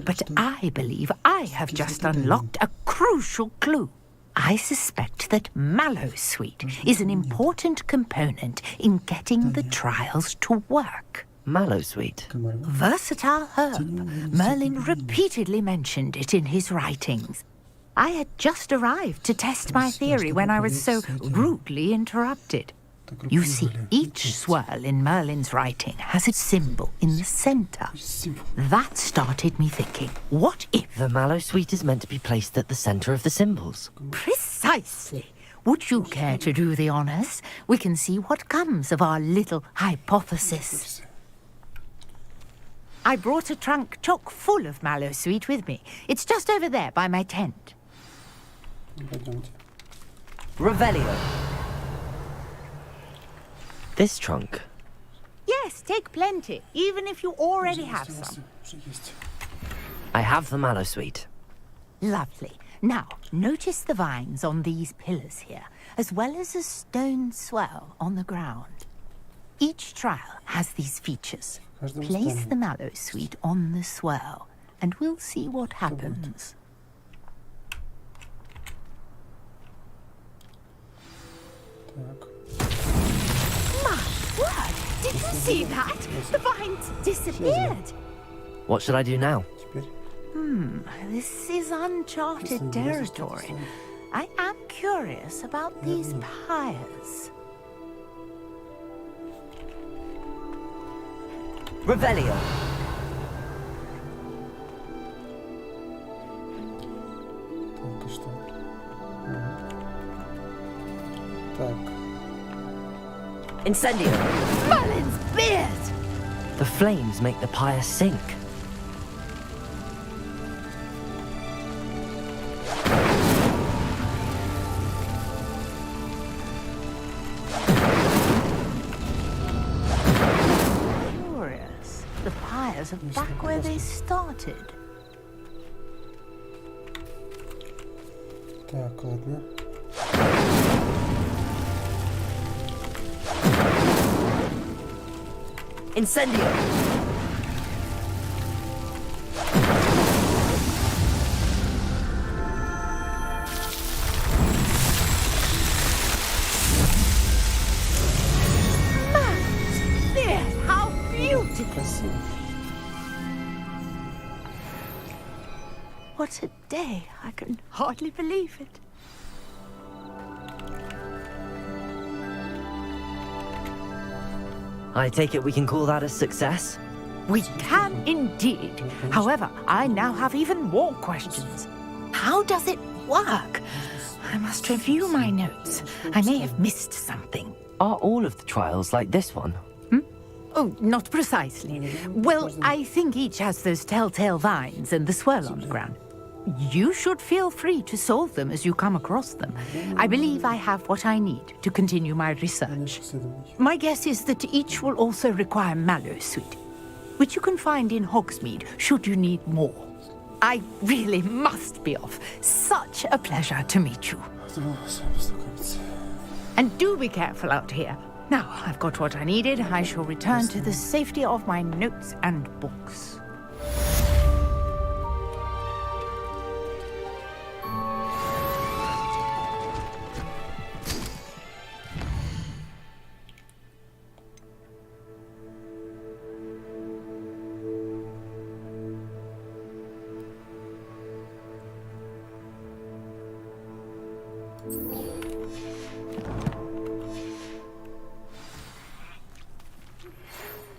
But I believe I have just unlocked a crucial clue. I suspect that Mallowsweet is an important component in getting the trials to work. Mallowsweet? Versatile herb. Merlin repeatedly mentioned it in his writings. I had just arrived to test my theory when I was so rudely interrupted. You see, each swirl in Merlin's writing has a symbol in the centre. That started me thinking, what if... The Mallowsweet is meant to be placed at the centre of the symbols. Precisely. Would you care to do the honours? We can see what comes of our little hypothesis. I brought a trunk chock full of Mallowsweet with me. It's just over there by my tent. Revelio. This trunk? Yes, take plenty, even if you already have some. I have the Mallowsweet. Lovely. Now, notice the vines on these pillars here, as well as a stone swell on the ground. Each trial has these features. Place the mallow sweet on the swirl, and we'll see what happens. My word! Did you see that? The vines disappeared. What should I do now? This is uncharted territory. I am curious about these pyres. Revelio. Так, и что? Так. Incendio. Merlin's beard! The flames make the pyre sink. Curious. The pyres are back where they started. Так, ладно. Incendio. There, how beautiful! What a day! I can hardly believe it. I take it we can call that a success? We can indeed. However, I now have even more questions. How does it work? I must review my notes. I may have missed something. Are all of the trials like this one? Oh, not precisely. Well, I think each has those telltale vines and the swirl on the ground. You should feel free to solve them as you come across them. I believe I have what I need to continue my research. My guess is that each will also require mallow sweet, which you can find in Hogsmeade should you need more. I really must be off. Such a pleasure to meet you. And do be careful out here. Now I've got what I needed, I shall return to the safety of my notes and books.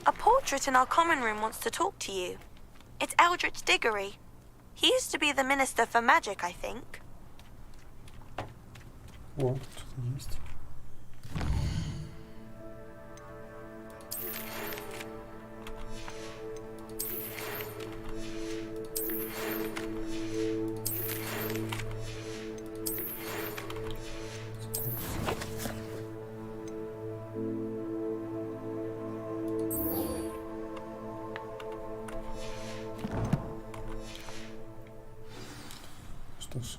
A portrait in our common room wants to talk to you. It's Eldritch Diggory. He used to be the Minister for Magic, I think. О, что-то есть. Что ж,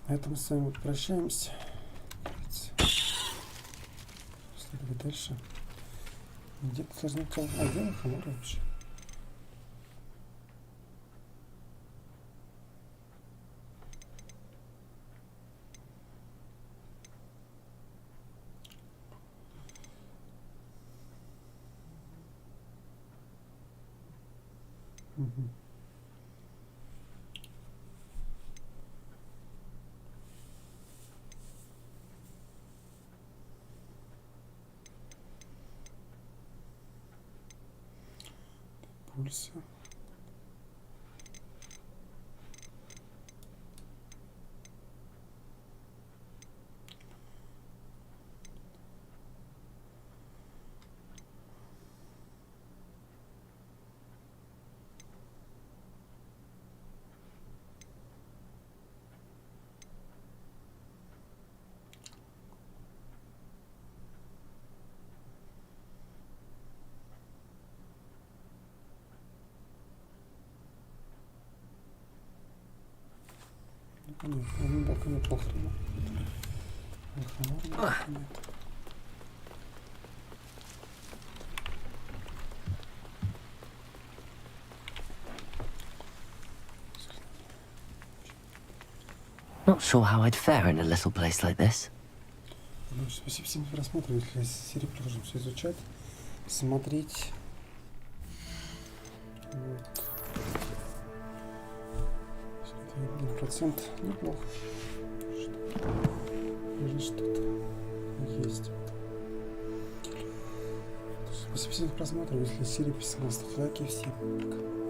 на этом мы с вами прощаемся. Следовать дальше. Где-то сложненько. А где Лохомор вообще? Угу. Пульсы. Нет, он пока неплохо. Not sure how I'd fare in a little place like this. Спасибо всем за просмотр. Если серии продолжим все изучать, смотреть. Вот. 1% неплохо. Что-то есть. Спасибо всем за просмотр. Если серия, ставьте лайки. Всем пока.